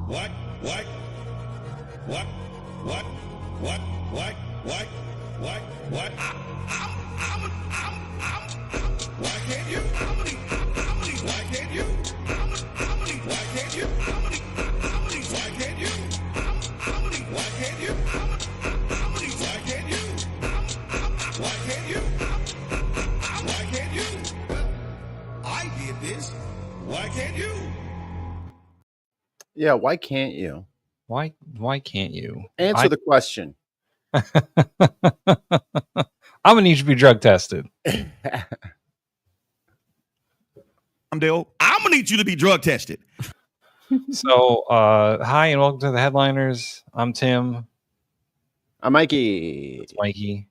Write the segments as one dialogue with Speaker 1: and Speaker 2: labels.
Speaker 1: What? What? What? What? What? What? What? What? What? Why can't you? Why can't you? Why can't you? Why can't you? Why can't you? Why can't you? Why can't you? Why can't you? I did this. Why can't you?
Speaker 2: Yeah, why can't you?
Speaker 3: Why can't you?
Speaker 2: Answer the question.
Speaker 3: I'm gonna need you to be drug tested.
Speaker 1: I'm gonna need you to be drug tested.
Speaker 3: So, hi and welcome to the Headliners. I'm Tim.
Speaker 2: I'm Mikey.
Speaker 3: It's Mikey.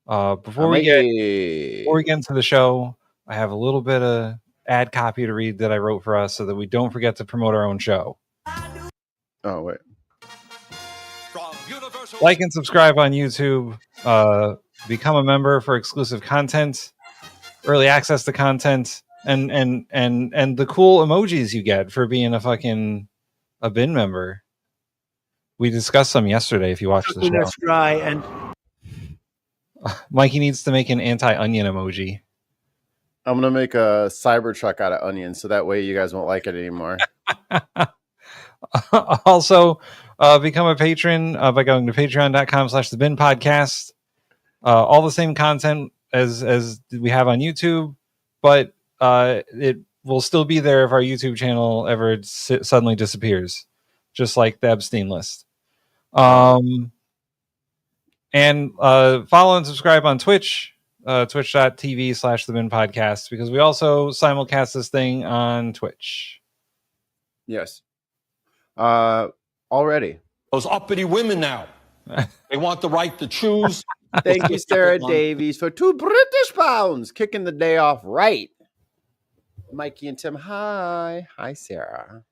Speaker 3: Before we get into the show, I have a little bit of ad copy to read that I wrote for us so that we don't forget to promote our own show.
Speaker 2: Oh, wait.
Speaker 3: Like and subscribe on YouTube. Become a member for exclusive content, early access to content, and the cool emojis you get for being a bin member. We discussed some yesterday. If you watched the show,
Speaker 4: that's dry and
Speaker 3: Mikey needs to make an anti-onion emoji.
Speaker 2: I'm gonna make a Cybertruck out of onions, so that way you guys won't like it anymore.
Speaker 3: Also, become a patron by going to patreon.com/thebinpodcast. All the same content as we have on YouTube, but it will still be there if our YouTube channel ever suddenly disappears, just like the EPSTEIN list. And follow and subscribe on Twitch, twitch.tv/thebinpodcast, because we also simulcast this thing on Twitch.
Speaker 2: Yes. Already.
Speaker 5: Those uppity women now. They want the right to choose.
Speaker 2: Thank you, Sarah Davies, for 2 British pounds, kicking the day off right. Mikey and Tim, hi. Hi, Sarah.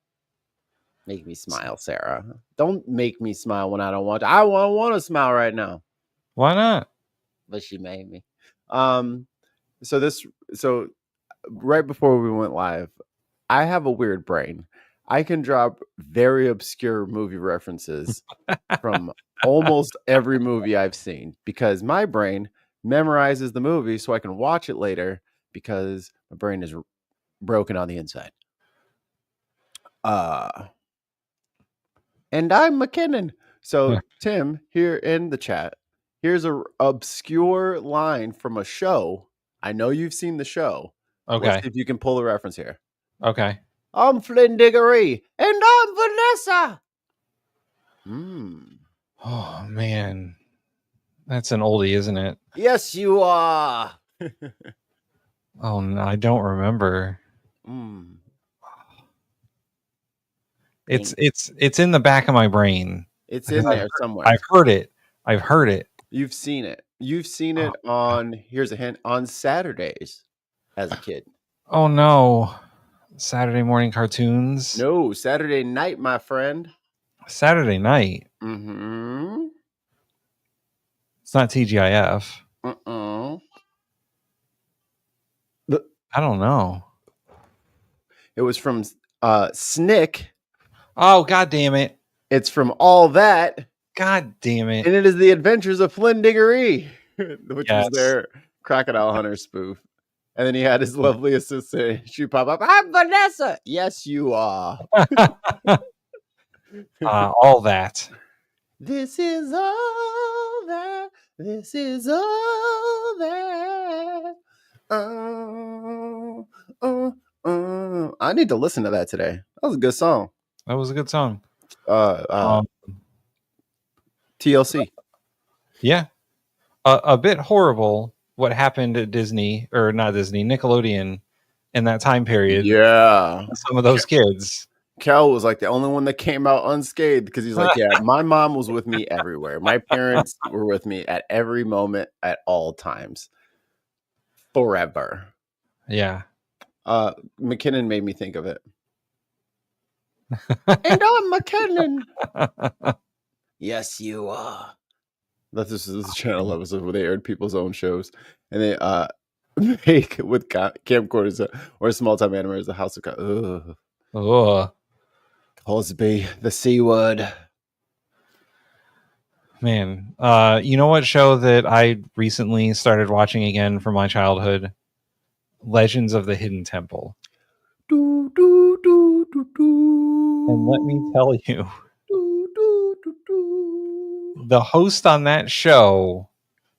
Speaker 2: Make me smile, Sarah. Don't make me smile when I don't want to. I want to smile right now.
Speaker 3: Why not?
Speaker 2: But she made me. So right before we went live, I have a weird brain. I can drop very obscure movie references from almost every movie I've seen because my brain memorizes the movie so I can watch it later because my brain is broken on the inside. And I'm McKinnon. So Tim, here in the chat, here's a obscure line from a show. I know you've seen the show.
Speaker 3: Okay.
Speaker 2: Let's see if you can pull the reference here.
Speaker 3: Okay.
Speaker 2: I'm Flynn Diggory, and I'm Vanessa.
Speaker 3: Oh, man. That's an oldie, isn't it?
Speaker 2: Yes, you are.
Speaker 3: Oh, no, I don't remember. It's in the back of my brain.
Speaker 2: It's in there somewhere.
Speaker 3: I've heard it.
Speaker 2: You've seen it. You've seen it on, here's a hint, on Saturdays as a kid.
Speaker 3: Oh, no. Saturday morning cartoons?
Speaker 2: No, Saturday night, my friend.
Speaker 3: Saturday night?
Speaker 2: Mm-hmm.
Speaker 3: It's not TGIF.
Speaker 2: Uh-uh.
Speaker 3: I don't know.
Speaker 2: It was from Snick.
Speaker 3: Oh, God damn it.
Speaker 2: It's from All That.
Speaker 3: God damn it.
Speaker 2: And it is The Adventures of Flynn Diggory, which was their Crocodile Hunter spoof. And then he had his lovely assistant. She pop up. I'm Vanessa. Yes, you are.
Speaker 3: All That.
Speaker 2: This is all that. This is all that. I need to listen to that today. That was a good song.
Speaker 3: That was a good song.
Speaker 2: TLC.
Speaker 3: Yeah. A bit horrible what happened at Disney, or not Disney, Nickelodeon in that time period.
Speaker 2: Yeah.
Speaker 3: Some of those kids.
Speaker 2: Kel was like the only one that came out unscathed because he's like, yeah, my mom was with me everywhere. My parents were with me at every moment at all times. Forever.
Speaker 3: Yeah.
Speaker 2: McKinnon made me think of it. And I'm McKinnon. Yes, you are. This is a channel episode where they aired people's own shows. And they make with camcorders or small time animators the House of
Speaker 3: Oh.
Speaker 2: Holsby, the C word.
Speaker 3: Man, you know what show that I recently started watching again from my childhood? Legends of the Hidden Temple.
Speaker 2: Do, do, do, do, do.
Speaker 3: And let me tell you,
Speaker 2: Do, do, do, do.
Speaker 3: the host on that show,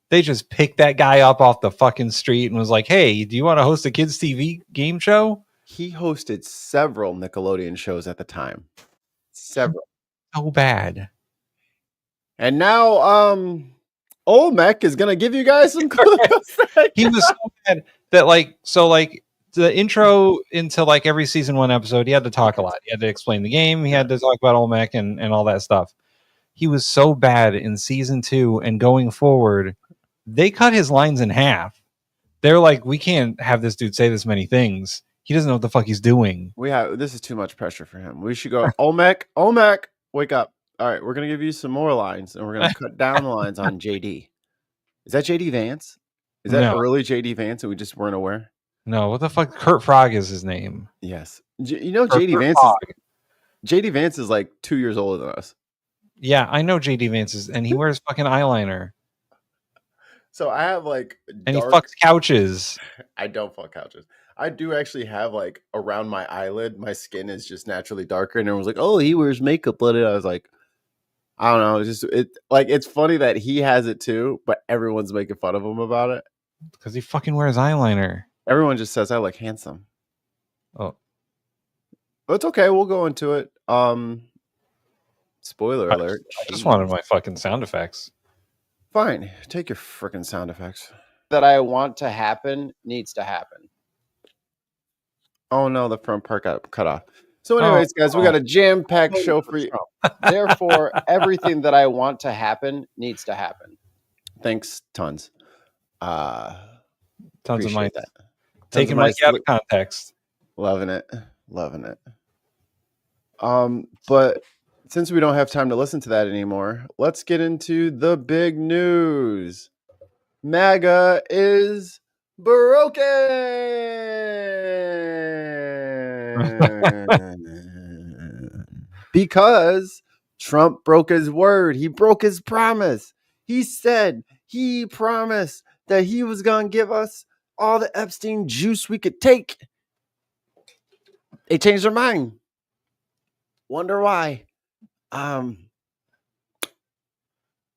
Speaker 3: they just picked that guy up off the fucking street and was like, hey, do you want to host a kids' TV game show?
Speaker 2: He hosted several Nickelodeon shows at the time. Several.
Speaker 3: So bad.
Speaker 2: And now, Olmec is gonna give you guys some clues.
Speaker 3: He was so bad that the intro into like every season 1 episode, he had to talk a lot. He had to explain the game. He had to talk about Olmec and all that stuff. He was so bad in season 2 and going forward, they cut his lines in half. They're like, we can't have this dude say this many things. He doesn't know what the fuck he's doing.
Speaker 2: This is too much pressure for him. We should go, Olmec, wake up. All right, we're gonna give you some more lines, and we're gonna cut down the lines on JD. Is that JD Vance? Is that early JD Vance, and we just weren't aware?
Speaker 3: No, what the fuck? Kurt Frog is his name.
Speaker 2: Yes, you know JD Vance. JD Vance is like 2 years older than us.
Speaker 3: Yeah, I know JD Vance is, and he wears fucking eyeliner.
Speaker 2: So I have like,
Speaker 3: and he fucks couches.
Speaker 2: I don't fuck couches. I do actually have like around my eyelid, my skin is just naturally darker, and everyone's like, "Oh, he wears makeup." But I was like, I don't know. It's funny that he has it too, but everyone's making fun of him about it
Speaker 3: because he fucking wears eyeliner.
Speaker 2: Everyone just says I look handsome.
Speaker 3: Oh,
Speaker 2: but it's okay. We'll go into it. Spoiler alert.
Speaker 3: I just wanted my fucking sound effects.
Speaker 2: Fine, take your freaking sound effects. That I want to happen needs to happen. Oh no, the front part got cut off. So anyways, guys, we got a jam-packed show for you. Therefore, everything that I want to happen needs to happen. Thanks, tons.
Speaker 3: Tons of Mike.
Speaker 2: That.
Speaker 3: Taking Mikey out of context.
Speaker 2: Loving it. But since we don't have time to listen to that anymore, let's get into the big news. MAGA is broken. Because Trump broke his word. He broke his promise. He promised that he was going to give us all the Epstein juice we could take. They changed their mind. Wonder why.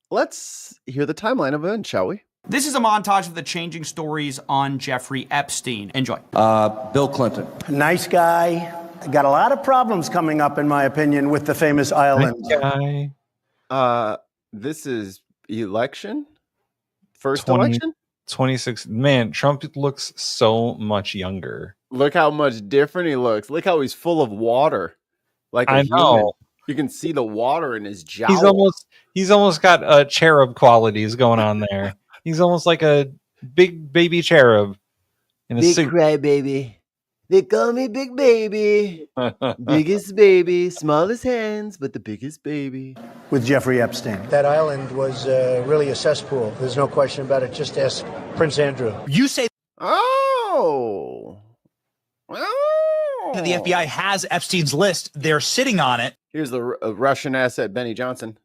Speaker 2: Let's hear the timeline of it, shall we?
Speaker 4: This is a montage of the changing stories on Jeffrey Epstein. Enjoy.
Speaker 5: Bill Clinton.
Speaker 6: Nice guy. Got a lot of problems coming up, in my opinion, with the famous island.
Speaker 3: Nice
Speaker 2: guy. This is election? First election?
Speaker 3: 26. Man, Trump looks so much younger.
Speaker 2: Look how much different he looks. Look how he's full of water. Like
Speaker 3: I know.
Speaker 2: Human. You can see the water in his jowl.
Speaker 3: He's almost got cherub qualities going on there. He's almost like a big baby cherub. In a
Speaker 2: big cry baby. They call me big baby. Biggest baby, smallest hands, but the biggest baby.
Speaker 6: With Jeffrey Epstein.
Speaker 7: That island was really a cesspool. There's no question about it. Just ask Prince Andrew.
Speaker 4: You say...
Speaker 2: Oh.
Speaker 4: The FBI has Epstein's list. They're sitting on it.
Speaker 2: Here's the Russian asset, Benny Johnson.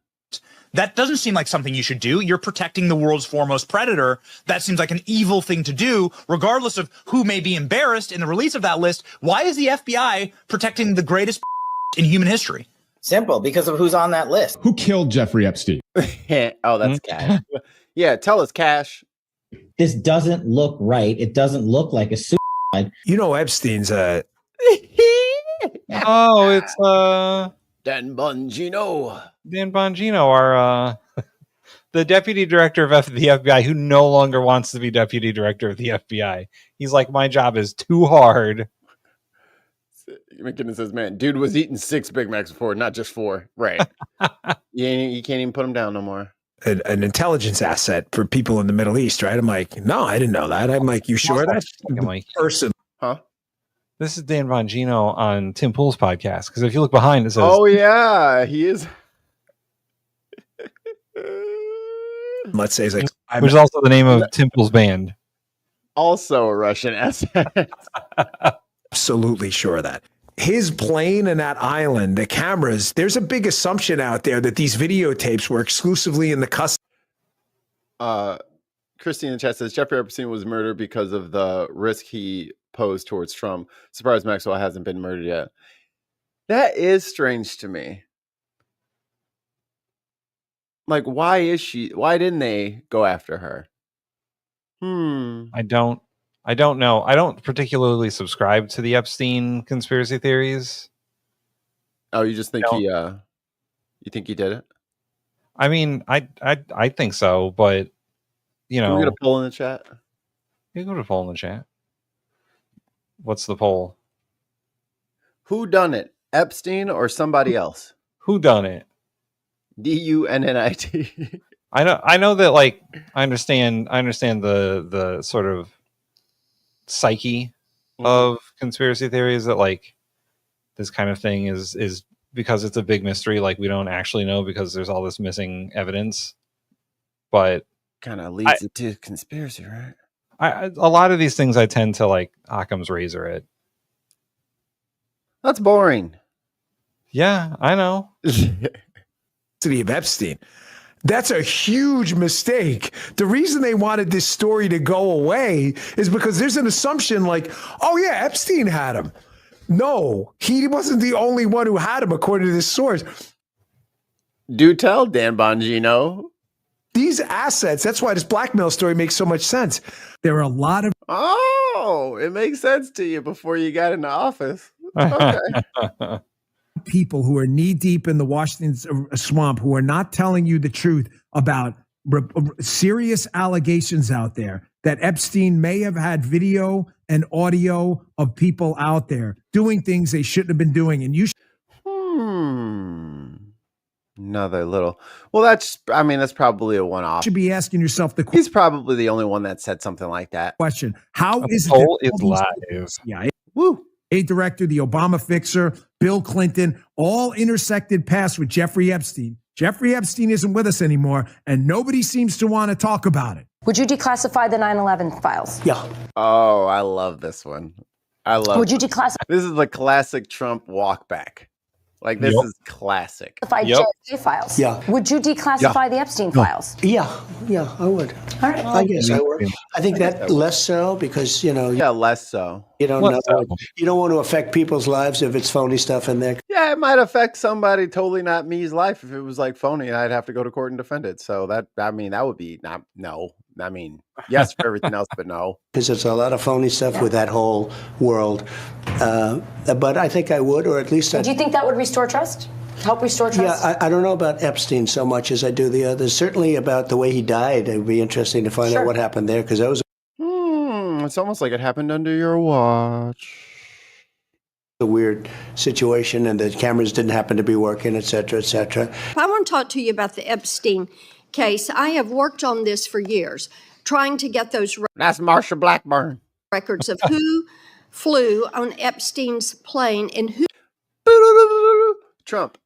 Speaker 4: That doesn't seem like something you should do. You're protecting the world's foremost predator. That seems like an evil thing to do, regardless of who may be embarrassed in the release of that list. Why is the FBI protecting the greatest in human history?
Speaker 8: Simple, because of who's on that list.
Speaker 9: Who killed Jeffrey Epstein?
Speaker 2: Oh, that's Cash. Yeah, tell us, Cash.
Speaker 10: This doesn't look right. It doesn't look like a suicide.
Speaker 11: You know Epstein's
Speaker 3: Oh, it's
Speaker 2: Dan Bongino.
Speaker 3: Dan Bongino, our the deputy director of the FBI, who no longer wants to be deputy director of the FBI. He's like, my job is too hard.
Speaker 2: McKinnon says, man, dude was eating 6 Big Macs before, not just 4. Right. You can't even put him down no more.
Speaker 11: An intelligence asset for people in the Middle East, right? I'm like, no, I didn't know that. I'm like, you sure that's the person?
Speaker 2: Huh?
Speaker 3: This is Dan Bongino on Tim Pool's podcast. Because if you look behind, it says,
Speaker 2: oh, yeah, he is.
Speaker 11: Let's say, it's like,
Speaker 3: which is also the name of Tim Pool's band.
Speaker 2: Also a Russian asset.
Speaker 11: Absolutely sure of that. his plane and that island, the cameras, there's a big assumption out there that these videotapes were exclusively in the custody.
Speaker 2: Christine in the chat says Jeffrey Epstein was murdered because of the risk he posed towards Trump. Surprised Maxwell hasn't been murdered yet. That is strange to me. Like, why didn't they go after her?
Speaker 3: I don't know. I don't particularly subscribe to the Epstein conspiracy theories.
Speaker 2: Oh, you just think you think he did it?
Speaker 3: I mean, I think so, but you know,
Speaker 2: can we get a poll in the chat?
Speaker 3: You go to poll in the chat. What's the poll?
Speaker 2: Who done it? Epstein or somebody else?
Speaker 3: Who done it?
Speaker 2: DUNNIT.
Speaker 3: I know that, like, I understand the sort of psyche of conspiracy theories, that like this kind of thing is because it's a big mystery, like we don't actually know because there's all this missing evidence. But
Speaker 2: kind of leads it to conspiracy, right?
Speaker 3: A lot of these things I tend to like Occam's razor it.
Speaker 2: That's boring.
Speaker 3: Yeah, I know.
Speaker 11: City of Epstein. That's a huge mistake. The reason they wanted this story to go away is because there's an assumption like, oh yeah, Epstein had him. No, he wasn't the only one who had him, according to this source.
Speaker 2: Do tell, Dan Bongino.
Speaker 11: These assets, that's why this blackmail story makes so much sense. There are a lot of...
Speaker 2: Oh, it makes sense to you before you got into office. Okay.
Speaker 11: People who are knee deep in the Washington swamp who are not telling you the truth about serious allegations out there that Epstein may have had video and audio of people out there doing things they shouldn't have been doing. And you
Speaker 2: Another little. Well, that's probably a one-off.
Speaker 11: should be asking yourself the question.
Speaker 2: He's probably the only one that said something like that.
Speaker 11: Question. How is it
Speaker 3: poll
Speaker 11: that
Speaker 3: is
Speaker 11: all
Speaker 3: live?
Speaker 11: these- Yeah. Woo. A director, the Obama fixer, Bill Clinton, all intersected past with Jeffrey Epstein. Jeffrey Epstein isn't with us anymore, and nobody seems to want to talk about it.
Speaker 9: Would you declassify the 9/11 files?
Speaker 7: Yeah.
Speaker 2: Oh, I love this one.
Speaker 9: Would you declassify
Speaker 2: This is the classic Trump walk back. Like, this is classic.
Speaker 9: JFK files?
Speaker 7: Yeah.
Speaker 9: Would you declassify the Epstein files?
Speaker 7: Yeah, I would.
Speaker 9: All right.
Speaker 7: I guess I would. I think that less so because,
Speaker 2: less so.
Speaker 7: You don't know. You don't want to affect people's lives if it's phony stuff in there.
Speaker 2: Yeah, it might affect somebody totally not me's life if it was like phony and I'd have to go to court and defend it. So that would be no. I mean, yes for everything else, but no.
Speaker 7: Because there's a lot of phony stuff with that whole world. But I think I would, or at least
Speaker 9: Do you think that would restore trust? Help restore trust?
Speaker 7: Yeah, I don't know about Epstein so much as I do the others. Certainly about the way he died. It would be interesting to find out what happened there, because that was
Speaker 2: it's almost like it happened under your watch.
Speaker 7: a weird situation, and the cameras didn't happen to be working, et cetera, et cetera.
Speaker 12: I want to talk to you about the Epstein case. I have worked on this for years, trying to get those
Speaker 2: That's Marsha Blackburn.
Speaker 12: records of who flew on Epstein's plane and who.
Speaker 2: Trump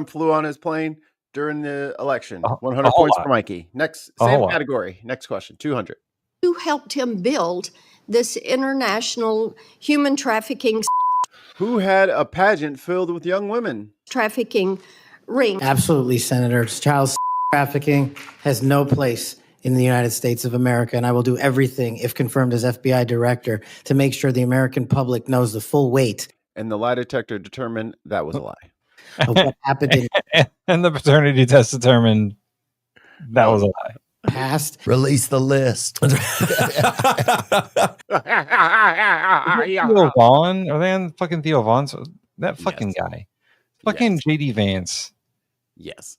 Speaker 2: flew on his plane during the election. 100
Speaker 3: whole
Speaker 2: points
Speaker 3: lot.
Speaker 2: for Mikey. Next,
Speaker 3: A whole
Speaker 2: same
Speaker 3: lot.
Speaker 2: category. Next question, 200.
Speaker 12: Who helped him build this international human trafficking
Speaker 2: Who had a pageant filled with young women?
Speaker 12: ring?
Speaker 13: Absolutely, Senator. Child trafficking has no place in the United States of America, and I will do everything, if confirmed as FBI director, to make sure the American public knows the full weight
Speaker 2: And the lie detector determined that was a lie.
Speaker 13: of what happened in
Speaker 3: And the paternity test determined that was a lie.
Speaker 13: past.
Speaker 14: Release the list.
Speaker 3: Theo Vaughn? Are they on fucking Theo Vaughn? That fucking guy. Fucking JD Vance.
Speaker 2: Yes.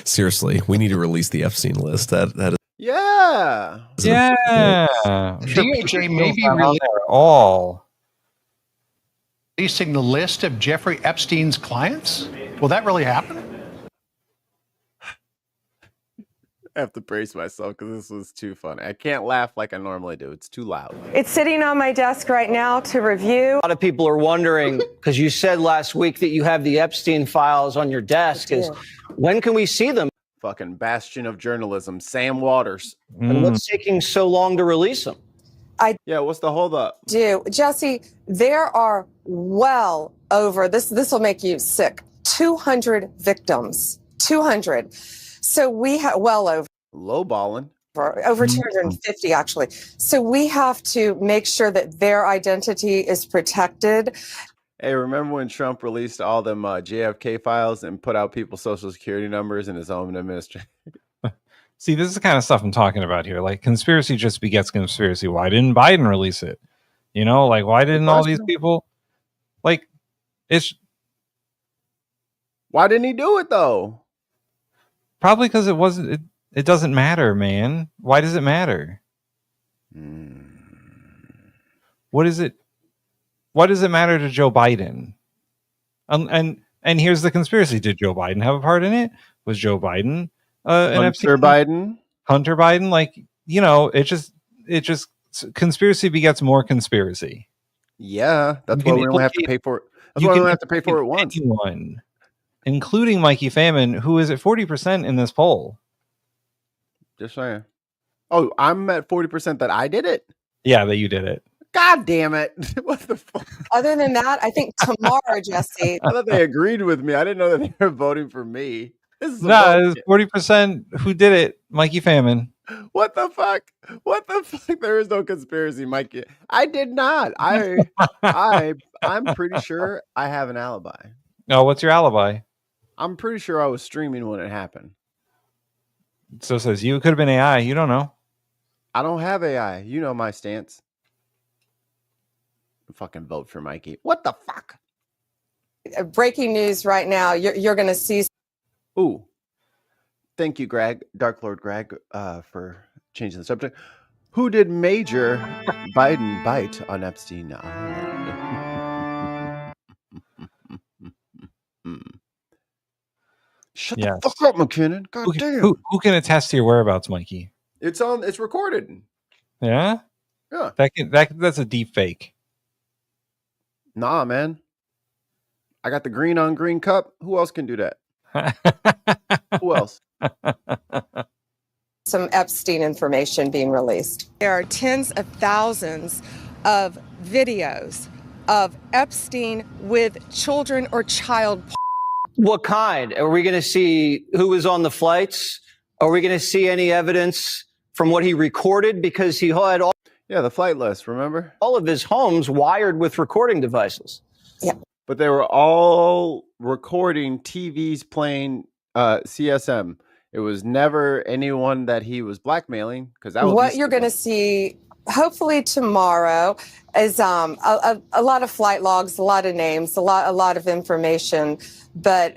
Speaker 14: Seriously, we need to release the Epstein list. That is.
Speaker 2: Yeah.
Speaker 3: Yeah. I'm sure
Speaker 15: DOJ
Speaker 3: people
Speaker 15: may be
Speaker 3: don't
Speaker 15: releasing
Speaker 3: there at all.
Speaker 15: the list of Jeffrey Epstein's clients? Will that really happen?
Speaker 2: I have to brace myself because this was too funny. I can't laugh like I normally do. It's too loud.
Speaker 16: It's sitting on my desk right now to review.
Speaker 17: A lot of people are wondering, because you said last week that you have the Epstein files on your desk, is when can we see them?
Speaker 2: Fucking bastion of journalism, Sam Waters.
Speaker 17: And what's taking so long to release them?
Speaker 2: Yeah, what's the holdup?
Speaker 16: Jesse, there are well over this will make you sick. 200 victims. 200. So we have well over
Speaker 2: lowballing.
Speaker 16: Over 250 actually. So we have to make sure that their identity is protected.
Speaker 2: Hey, remember when Trump released all them JFK files and put out people's social security numbers in his own administration?
Speaker 3: See, this is the kind of stuff I'm talking about here. Like, conspiracy just begets conspiracy. Why didn't Biden release it? You know, like, why didn't all these people? Like,
Speaker 2: why didn't he do it though?
Speaker 3: Probably because it wasn't. It doesn't matter, man. Why does it matter? What is it? What does it matter to Joe Biden? And here's the conspiracy: did Joe Biden have a part in it? Was Joe Biden
Speaker 2: Hunter Biden?
Speaker 3: Hunter Biden? Like, you know, it just conspiracy begets more conspiracy.
Speaker 2: Yeah, that's why we only have to pay for it. That's why we only have to pay for it once.
Speaker 3: Anyone, including Mikey Famine, who is at 40% in this poll.
Speaker 2: Just saying. Oh, I'm at 40% that I did it?
Speaker 3: Yeah, that you did it.
Speaker 2: God damn it. What the fuck?
Speaker 16: Other than that, I think tomorrow, Jesse.
Speaker 2: I thought they agreed with me. I didn't know that they were voting for me.
Speaker 3: No, it's 40% who did it. Mikey Famine.
Speaker 2: What the fuck? What the fuck? There is no conspiracy, Mikey. I did not. I'm pretty sure I have an alibi.
Speaker 3: Oh, what's your alibi?
Speaker 2: I'm pretty sure I was streaming when it happened.
Speaker 3: So says you. It could have been AI. You don't know.
Speaker 2: I don't have AI. You know my stance. Fucking vote for Mikey. What the fuck?
Speaker 16: Breaking news right now. You're going to see.
Speaker 2: Ooh. Thank you, Greg, Dark Lord Greg, for changing the subject. Who did Major Biden bite on Epstein Island? Shut the fuck up, McKinnon. God damn.
Speaker 3: Who can attest to your whereabouts, Mikey?
Speaker 2: It's recorded.
Speaker 3: Yeah?
Speaker 2: Yeah.
Speaker 3: That's a deep fake.
Speaker 2: Nah, man. I got the green on green cup. Who else can do that? Who else?
Speaker 16: Some Epstein information being released. There are tens of thousands of videos of Epstein with children or child.
Speaker 17: What kind? Are we going to see who was on the flights? Are we going to see any evidence from what he recorded? Because he had
Speaker 2: the flight list, remember?
Speaker 17: All of his homes wired with recording devices.
Speaker 16: Yeah.
Speaker 2: But they were all recording TVs playing CSM. It was never anyone that he was blackmailing, because that was
Speaker 16: what you're going to see hopefully tomorrow is a lot of flight logs, a lot of names, a lot of information, but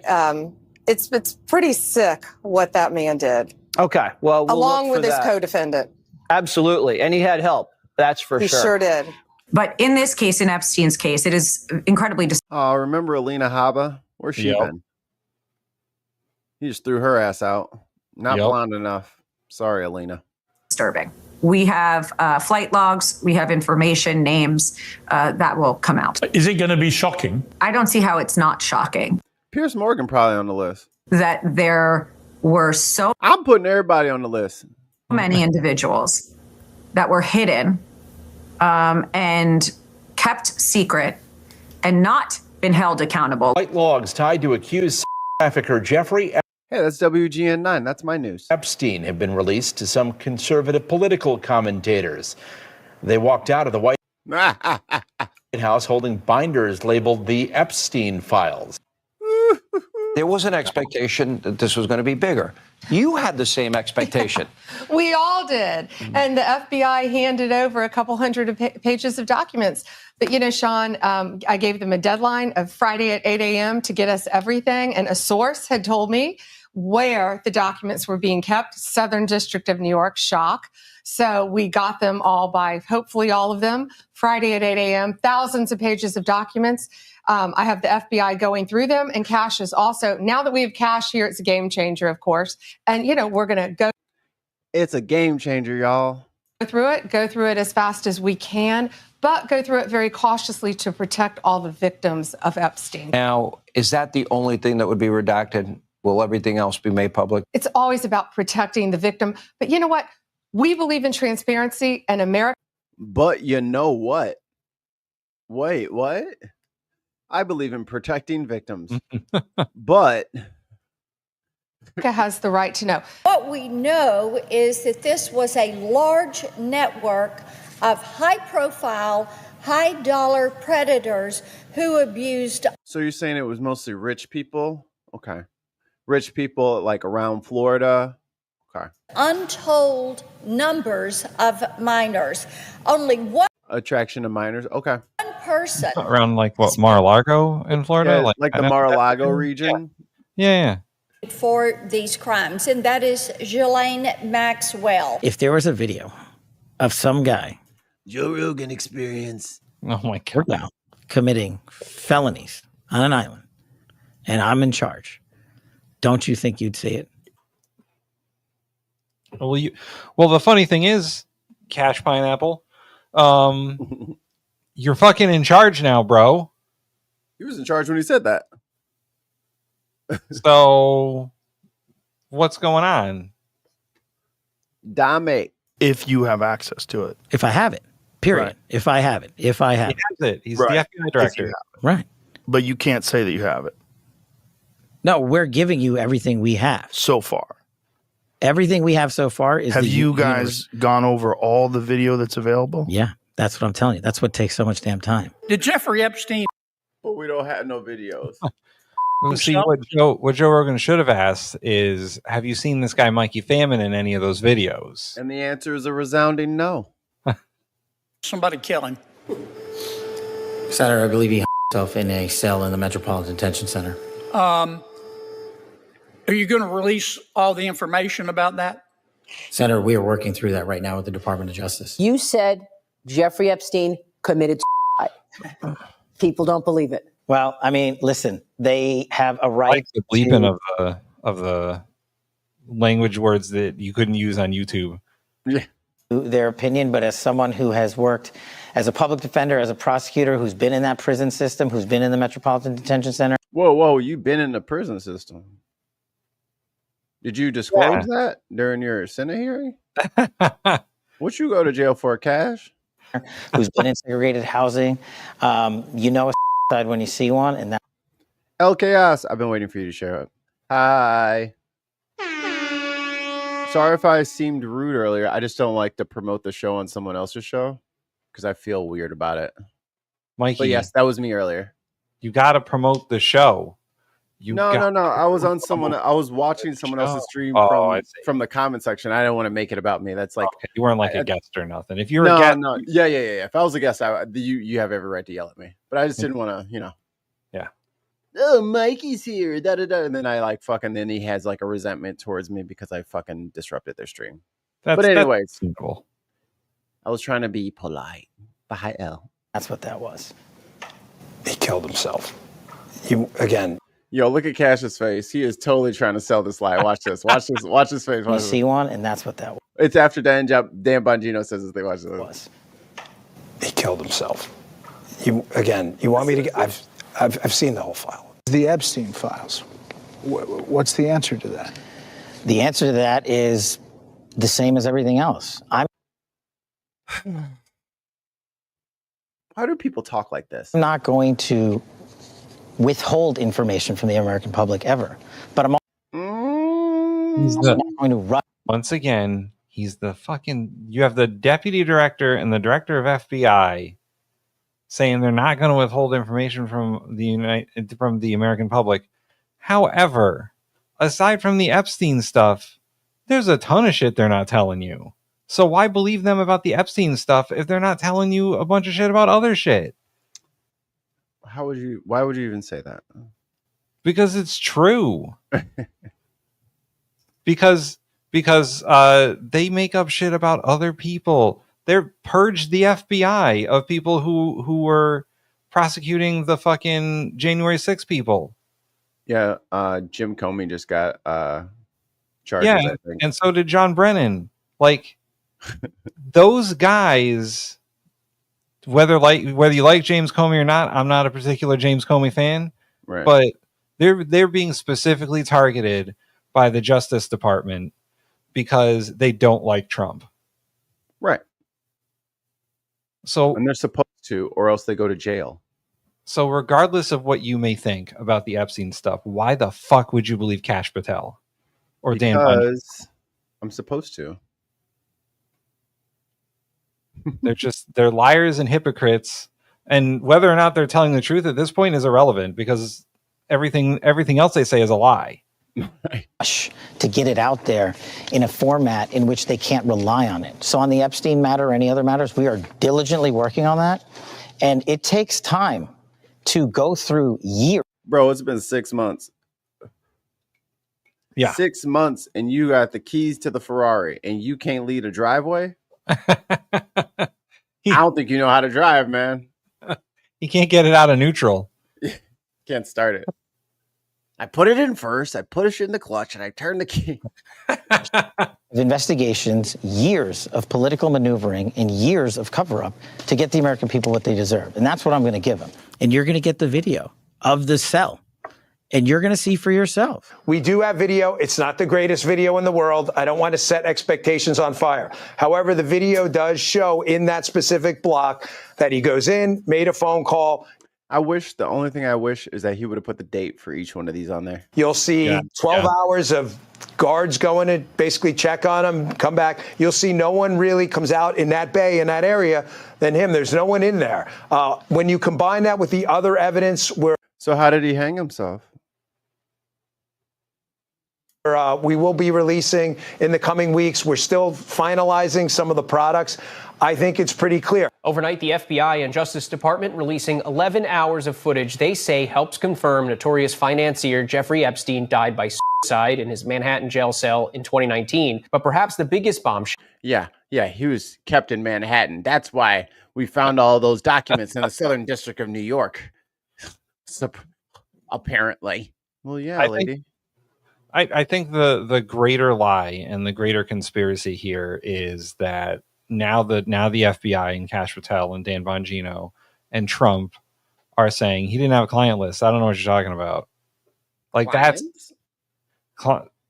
Speaker 16: it's pretty sick what that man did.
Speaker 17: Okay, well,
Speaker 16: along with his co-defendant.
Speaker 17: Absolutely, and he had help. That's for
Speaker 16: sure. He sure did.
Speaker 18: But in this case, in Epstein's case, it is incredibly.
Speaker 2: Remember Alina Habba? Where's she been? He just threw her ass out. Not blonde enough. Sorry, Alina.
Speaker 18: Disturbing. We have flight logs. We have information, names that will come out.
Speaker 19: Is it going to be shocking?
Speaker 18: I don't see how it's not shocking.
Speaker 2: Piers Morgan probably on the list.
Speaker 18: That there were so.
Speaker 2: I'm putting everybody on the list.
Speaker 18: Many individuals that were hidden and kept secret and not been held accountable.
Speaker 20: Flight logs tied to accused trafficker Jeffrey.
Speaker 2: Hey, that's WGN9. That's my news.
Speaker 20: Epstein have been released to some conservative political commentators. They walked out of the White House holding binders labeled the Epstein files.
Speaker 5: There was an expectation that this was going to be bigger. You had the same expectation.
Speaker 16: We all did. And the FBI handed over a couple hundred pages of documents. But, you know, Sean, I gave them a deadline of Friday at 8 a.m. to get us everything. And a source had told me where the documents were being kept. Southern District of New York, shock. So we got them all by, hopefully all of them, Friday at 8 a.m., thousands of pages of documents. I have the FBI going through them, and Cash is also, now that we have Cash here, it's a game changer, of course. And, you know, we're going to go.
Speaker 2: It's a game changer, y'all.
Speaker 16: Go through it as fast as we can, but go through it very cautiously to protect all the victims of Epstein.
Speaker 5: Now, is that the only thing that would be redacted? Will everything else be made public?
Speaker 16: It's always about protecting the victim. But you know what? We believe in transparency, and America.
Speaker 2: But you know what? Wait, what? I believe in protecting victims. But
Speaker 16: America has the right to know.
Speaker 12: What we know is that this was a large network of high-profile, high-dollar predators who abused.
Speaker 2: So you're saying it was mostly rich people? Okay. Rich people like around Florida. Okay.
Speaker 12: Untold numbers of minors. Only one
Speaker 2: Attraction of minors. Okay.
Speaker 12: person.
Speaker 3: Around like what, Mar-a-Lago in Florida?
Speaker 2: Yeah, like the Mar-a-Lago region.
Speaker 3: Yeah.
Speaker 12: For these crimes, and that is Ghislaine Maxwell.
Speaker 13: If there was a video of some guy,
Speaker 2: Joe Rogan Experience,
Speaker 3: oh my God,
Speaker 13: now committing felonies on an island, and I'm in charge, don't you think you'd see it?
Speaker 3: Well, the funny thing is, Cash Pineapple, you're fucking in charge now, bro.
Speaker 2: He was in charge when he said that.
Speaker 3: So, what's going on?
Speaker 2: Dame.
Speaker 19: If you have access to it.
Speaker 13: If I have it, period. Right. If I have it.
Speaker 3: He has it. He's the FBI director.
Speaker 13: Right.
Speaker 19: But you can't say that you have it.
Speaker 13: No, we're giving you everything we have.
Speaker 19: So far.
Speaker 13: Everything we have so far is.
Speaker 19: Have you guys gone over all the video that's available?
Speaker 13: Yeah, that's what I'm telling you. That's what takes so much damn time.
Speaker 6: Did Jeffrey Epstein?
Speaker 2: But we don't have no videos.
Speaker 3: See, what Joe Rogan should have asked is, have you seen this guy Mikey Famine in any of those videos?
Speaker 2: And the answer is a resounding no.
Speaker 6: Somebody kill him.
Speaker 13: Senator, I believe he himself in a cell in the Metropolitan Detention Center.
Speaker 6: Are you going to release all the information about that?
Speaker 13: Senator, we are working through that right now with the Department of Justice.
Speaker 9: You said Jeffrey Epstein committed suicide. People don't believe it.
Speaker 13: Well, I mean, listen, they have a right.
Speaker 3: Like the bleeping of the language words that you couldn't use on YouTube.
Speaker 2: Yeah.
Speaker 13: Their opinion, but as someone who has worked as a public defender, as a prosecutor, who's been in that prison system, who's been in the Metropolitan Detention Center.
Speaker 2: Whoa, you've been in the prison system. Did you disclose that during your Senate hearing? What you go to jail for, Cash?
Speaker 13: Who's been in segregated housing. You know a side when you see one, and that.
Speaker 2: El Chaos, I've been waiting for you to share it. Hi. Sorry if I seemed rude earlier. I just don't like to promote the show on someone else's show because I feel weird about it.
Speaker 3: Mikey,
Speaker 2: but yes, that was me earlier.
Speaker 3: You got to promote the show.
Speaker 2: No. I was on someone. I was watching someone else's stream from the comment section. I didn't want to make it about me. That's like
Speaker 3: you weren't like a guest or nothing. If you were a guest,
Speaker 2: yeah. If I was a guest, you have every right to yell at me. But I just didn't want to,
Speaker 3: Yeah.
Speaker 2: Oh, Mikey's here. Da da da. And then then he has like a resentment towards me because I fucking disrupted their stream. But anyways,
Speaker 3: that's cool.
Speaker 2: I was trying to be polite. Bye, L.
Speaker 13: That's what that was.
Speaker 5: He killed himself. Again.
Speaker 2: Yo, look at Cash's face. He is totally trying to sell this lie. Watch this. Watch this. Watch his face.
Speaker 13: You see one, and that's what that was.
Speaker 2: It's after Dan Bongino says this thing. Watch this.
Speaker 5: He killed himself. You want me to get... I've seen the whole file.
Speaker 21: The Epstein files. What's the answer to that?
Speaker 13: The answer to that is the same as everything else.
Speaker 2: Why do people talk like this?
Speaker 13: I'm not going to withhold information from the American public ever, but I'm not going to run.
Speaker 3: Once again, he's the fucking. You have the deputy director and the director of FBI saying they're not going to withhold information from the American public. However, aside from the Epstein stuff, there's a ton of shit they're not telling you. So why believe them about the Epstein stuff if they're not telling you a bunch of shit about other shit?
Speaker 2: Why would you even say that?
Speaker 3: Because it's true. because they make up shit about other people. They're purged the FBI of people who were prosecuting the fucking January 6 people.
Speaker 2: Yeah, Jim Comey just got charges.
Speaker 3: Yeah,
Speaker 2: I think.
Speaker 3: And so did John Brennan. Like those guys, whether you like James Comey or not, I'm not a particular James Comey fan,
Speaker 2: right?
Speaker 3: But they're being specifically targeted by the Justice Department because they don't like Trump.
Speaker 2: Right. And they're supposed to, or else they go to jail.
Speaker 3: So regardless of what you may think about the Epstein stuff, why the fuck would you believe Kash Patel or Dan Bundy?
Speaker 2: Because I'm supposed to.
Speaker 3: They're liars and hypocrites, and whether or not they're telling the truth at this point is irrelevant because everything else they say is a lie.
Speaker 8: To get it out there in a format in which they can't rely on it. So on the Epstein matter or any other matters, we are diligently working on that. And it takes time to go through years.
Speaker 2: Bro, it's been 6 months.
Speaker 3: Yeah.
Speaker 2: 6 months, and you got the keys to the Ferrari, and you can't lead a driveway? I don't think you know how to drive, man.
Speaker 3: He can't get it out of neutral.
Speaker 2: Can't start it. I put it in first, I push it in the clutch, and I turn the key.
Speaker 8: Investigations, years of political maneuvering, and years of cover-up to get the American people what they deserve. And that's what I'm going to give them. And you're going to get the video of the cell. And you're going to see for yourself.
Speaker 1: We do have video. It's not the greatest video in the world. I don't want to set expectations on fire. However, the video does show in that specific block that he goes in, made a phone call.
Speaker 2: The only thing I wish is that he would have put the date for each one of these on there.
Speaker 1: You'll see 12 hours of guards going to basically check on him, come back. You'll see no one really comes out in that bay, in that area, than him. There's no one in there. When you combine that with the other evidence where...
Speaker 2: So how did he hang himself?
Speaker 1: We will be releasing in the coming weeks. We're still finalizing some of the products. I think it's pretty clear.
Speaker 22: Overnight, the FBI and Justice Department releasing 11 hours of footage they say helps confirm notorious financier Jeffrey Epstein died by suicide in his Manhattan jail cell in 2019. But perhaps the biggest bombshell.
Speaker 2: Yeah, he was kept in Manhattan. That's why we found all those documents in the Southern District of New York. So, apparently. Well, yeah, lady.
Speaker 3: I think the greater lie and the greater conspiracy here is that now the FBI and Kash Patel and Dan Bongino and Trump are saying he didn't have a client list. I don't know what you're talking about. Like
Speaker 2: Clients?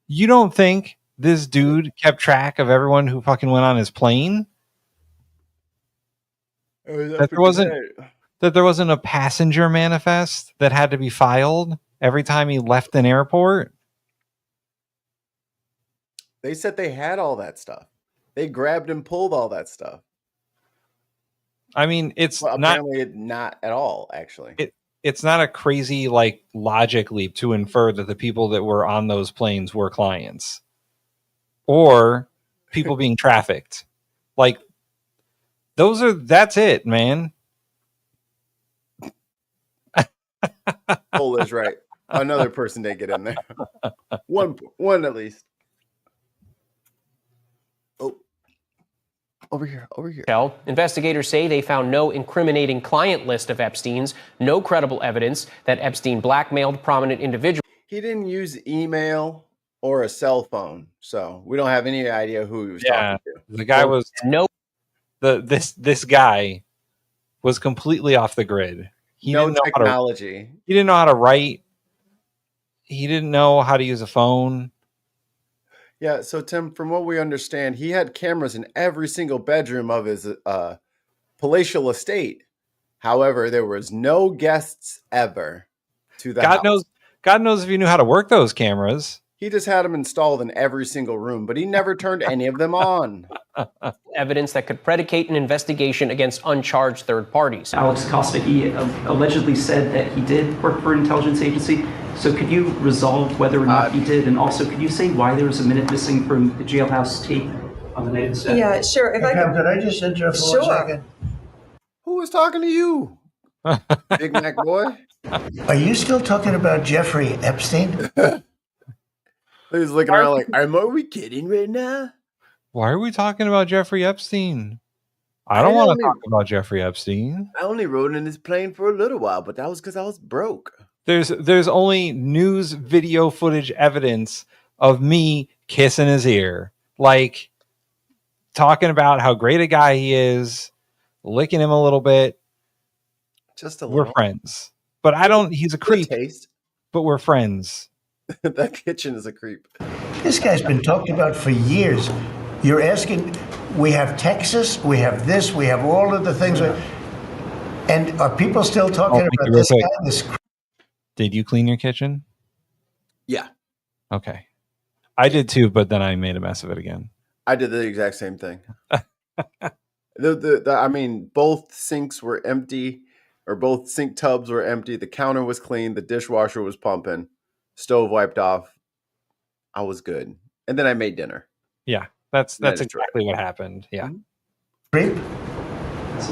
Speaker 3: You don't think this dude kept track of everyone who fucking went on his plane? That there wasn't a passenger manifest that had to be filed every time he left an airport?
Speaker 2: They said they had all that stuff. They grabbed and pulled all that stuff.
Speaker 3: I mean, it's
Speaker 2: apparently not at all, actually.
Speaker 3: It's not a crazy logic leap to infer that the people that were on those planes were clients or people being trafficked. That's it, man.
Speaker 2: Cole is right. Another person didn't get in there. One at least. Over here.
Speaker 22: Investigators say they found no incriminating client list of Epstein's, no credible evidence that Epstein blackmailed prominent individuals.
Speaker 2: He didn't use email or a cell phone, so we don't have any idea who he was talking to.
Speaker 3: The guy was this guy was completely off the grid. He
Speaker 2: no
Speaker 3: didn't know
Speaker 2: technology.
Speaker 3: He didn't know how to write. He didn't know how to use a phone.
Speaker 2: Yeah, so Tim, from what we understand, he had cameras in every single bedroom of his palatial estate. However, there was no guests ever to the house.
Speaker 3: God knows if you knew how to work those cameras.
Speaker 2: He just had them installed in every single room, but he never turned any of them on.
Speaker 22: Evidence that could predicate an investigation against uncharged third parties.
Speaker 23: Alex Costa, he allegedly said that he did work for an intelligence agency. So could you resolve whether or not he did? And also, could you say why there was a minute missing from the jailhouse tape on the night of the set?
Speaker 24: Yeah, sure. If
Speaker 7: could I just interrupt for 1 second?
Speaker 2: Who was talking to you? Big Mac boy?
Speaker 7: Are you still talking about Jeffrey Epstein?
Speaker 2: He's looking around like, are we kidding right now?
Speaker 3: Why are we talking about Jeffrey Epstein? I don't want to talk about Jeffrey Epstein.
Speaker 2: I only rode in his plane for a little while, but that was because I was broke.
Speaker 3: There's only news video footage evidence of me kissing his ear, talking about how great a guy he is, licking him a little bit.
Speaker 2: Just a little.
Speaker 3: We're friends, but he's a creep.
Speaker 2: Taste.
Speaker 3: But we're friends.
Speaker 2: That kitchen is a creep.
Speaker 7: This guy's been talked about for years. You're asking,
Speaker 6: We have Texas. We have this. We have all of the things. And are people still talking about
Speaker 3: Mikey,
Speaker 6: this
Speaker 3: real
Speaker 6: guy?
Speaker 3: quick.
Speaker 6: This
Speaker 3: Did you clean your kitchen?
Speaker 2: Yeah,
Speaker 3: Okay. I did too, but then I made a mess of it again.
Speaker 2: I did the exact same thing. I mean, both sinks were empty, or both sink tubs were empty. The counter was clean. The dishwasher was pumping. Stove wiped off. I was good. And then I made dinner.
Speaker 3: Yeah, that's exactly what happened. Yeah.
Speaker 6: creep?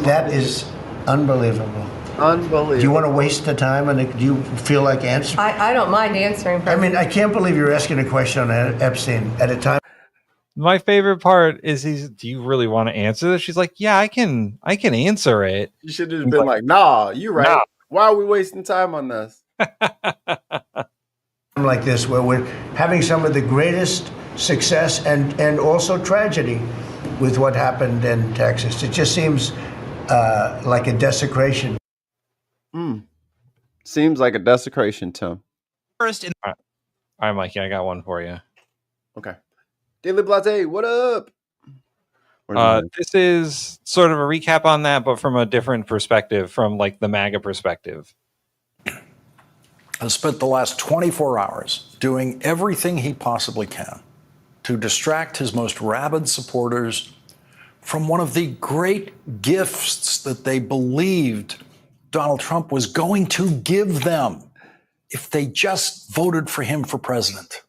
Speaker 6: That is unbelievable.
Speaker 2: Unbelievable.
Speaker 6: Do you want to waste the time, and do you feel like answering?
Speaker 16: I don't mind answering.
Speaker 6: I mean, I can't believe you're asking a question on Epstein at a time.
Speaker 3: My favorite part is do you really want to answer this? She's like, yeah, I can answer it.
Speaker 2: You should have been like, nah, you're right.
Speaker 3: Nah.
Speaker 2: Why are we wasting time on this?
Speaker 6: Like this, where we're having some of the greatest success and also tragedy with what happened in Texas. It just seems like a desecration.
Speaker 2: Seems like a desecration, Tim.
Speaker 3: All right, Mikey, I got one for you.
Speaker 2: Okay. Daily Blase, what up?
Speaker 3: This is sort of a recap on that, but from a different perspective, from like the MAGA perspective.
Speaker 4: Has spent the last 24 hours doing everything he possibly can to distract his most rabid supporters from one of the great gifts that they believed Donald Trump was going to give them if they just voted for him for president.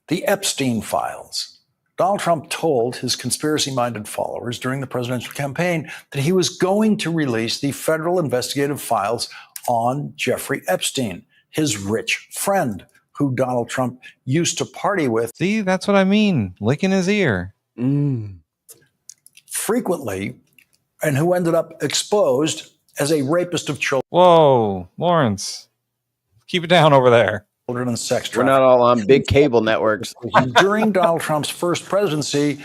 Speaker 4: The Epstein files. Donald Trump told his conspiracy-minded followers during the presidential campaign that he was going to release the federal investigative files on Jeffrey Epstein, his rich friend, who Donald Trump used to party with.
Speaker 3: See, that's what I mean. Licking his ear.
Speaker 4: Frequently, and who ended up exposed as a rapist of children.
Speaker 3: Whoa, Lawrence. Keep it down over there.
Speaker 4: Children and sex
Speaker 2: We're
Speaker 4: trafficking.
Speaker 2: not all on big cable networks.
Speaker 4: During Donald Trump's first presidency,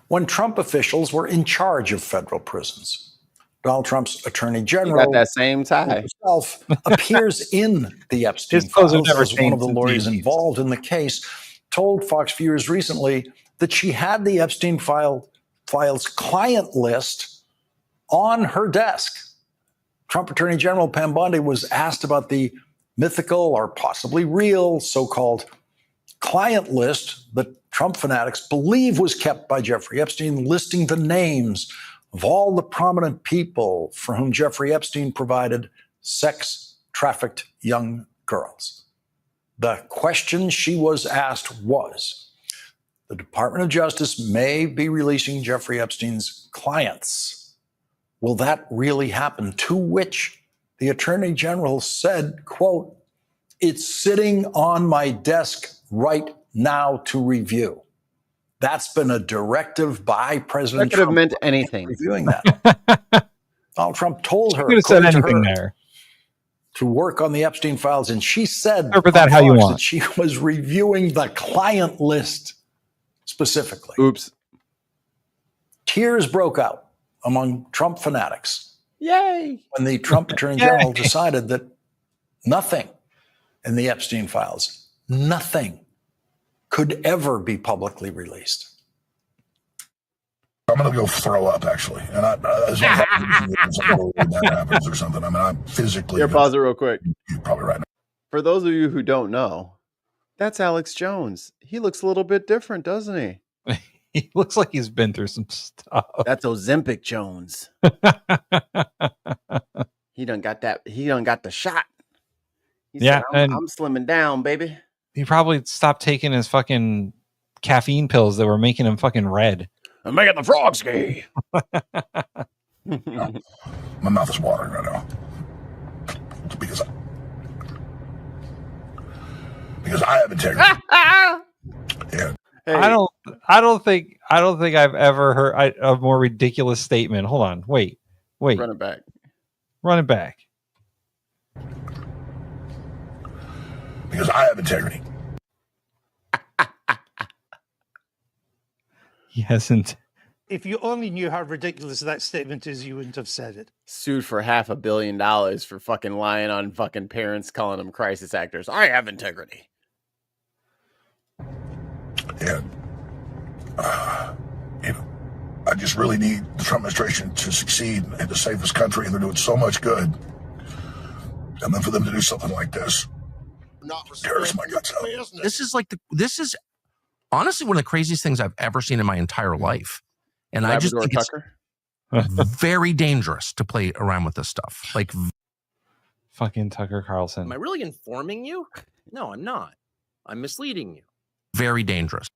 Speaker 4: when Trump officials were in charge of federal prisons. Donald Trump's attorney general,
Speaker 2: You got that same tie.
Speaker 4: himself, appears in the Epstein
Speaker 3: His clothes have
Speaker 4: files
Speaker 3: never
Speaker 4: as one of the
Speaker 3: changed since
Speaker 4: lawyers
Speaker 3: the 80s.
Speaker 4: involved in the case, told Fox viewers recently that she had the Epstein files client list on her desk. Trump Attorney General Pam Bondi was asked about the mythical or possibly real so-called client list that Trump fanatics believe was kept by Jeffrey Epstein, listing the names of all the prominent people for whom Jeffrey Epstein provided sex-trafficked young girls. The question she was asked was, the Department of Justice may be releasing Jeffrey Epstein's clients. Will that really happen? To which the Attorney General said, quote, it's sitting on my desk right now to review. That's been a directive by President
Speaker 2: That could have
Speaker 4: Trump.
Speaker 2: meant anything.
Speaker 4: Reviewing that. Donald Trump told her,
Speaker 3: Could have said
Speaker 4: according to
Speaker 3: anything
Speaker 4: her,
Speaker 3: there.
Speaker 4: to work on the Epstein files, and she said
Speaker 3: Interpret
Speaker 4: on
Speaker 3: that how you
Speaker 4: Fox
Speaker 3: want.
Speaker 4: that she was reviewing the client list specifically.
Speaker 2: Oops.
Speaker 4: Tears broke out among Trump fanatics
Speaker 2: Yay.
Speaker 4: when the Trump Attorney General decided that nothing in the Epstein files, nothing could ever be publicly released.
Speaker 10: I'm going to go throw up, actually. And as that happens or something. I mean, I'm physically.
Speaker 2: Here, pause it real quick.
Speaker 10: You're probably right.
Speaker 2: For those of you who don't know, that's Alex Jones. He looks a little bit different, doesn't he?
Speaker 3: He looks like he's been through some stuff.
Speaker 2: That's Ozempic Jones. He done got that. He done got the shot. He
Speaker 3: Yeah,
Speaker 2: said,
Speaker 3: and
Speaker 2: I'm slimming down, baby.
Speaker 3: he probably stopped taking his fucking caffeine pills that were making him fucking red.
Speaker 2: I'm making the frogs gay.
Speaker 10: My mouth is watering right now. Because I have integrity. Yeah.
Speaker 2: Hey.
Speaker 3: I don't think I've ever heard a more ridiculous statement. Hold on. Wait.
Speaker 2: Run it back.
Speaker 3: Run it back.
Speaker 10: Because I have integrity.
Speaker 3: He hasn't.
Speaker 11: If you only knew how ridiculous that statement is, you wouldn't have said it.
Speaker 2: Sued for $500 million for fucking lying on fucking parents, calling them crisis actors. I have integrity.
Speaker 10: And I just really need the Trump administration to succeed and to save this country, and they're doing so much good. And then for them to do something like this, tears my guts out.
Speaker 14: This is honestly one of the craziest things I've ever seen in my entire life. And I just think
Speaker 2: Tucker?
Speaker 14: it's very dangerous to play around with this stuff. Like
Speaker 3: fucking Tucker Carlson.
Speaker 15: Am I really informing you? No, I'm not. I'm misleading you.
Speaker 14: Very dangerous.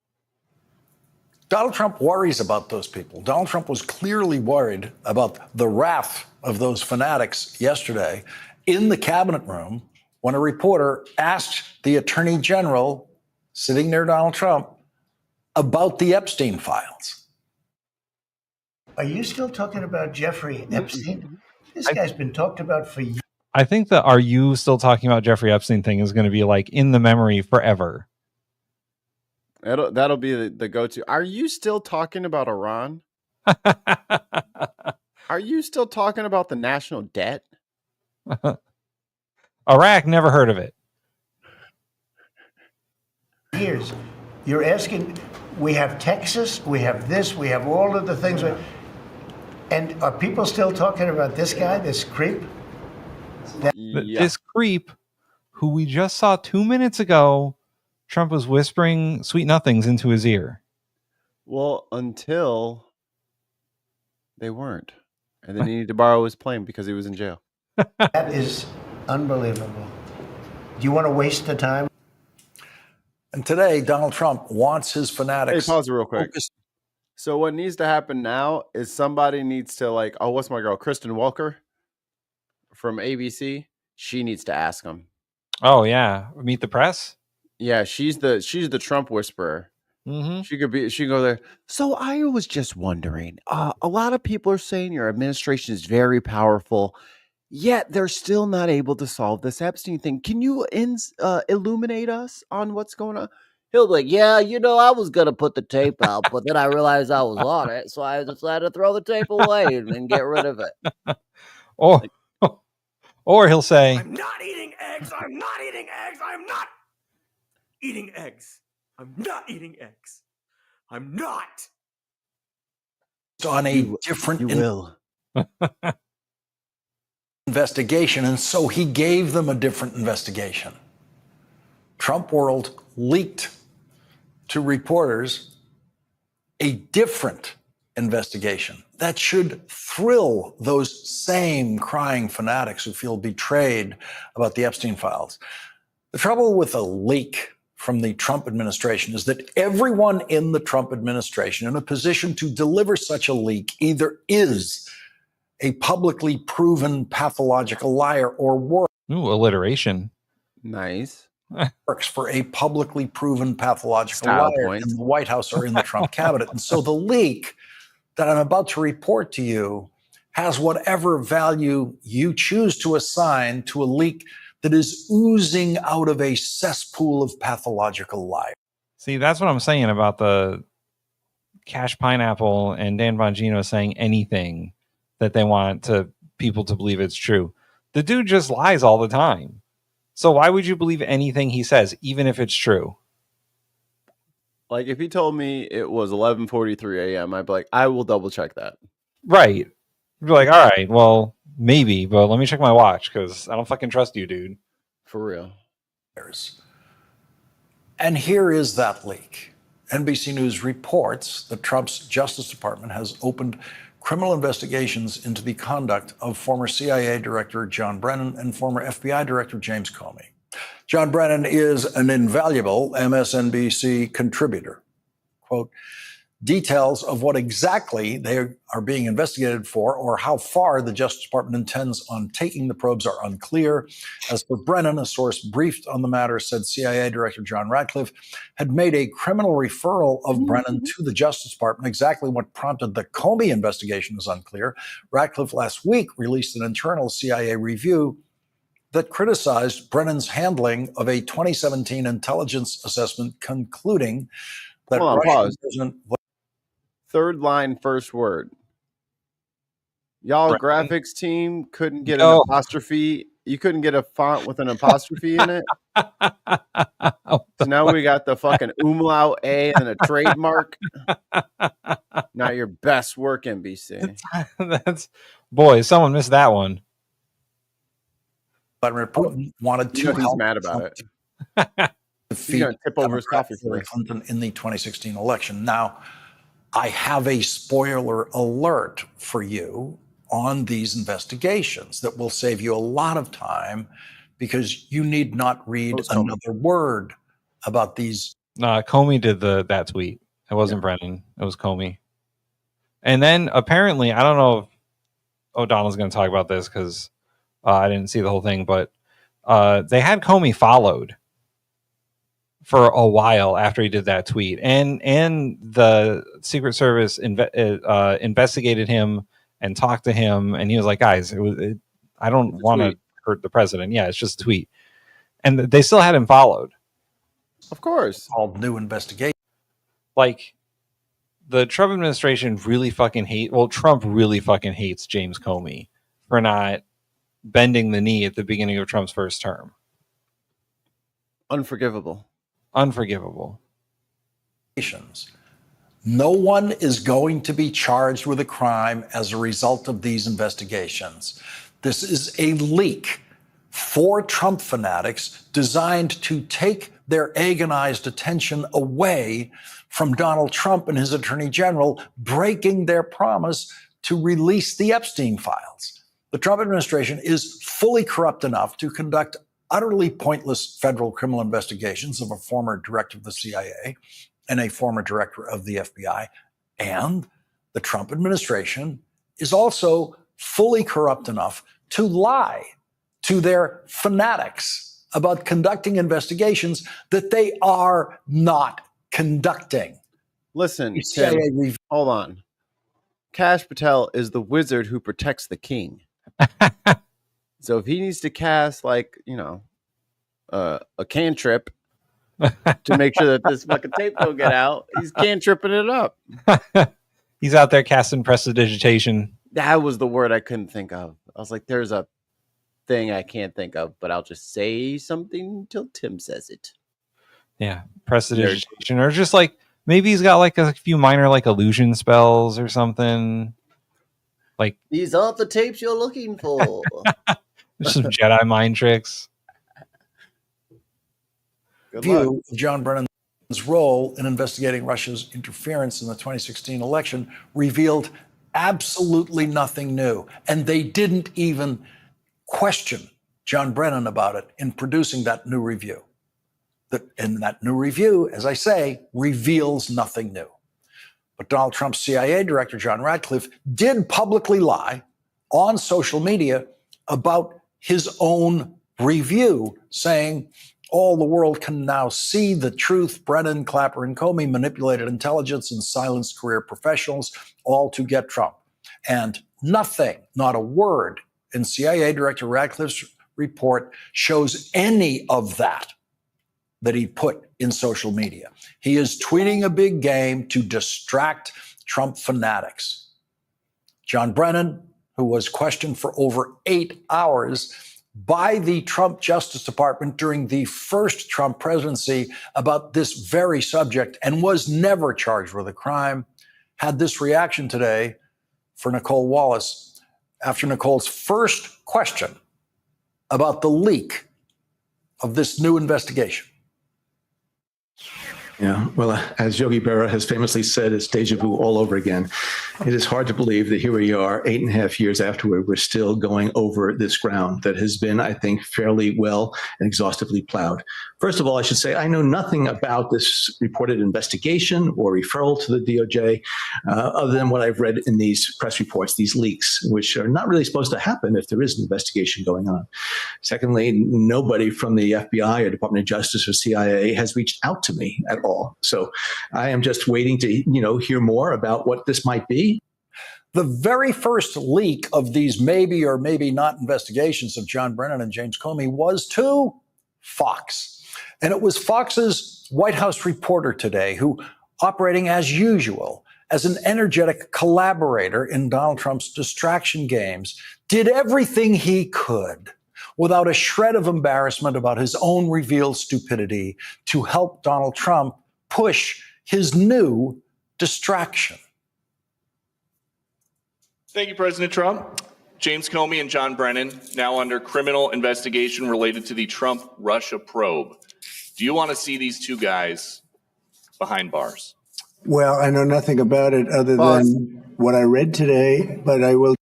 Speaker 4: Donald Trump worries about those people. Donald Trump was clearly worried about the wrath of those fanatics yesterday in the cabinet room when a reporter asked the attorney general sitting near Donald Trump about the Epstein files.
Speaker 6: Are you still talking about Jeffrey Epstein? This guy's been talked about for years.
Speaker 3: I think the "Are you still talking about Jeffrey Epstein" thing is going to be like in the memory forever.
Speaker 2: That'll be the go-to. Are you still talking about Iran? Are you still talking about the national debt?
Speaker 3: Iraq, never heard of it.
Speaker 6: Years. You're asking, we have Texas, we have this, we have all of the things. And are people still talking about this guy, this creep?
Speaker 3: This creep who we just saw 2 minutes ago, Trump was whispering sweet nothings into his ear.
Speaker 2: Well, until they weren't. And then he needed to borrow his plane because he was in jail.
Speaker 6: That is unbelievable. Do you want to waste the time?
Speaker 4: And today, Donald Trump wants his fanatics.
Speaker 2: Hey, pause it real quick. So what needs to happen now is somebody needs to what's my girl? Kristen Welker from ABC. She needs to ask him.
Speaker 3: Oh yeah. Meet the press?
Speaker 2: Yeah, she's the Trump whisperer.
Speaker 3: Mm-hmm.
Speaker 2: She can go there. So I was just wondering, a lot of people are saying your administration is very powerful, yet they're still not able to solve this Epstein thing. Can you illuminate us on what's going on?
Speaker 17: He'll be like, yeah, I was going to put the tape out, but then I realized I was on it, so I decided to throw the tape away and get rid of it.
Speaker 3: Or he'll say,
Speaker 15: I'm not eating eggs. I'm not eating eggs. I'm not eating eggs. I'm not eating eggs. I'm not.
Speaker 4: On a different investigation, and so he gave them a different investigation. Trump World leaked to reporters a different investigation that should thrill those same crying fanatics who feel betrayed about the Epstein files. The trouble with a leak from the Trump administration is that everyone in the Trump administration in a position to deliver such a leak either is a publicly proven pathological liar or worse.
Speaker 3: Ooh, alliteration.
Speaker 2: Nice.
Speaker 4: Works for a publicly proven pathological
Speaker 2: Style
Speaker 4: liar
Speaker 2: points.
Speaker 4: in the White House or in the Trump cabinet. And so the leak that I'm about to report to you has whatever value you choose to assign to a leak that is oozing out of a cesspool of pathological lies.
Speaker 3: see, that's what I'm saying about the Cash Pineapple and Dan Bongino saying anything that they want to people to believe it's true. The dude just lies all the time. So why would you believe anything he says, even if it's true?
Speaker 2: Like if he told me it was 11:43 a.m., I'd be like, I will double check that.
Speaker 3: Right. You'd be like, all right, well, maybe, but let me check my watch because I don't fucking trust you, dude.
Speaker 2: For real.
Speaker 4: And here is that leak. NBC News reports that Trump's Justice Department has opened criminal investigations into the conduct of former CIA Director John Brennan and former FBI Director James Comey. John Brennan is an invaluable MSNBC contributor. Quote, details of what exactly they are being investigated for or how far the Justice Department intends on taking the probes are unclear. As for Brennan, a source briefed on the matter said CIA Director John Ratcliffe had made a criminal referral of Brennan to the Justice Department. Exactly what prompted the Comey investigation is unclear. Ratcliffe last week released an internal CIA review that criticized Brennan's handling of a 2017 intelligence assessment concluding that
Speaker 2: Hold on,
Speaker 4: Russian
Speaker 2: pause.
Speaker 4: President
Speaker 2: Third line, first word. Y'all graphics team couldn't get
Speaker 3: No.
Speaker 2: an apostrophe. You couldn't get a font with an apostrophe in it. So now we got the fucking umlaut A and a trademark. Not your best work, NBC.
Speaker 3: That's boy, someone missed that one.
Speaker 4: Vladimir Putin wanted to
Speaker 2: he's
Speaker 4: help
Speaker 2: mad about
Speaker 4: Trump
Speaker 2: it.
Speaker 4: defeat
Speaker 2: He's gonna tip over his
Speaker 4: Democrat
Speaker 2: coffee
Speaker 4: Hillary
Speaker 2: first.
Speaker 4: Clinton in the 2016 election. Now, I have a spoiler alert for you on these investigations that will save you a lot of time, because you need not read another word about these.
Speaker 3: Comey did that tweet. It wasn't Brennan. It was Comey. And then apparently, I don't know if O'Donnell's going to talk about this because I didn't see the whole thing, but they had Comey followed for a while after he did that tweet, and the Secret Service investigated him and talked to him, and he was like, "Guys, I don't want to hurt the president. Yeah, it's just a tweet," and they still had him followed.
Speaker 2: Of course,
Speaker 4: called new investigation.
Speaker 3: Like, the Trump administration really fucking Trump really fucking hates James Comey for not bending the knee at the beginning of Trump's first term.
Speaker 2: Unforgivable.
Speaker 4: No one is going to be charged with a crime as a result of these investigations. This is a leak for Trump fanatics designed to take their agonized attention away from Donald Trump and his attorney general breaking their promise to release the Epstein files. The Trump administration is fully corrupt enough to conduct utterly pointless federal criminal investigations of a former director of the CIA and a former director of the FBI. And the Trump administration is also fully corrupt enough to lie to their fanatics about conducting investigations that they are not conducting.
Speaker 2: Listen, Tim, hold on. Kash Patel is the wizard who protects the king. So if he needs to cast, like, a cantrip to make sure that this fucking tape don't get out, he's cantripping it up.
Speaker 3: He's out there casting prestidigitation.
Speaker 2: That was the word I couldn't think of. I was like, there's a thing I can't think of, but I'll just say something until Tim says it.
Speaker 3: Yeah, prestidigitation, or just like maybe he's got like a few minor like illusion spells or something. Like,
Speaker 17: these aren't the tapes you're looking for.
Speaker 3: some Jedi mind tricks.
Speaker 4: View of John Brennan's role in investigating Russia's interference in the 2016 election revealed absolutely nothing new. And they didn't even question John Brennan about it in producing that new review. And that new review, as I say, reveals nothing new. But Donald Trump's CIA director, John Ratcliffe, did publicly lie on social media about his own review, saying, all the world can now see the truth. Brennan, Clapper, and Comey manipulated intelligence and silenced career professionals, all to get Trump. And nothing, not a word in CIA Director Ratcliffe's report shows any of that he put in social media. He is tweeting a big game to distract Trump fanatics. John Brennan, who was questioned for over 8 hours by the Trump Justice Department during the first Trump presidency about this very subject and was never charged with a crime, had this reaction today for Nicole Wallace after Nicole's first question about the leak of this new investigation.
Speaker 12: Yeah, well, as Yogi Berra has famously said, it's deja vu all over again. It is hard to believe that here we are, 8.5 years afterward, we're still going over this ground that has been, I think, fairly well and exhaustively plowed. First of all, I should say I know nothing about this reported investigation or referral to the DOJ, other than what I've read in these press reports, these leaks, which are not really supposed to happen if there is an investigation going on. Secondly, nobody from the FBI or Department of Justice or CIA has reached out to me at all. So I am just waiting to, hear more about what this might be.
Speaker 4: The very first leak of these maybe or maybe not investigations of John Brennan and James Comey was to Fox. And it was Fox's White House reporter today who, operating as usual, as an energetic collaborator in Donald Trump's distraction games, did everything he could without a shred of embarrassment about his own revealed stupidity to help Donald Trump push his new distraction.
Speaker 18: Thank you, President Trump. James Comey and John Brennan, now under criminal investigation related to the Trump-Russia probe. Do you want to see these two guys behind bars?
Speaker 6: Well, I know nothing about it other than what I read today, but I will.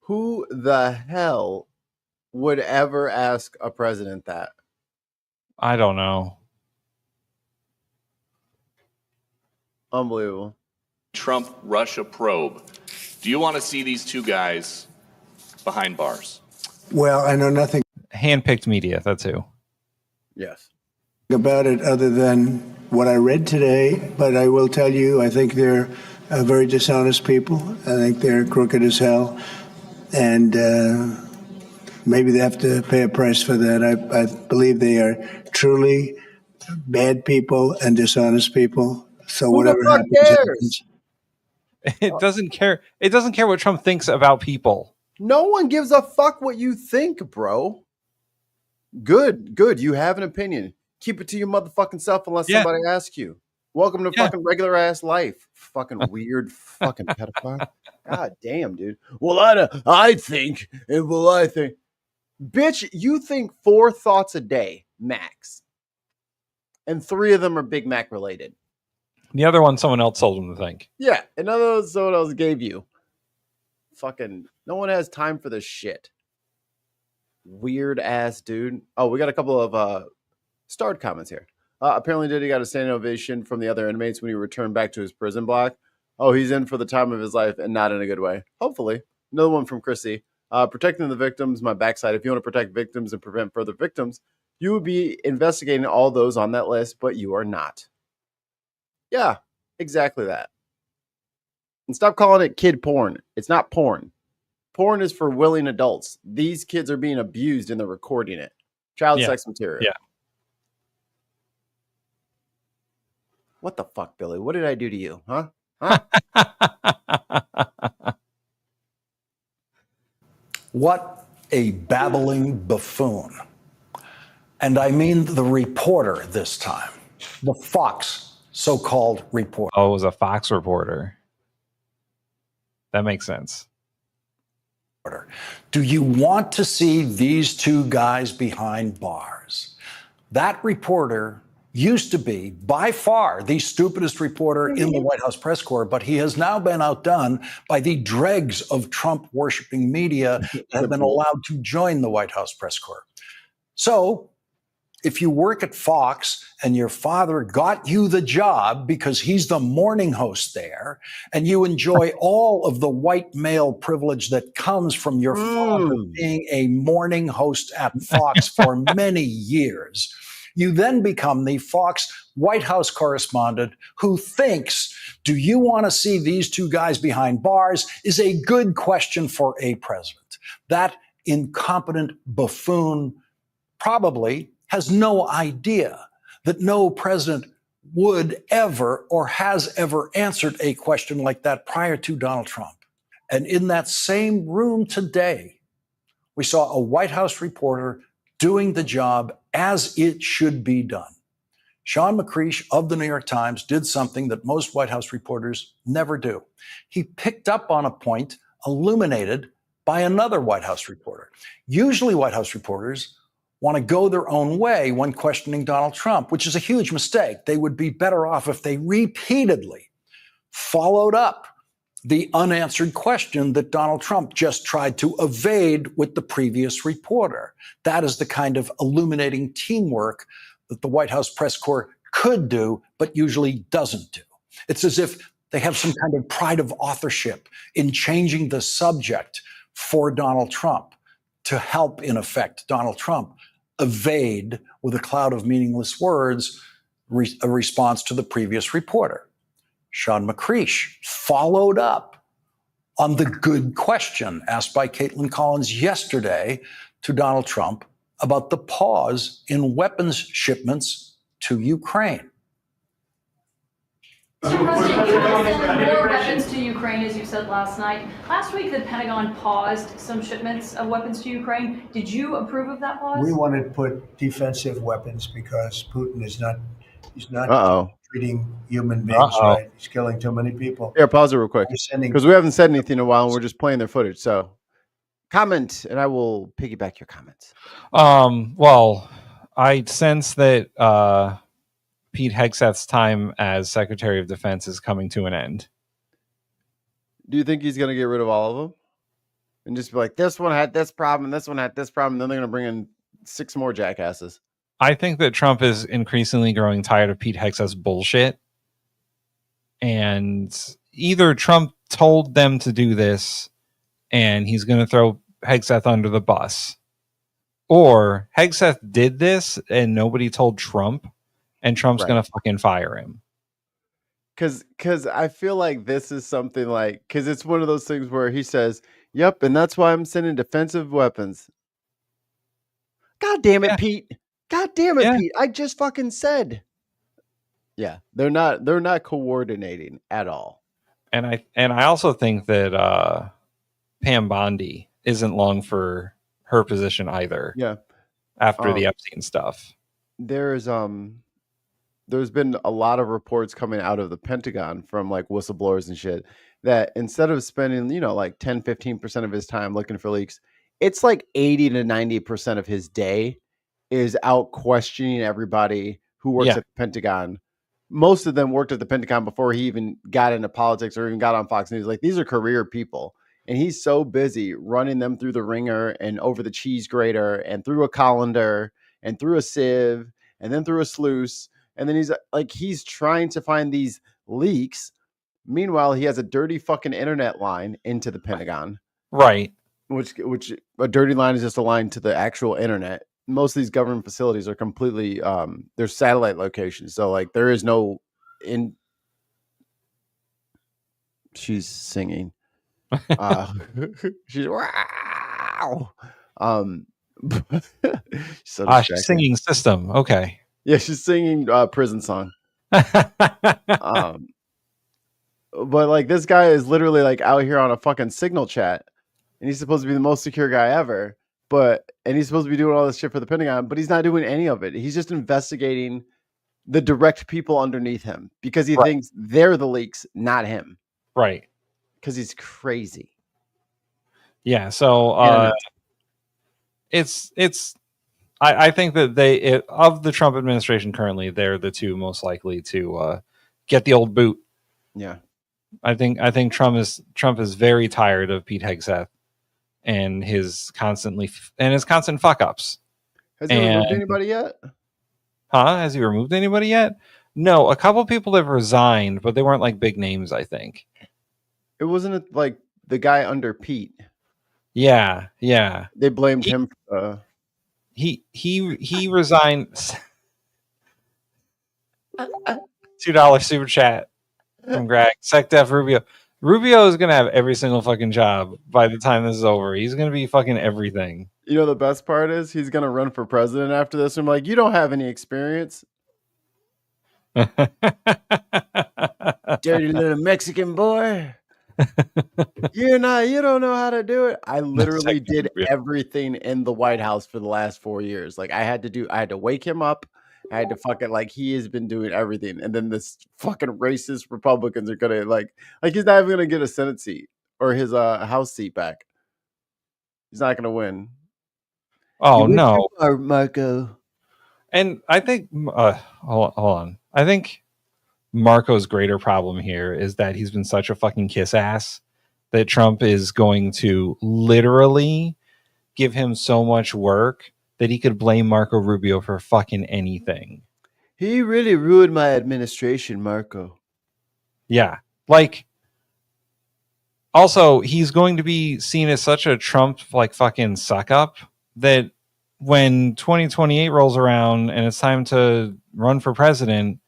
Speaker 2: Who the hell would ever ask a president that?
Speaker 3: I don't know.
Speaker 2: Unbelievable.
Speaker 18: Trump-Russia probe. Do you want to see these two guys behind bars?
Speaker 6: Well, I know nothing
Speaker 3: Handpicked media, that's who.
Speaker 2: Yes.
Speaker 6: about it other than what I read today, but I will tell you, I think they're very dishonest people. I think they're crooked as hell, and maybe they have to pay a price for that. I believe they are truly bad people and dishonest people. So
Speaker 2: Who the
Speaker 6: whatever
Speaker 2: fuck
Speaker 6: happens,
Speaker 2: cares?
Speaker 6: happens.
Speaker 3: It doesn't care. It doesn't care what Trump thinks about people.
Speaker 2: No one gives a fuck what you think, bro. Good. You have an opinion. Keep it to your motherfucking self unless somebody asks you. Welcome to fucking regular ass life. Fucking weird fucking pedophile. God damn, dude. Well, I think. Bitch, you think 4 thoughts a day, max. And 3 of them are Big Mac related.
Speaker 3: The other one, someone else told him to think.
Speaker 2: Yeah, another one someone else gave you. Fucking, no one has time for this shit. Weird ass dude. Oh, we got a couple of starred comments here. Apparently Diddy got a standing ovation from the other inmates when he returned back to his prison block. Oh, he's in for the time of his life and not in a good way. Hopefully. Another one from Chrissy. Protecting the victims, my backside. If you want to protect victims and prevent further victims, you would be investigating all those on that list, but you are not. Yeah, exactly that. And stop calling it kid porn. It's not porn. Porn is for willing adults. These kids are being abused and they're recording it. Child sex material.
Speaker 3: Yeah.
Speaker 2: What the fuck, Billy? What did I do to you? Huh?
Speaker 4: What a babbling buffoon. And I mean the reporter this time, the Fox so-called reporter.
Speaker 3: Oh, it was a Fox reporter. That makes sense.
Speaker 4: Do you want to see these two guys behind bars? That reporter used to be, by far, the stupidest reporter in the White House press corps, but he has now been outdone by the dregs of Trump-worshiping media that have been allowed to join the White House press corps. So, if you work at Fox and your father got you the job because he's the morning host there, and you enjoy all of the white male privilege that comes from your father being a morning host at Fox for many years, you then become the Fox White House correspondent who thinks, do you want to see these two guys behind bars is a good question for a president. That incompetent buffoon probably has no idea that no president would ever or has ever answered a question like that prior to Donald Trump. And in that same room today, we saw a White House reporter doing the job as it should be done. Sean McCreesh of the New York Times did something that most White House reporters never do. He picked up on a point illuminated by another White House reporter. Usually White House reporters want to go their own way when questioning Donald Trump, which is a huge mistake. They would be better off if they repeatedly followed up the unanswered question that Donald Trump just tried to evade with the previous reporter. That is the kind of illuminating teamwork that the White House press corps could do, but usually doesn't do. It's as if they have some kind of pride of authorship in changing the subject for Donald Trump to help, in effect, Donald Trump evade, with a cloud of meaningless words, a response to the previous reporter. Sean McCreesh followed up on the good question asked by Caitlin Collins yesterday to Donald Trump about the pause in weapons shipments to Ukraine.
Speaker 9: Mr. President, you are sending more weapons to Ukraine, as you said last night. Last week, the Pentagon paused some shipments of weapons to Ukraine. Did you approve of that pause?
Speaker 6: We want to put defensive weapons because Putin is not. He's not
Speaker 2: Uh-oh.
Speaker 6: treating human beings right. He's killing too many people.
Speaker 2: Here, pause it real quick.
Speaker 6: We're sending-
Speaker 2: Because we haven't said anything in a while and we're just playing their footage. So comment and I will piggyback your comments.
Speaker 3: Well, I sense that Pete Hegseth's time as Secretary of Defense is coming to an end.
Speaker 2: Do you think he's going to get rid of all of them? And just be like, this one had this problem, this one had this problem. Then they're going to bring in 6 more jackasses.
Speaker 3: I think that Trump is increasingly growing tired of Pete Hegseth's bullshit. And either Trump told them to do this and he's going to throw Hegseth under the bus, or Hegseth did this and nobody told Trump, and Trump's going to fucking fire him.
Speaker 2: Because I feel like this is something like, because it's one of those things where he says, yep, and that's why I'm sending defensive weapons. God damn it, Pete. God damn it, Pete. I just fucking said. Yeah, they're not coordinating at all.
Speaker 3: And I also think that Pam Bondi isn't long for her position either.
Speaker 2: Yeah.
Speaker 3: After the Epstein stuff.
Speaker 2: There's been a lot of reports coming out of the Pentagon from like whistleblowers and shit that instead of spending, like 10-15% of his time looking for leaks, it's like 80 to 90% of his day is out questioning everybody who works at the Pentagon. Most of them worked at the Pentagon before he even got into politics or even got on Fox News. Like, these are career people. And he's so busy running them through the ringer and over the cheese grater and through a colander and through a sieve and then through a sluice. And then he's trying to find these leaks. Meanwhile, he has a dirty fucking internet line into the Pentagon.
Speaker 3: Right.
Speaker 2: Which a dirty line is just a line to the actual internet. Most of these government facilities are completely they're satellite locations. So like there is no she's singing. She's wow.
Speaker 3: She's singing System. Okay.
Speaker 2: Yeah, she's singing Prison Song. But like this guy is literally like out here on a fucking signal chat, and he's supposed to be the most secure guy ever. And he's supposed to be doing all this shit for the Pentagon, but he's not doing any of it. He's just investigating the direct people underneath him because he thinks they're the leaks, not him.
Speaker 3: Right.
Speaker 2: Because he's crazy.
Speaker 3: Yeah. So I think that of the Trump administration currently, they're the two most likely to get the old boot.
Speaker 2: Yeah.
Speaker 3: I think Trump is very tired of Pete Hegseth and his constant fuck ups.
Speaker 2: Has he removed anybody yet?
Speaker 3: Has he removed anybody yet? No, a couple people have resigned, but they weren't like big names, I think.
Speaker 2: It wasn't like the guy under Pete.
Speaker 3: Yeah.
Speaker 2: They blamed him.
Speaker 3: He resigned. $2 super chat from Greg. SecDef Rubio. Rubio is gonna have every single fucking job by the time this is over. He's gonna be fucking everything.
Speaker 2: You know the best part is he's gonna run for president after this. I'm like, you don't have any experience.
Speaker 17: Dirty little Mexican boy.
Speaker 2: You don't know how to do it. I literally did everything in the White House for the last 4 years. Like I had to wake him up. I had to fucking he has been doing everything. And then this fucking racist Republicans are gonna like he's not even gonna get a Senate seat or his House seat back. He's not gonna win.
Speaker 3: Oh no,
Speaker 17: Marco.
Speaker 3: And I think hold on. I think Marco's greater problem here is that he's been such a fucking kiss ass that Trump is going to literally give him so much work that he could blame Marco Rubio for fucking anything.
Speaker 17: He really ruined my administration, Marco.
Speaker 3: Yeah. Also, he's going to be seen as such a Trump fucking suck up that when 2028 rolls around and it's time to run for president,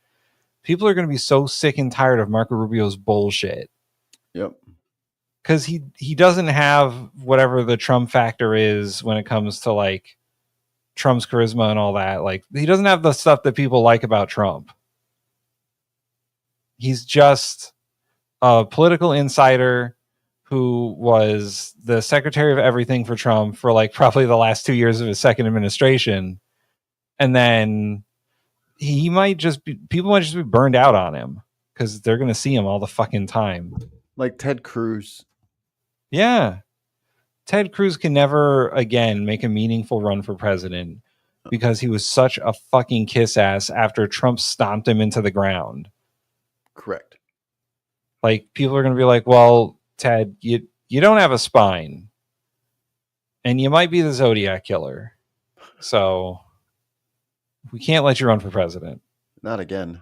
Speaker 3: people are going to be so sick and tired of Marco Rubio's bullshit.
Speaker 2: Yep.
Speaker 3: Because he doesn't have whatever the Trump factor is when it comes to Trump's charisma and all that. He doesn't have the stuff that people like about Trump. He's just a political insider who was the secretary of everything for Trump for like probably the last 2 years of his second administration. And then people might just be burned out on him because they're going to see him all the fucking time.
Speaker 2: Like Ted Cruz.
Speaker 3: Yeah. Ted Cruz can never again make a meaningful run for president because he was such a fucking kiss ass after Trump stomped him into the ground.
Speaker 2: Correct.
Speaker 3: Like, people are going to be like, well, Ted, you don't have a spine and you might be the Zodiac killer. So we can't let you run for president.
Speaker 2: Not again.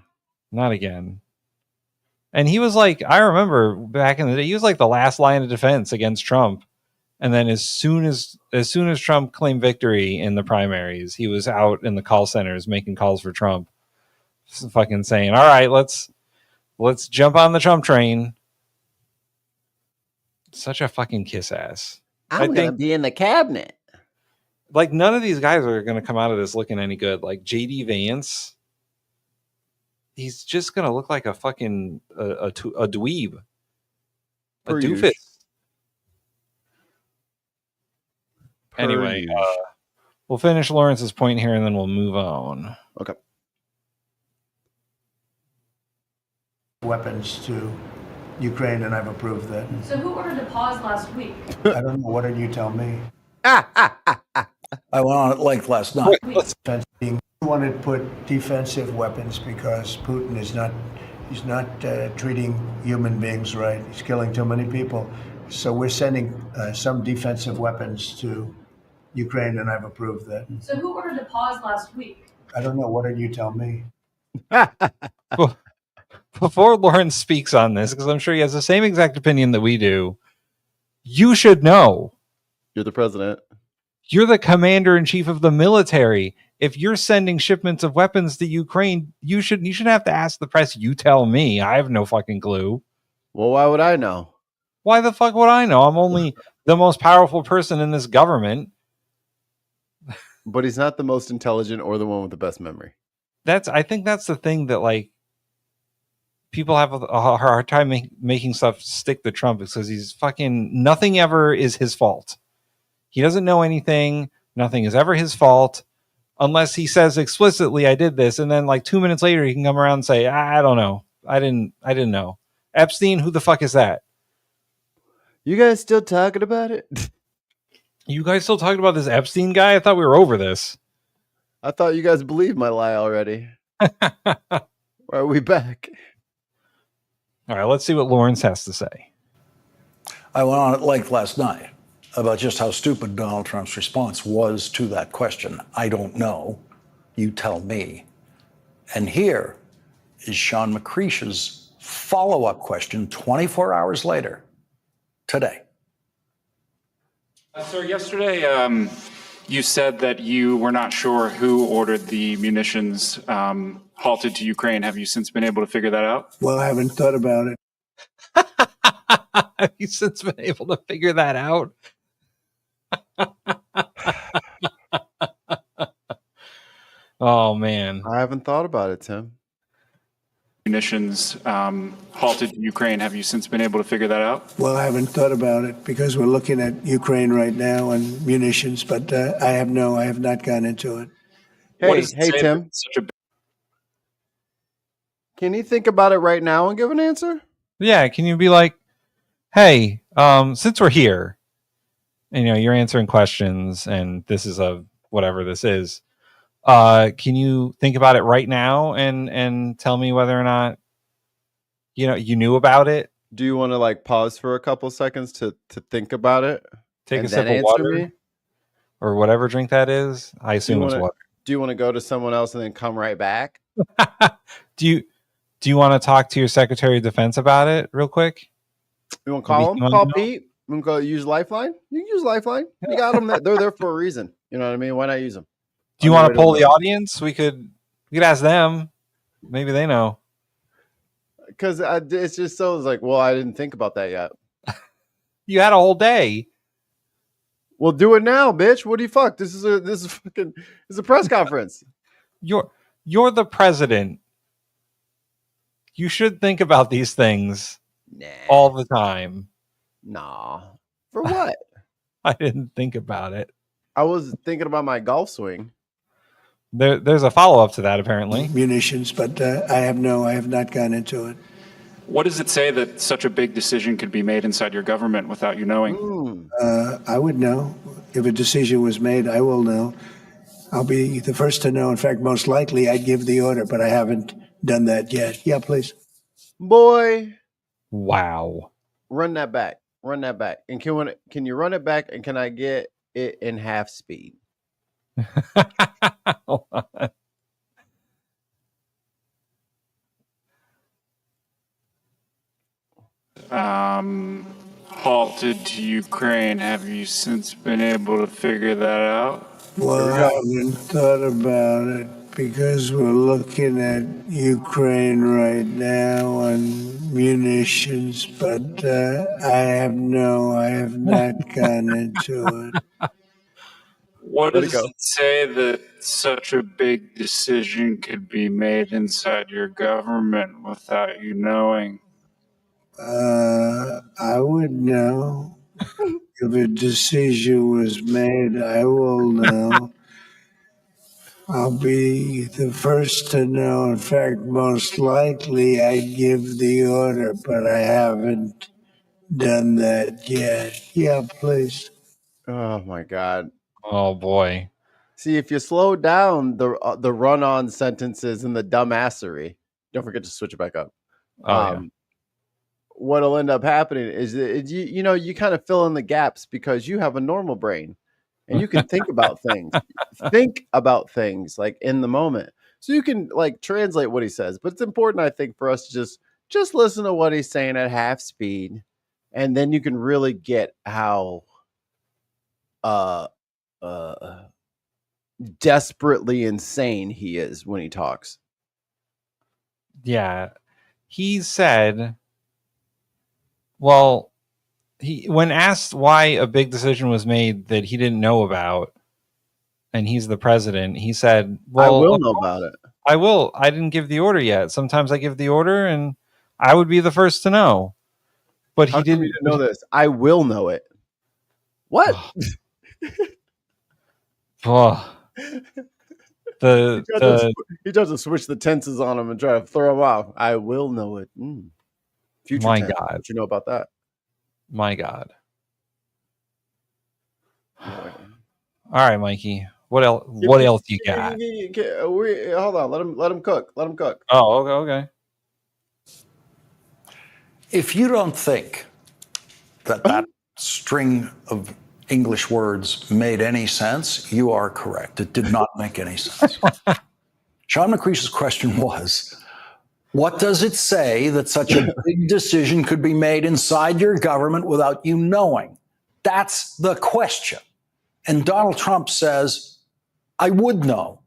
Speaker 3: Not again. And he was like, I remember back in the day, he was like the last line of defense against Trump. And then as soon as Trump claimed victory in the primaries, he was out in the call centers making calls for Trump, fucking saying, all right, let's jump on the Trump train. Such a fucking kiss ass.
Speaker 17: I'm going to be in the cabinet.
Speaker 3: Like, none of these guys are going to come out of this looking any good. Like JD Vance, he's just going to look like a fucking a dweeb, a doofus. Anyway, we'll finish Lawrence's point here and then we'll move on.
Speaker 2: Okay.
Speaker 6: Weapons to Ukraine, and I've approved that.
Speaker 9: So who ordered the pause last week?
Speaker 6: I don't know. What did you tell me?
Speaker 4: I went on at length last night.
Speaker 6: We wanted to put defensive weapons because Putin is not treating human beings right. He's killing too many people. So we're sending some defensive weapons to Ukraine, and I've approved that.
Speaker 9: So who ordered the pause last week?
Speaker 6: I don't know. What did you tell me?
Speaker 3: Before Lawrence speaks on this, because I'm sure he has the same exact opinion that we do, you should know.
Speaker 2: You're the president.
Speaker 3: You're the commander-in-chief of the military. If you're sending shipments of weapons to Ukraine, you shouldn't have to ask the press. You tell me. I have no fucking clue.
Speaker 2: Well, why would I know?
Speaker 3: Why the fuck would I know? I'm only the most powerful person in this government.
Speaker 2: But he's not the most intelligent or the one with the best memory.
Speaker 3: I think that's the thing that, like, people have a hard time making stuff stick to Trump because he's fucking, nothing ever is his fault. He doesn't know anything. Nothing is ever his fault unless he says explicitly, I did this. And then like 2 minutes later, he can come around and say, I don't know. I didn't know. Epstein, who the fuck is that?
Speaker 2: You guys still talking about it?
Speaker 3: You guys still talking about this Epstein guy? I thought we were over this.
Speaker 2: I thought you guys believed my lie already. Why are we back?
Speaker 3: All right, let's see what Lawrence has to say.
Speaker 4: I went on at length last night about just how stupid Donald Trump's response was to that question. I don't know. You tell me. And here is Sean McCreish's follow-up question 24 hours later, today.
Speaker 5: Sir, yesterday you said that you were not sure who ordered the munitions halted to Ukraine. Have you since been able to figure that out?
Speaker 6: Well, I haven't thought about it.
Speaker 3: Have you since been able to figure that out? Oh, man.
Speaker 2: I haven't thought about it, Tim.
Speaker 5: Munitions halted to Ukraine. Have you since been able to figure that out?
Speaker 6: Well, I haven't thought about it because we're looking at Ukraine right now and munitions, but I have not gone into it.
Speaker 2: Hey, Tim. Can you think about it right now and give an answer?
Speaker 3: Yeah, can you be like, hey, since we're here, and you're answering questions, and this is whatever this is, can you think about it right now and tell me whether or not you knew about it?
Speaker 2: Do you want to like pause for a couple seconds to think about it?
Speaker 3: Take a sip of water or whatever drink that is. I assume it's water.
Speaker 2: Do you want to go to someone else and then come right back?
Speaker 3: Do you want to talk to your Secretary of Defense about it real quick?
Speaker 2: You want to call him? Call Pete? You want to go use Lifeline? You can use Lifeline. You got them. They're there for a reason. You know what I mean? Why not use them?
Speaker 3: Do you want to poll the audience? We could ask them. Maybe they know.
Speaker 2: Because it's just so like, well, I didn't think about that yet.
Speaker 3: You had a whole day.
Speaker 2: Well, do it now, bitch. What do you fuck? This is a press conference.
Speaker 3: You're the president. You should think about these things all the time.
Speaker 2: Nah. For what?
Speaker 3: I didn't think about it.
Speaker 2: I was thinking about my golf swing.
Speaker 3: There's a follow-up to that, apparently.
Speaker 6: Munitions, but I have not gone into it.
Speaker 5: What does it say that such a big decision could be made inside your government without you knowing?
Speaker 6: I would know. If a decision was made, I will know. I'll be the first to know. In fact, most likely I'd give the order, but I haven't done that yet. Yeah, please.
Speaker 2: Boy.
Speaker 3: Wow.
Speaker 2: Run that back. Run that back. And can you run it back, and can I get it in half speed?
Speaker 5: Halted to Ukraine. Have you since been able to figure that out?
Speaker 6: Well, I haven't thought about it because we're looking at Ukraine right now on munitions, but I have not gone into it.
Speaker 5: What does it say that such a big decision could be made inside your government without you knowing?
Speaker 6: I would know. If a decision was made, I will know. I'll be the first to know. In fact, most likely I'd give the order, but I haven't done that yet. Yeah, please.
Speaker 2: Oh my God.
Speaker 3: Oh boy.
Speaker 2: See, if you slow down the run-on sentences and the dumbassery, don't forget to switch it back up. What'll end up happening is that you kind of fill in the gaps because you have a normal brain and you can think about things like in the moment. So you can like translate what he says, but it's important, I think, for us to just listen to what he's saying at half speed, and then you can really get how desperately insane he is when he talks.
Speaker 3: Yeah. He said, well, when asked why a big decision was made that he didn't know about, and he's the president, he said, well,
Speaker 2: I will know about it.
Speaker 3: I will. I didn't give the order yet. Sometimes I give the order and I would be the first to know. But he didn't
Speaker 2: know this. I will know it. What? He tries to switch the tenses on him and try to throw him off. I will know it. Future
Speaker 3: My
Speaker 2: tense.
Speaker 3: God.
Speaker 2: What you know about that?
Speaker 3: My God. All right, Mikey. What else? What else you got?
Speaker 2: Hold on. Let him cook. Let him cook.
Speaker 3: Oh, okay.
Speaker 4: If you don't think that string of English words made any sense, you are correct. It did not make any sense. Sean McCree's question was, what does it say that such a big decision could be made inside your government without you knowing? That's the question. And Donald Trump says, I would know.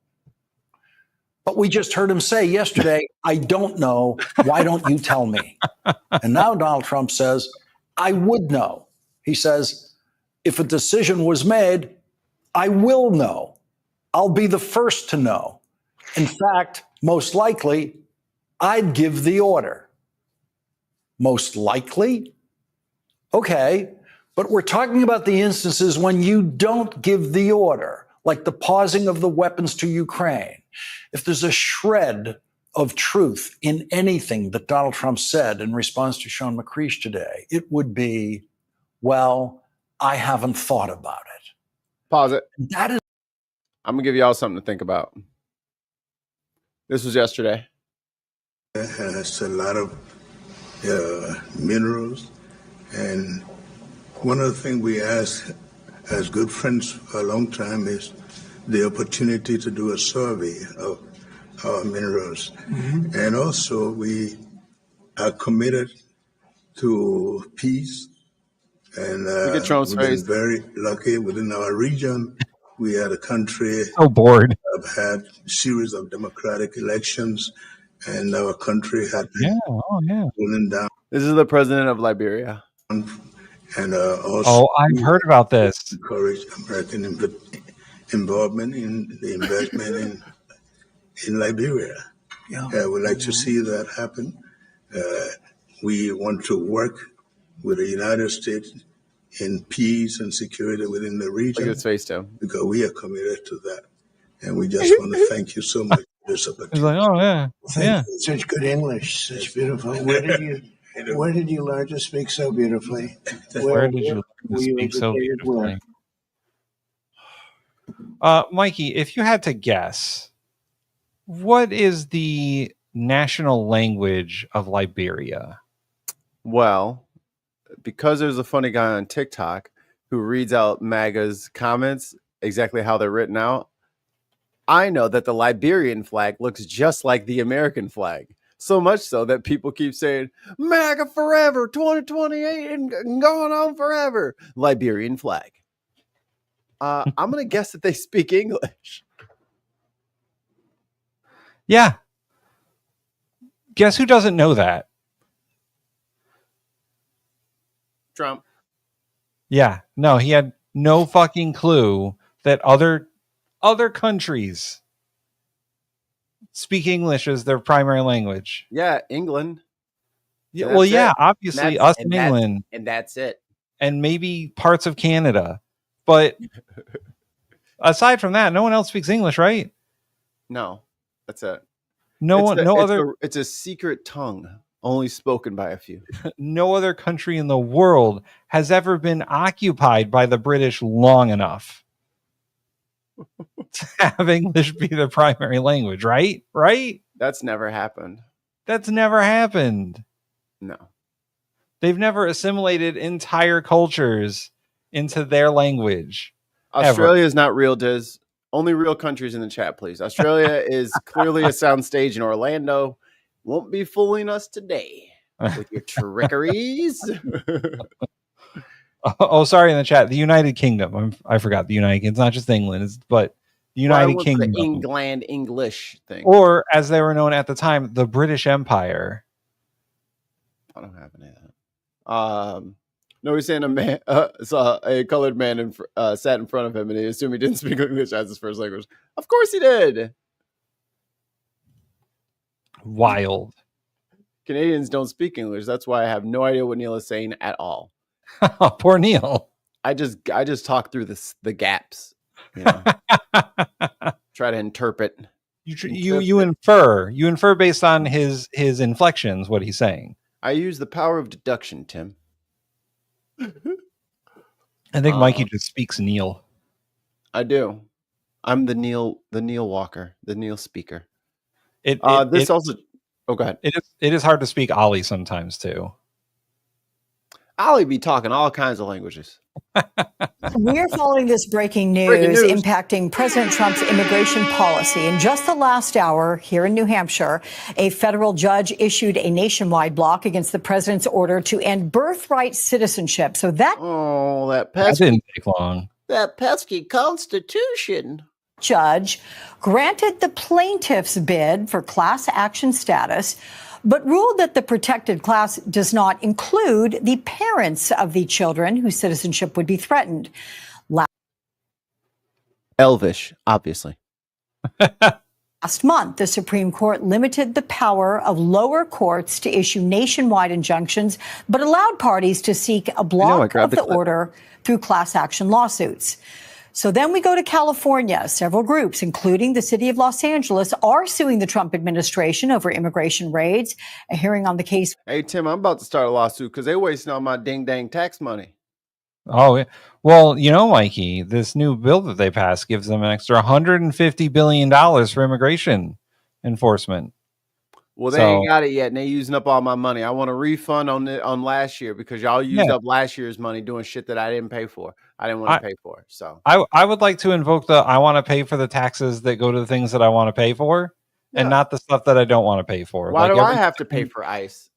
Speaker 4: But we just heard him say yesterday, I don't know. Why don't you tell me? And now Donald Trump says, I would know. He says, if a decision was made, I will know. I'll be the first to know. In fact, most likely, I'd give the order. Most likely? Okay, but we're talking about the instances when you don't give the order, like the pausing of the weapons to Ukraine. If there's a shred of truth in anything that Donald Trump said in response to Sean McCreesh today, it would be, well, I haven't thought about it.
Speaker 2: Pause it.
Speaker 4: That is.
Speaker 2: I'm going to give you all something to think about. This was yesterday.
Speaker 10: It has a lot of minerals. And one of the things we ask as good friends for a long time is the opportunity to do a survey of our minerals. Mm-hmm. And also we are committed to peace. And we've been very lucky within our region. We had a country
Speaker 3: so bored.
Speaker 10: Have had a series of democratic elections, and our country had been cooling down.
Speaker 2: This is the president of Liberia.
Speaker 10: And also,
Speaker 3: I've heard about this.
Speaker 10: Encourage American involvement in the investment in Liberia. Yeah, we'd like to see that happen. We want to work with the United States in peace and security within the region.
Speaker 2: Look at his face, Tim.
Speaker 10: Because we are committed to that. And we just want to thank you so much for this opportunity.
Speaker 3: He's like, oh yeah, yeah.
Speaker 6: Such good English, such beautiful. Where did you learn to speak so beautifully?
Speaker 3: Where did you learn to speak so beautifully? Mikey, if you had to guess, what is the national language of Liberia?
Speaker 2: Well, because there's a funny guy on TikTok who reads out MAGA's comments exactly how they're written out, I know that the Liberian flag looks just like the American flag. So much so that people keep saying, MAGA forever, 2028 and going on forever. Liberian flag. I'm going to guess that they speak English.
Speaker 3: Yeah. Guess who doesn't know that?
Speaker 2: Trump.
Speaker 3: Yeah. No, he had no fucking clue that other countries speak English as their primary language.
Speaker 2: Yeah, England.
Speaker 3: Yeah, well, yeah, obviously us in England.
Speaker 2: And that's it.
Speaker 3: And maybe parts of Canada. But aside from that, no one else speaks English, right?
Speaker 2: No, that's it.
Speaker 3: It's
Speaker 2: a secret tongue, only spoken by a few.
Speaker 3: No other country in the world has ever been occupied by the British long enough to have English be their primary language, right? Right?
Speaker 2: That's never happened.
Speaker 3: That's never happened.
Speaker 2: No.
Speaker 3: They've never assimilated entire cultures into their language.
Speaker 2: Australia is not real, Diz. Only real countries in the chat, please. Australia is clearly a soundstage in Orlando. Won't be fooling us today with your trickeries.
Speaker 3: Oh, sorry, in the chat. The United Kingdom. I forgot the United Kingdom. It's not just England, but the United Kingdom.
Speaker 2: The England English thing.
Speaker 3: Or, as they were known at the time, the British Empire.
Speaker 2: I don't have any of that. No, he's saying a man saw a colored man sat in front of him, and he assumed he didn't speak English as his first language. Of course he did.
Speaker 3: Wild.
Speaker 2: Canadians don't speak English. That's why I have no idea what Neil is saying at all.
Speaker 3: Poor Neil.
Speaker 2: I just talk through the gaps. You know? Try to interpret.
Speaker 3: You infer based on his inflections what he's saying.
Speaker 2: I use the power of deduction, Tim.
Speaker 3: I think Mikey just speaks Neil.
Speaker 2: I do. I'm the Neil Walker, the Neil speaker.
Speaker 3: Oh,
Speaker 2: go ahead.
Speaker 3: It is hard to speak Ollie sometimes too.
Speaker 2: Ollie be talking all kinds of languages.
Speaker 19: We're following this breaking news impacting President Trump's immigration policy. In just the last hour here in New Hampshire, a federal judge issued a nationwide block against the president's order to end birthright citizenship. So that
Speaker 3: didn't take long.
Speaker 17: That pesky Constitution.
Speaker 19: Judge granted the plaintiff's bid for class action status, but ruled that the protected class does not include the parents of the children whose citizenship would be threatened.
Speaker 2: Elvish, obviously.
Speaker 19: Last month, the Supreme Court limited the power of lower courts to issue nationwide injunctions, but allowed parties to seek a block of the order through class action lawsuits. So then we go to California. Several groups, including the city of Los Angeles, are suing the Trump administration over immigration raids. A hearing on the case.
Speaker 2: Hey, Tim, I'm about to start a lawsuit because they're wasting all my ding-dang tax money.
Speaker 3: Oh, yeah. Well, Mikey, this new bill that they passed gives them an extra $150 billion for immigration enforcement.
Speaker 2: Well, they ain't got it yet, and they're using up all my money. I want a refund on last year because y'all used up last year's money doing shit that I didn't pay for. I didn't want to pay for. So
Speaker 3: I would like to invoke I want to pay for the taxes that go to the things that I want to pay for, and not the stuff that I don't want to pay for.
Speaker 2: Why do I have to pay for ICE?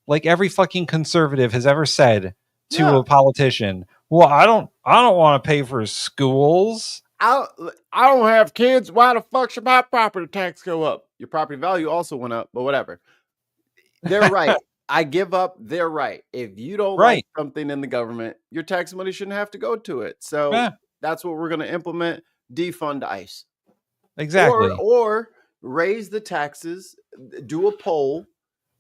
Speaker 3: Like every fucking conservative has ever said to a politician, well, I don't want to pay for schools.
Speaker 2: I don't have kids. Why the fuck should my property tax go up? Your property value also went up, but whatever. They're right. I give up. They're right. If you don't like something in the government, your tax money shouldn't have to go to it. So that's what we're going to implement. Defund ICE.
Speaker 3: Exactly.
Speaker 2: Or raise the taxes, do a poll,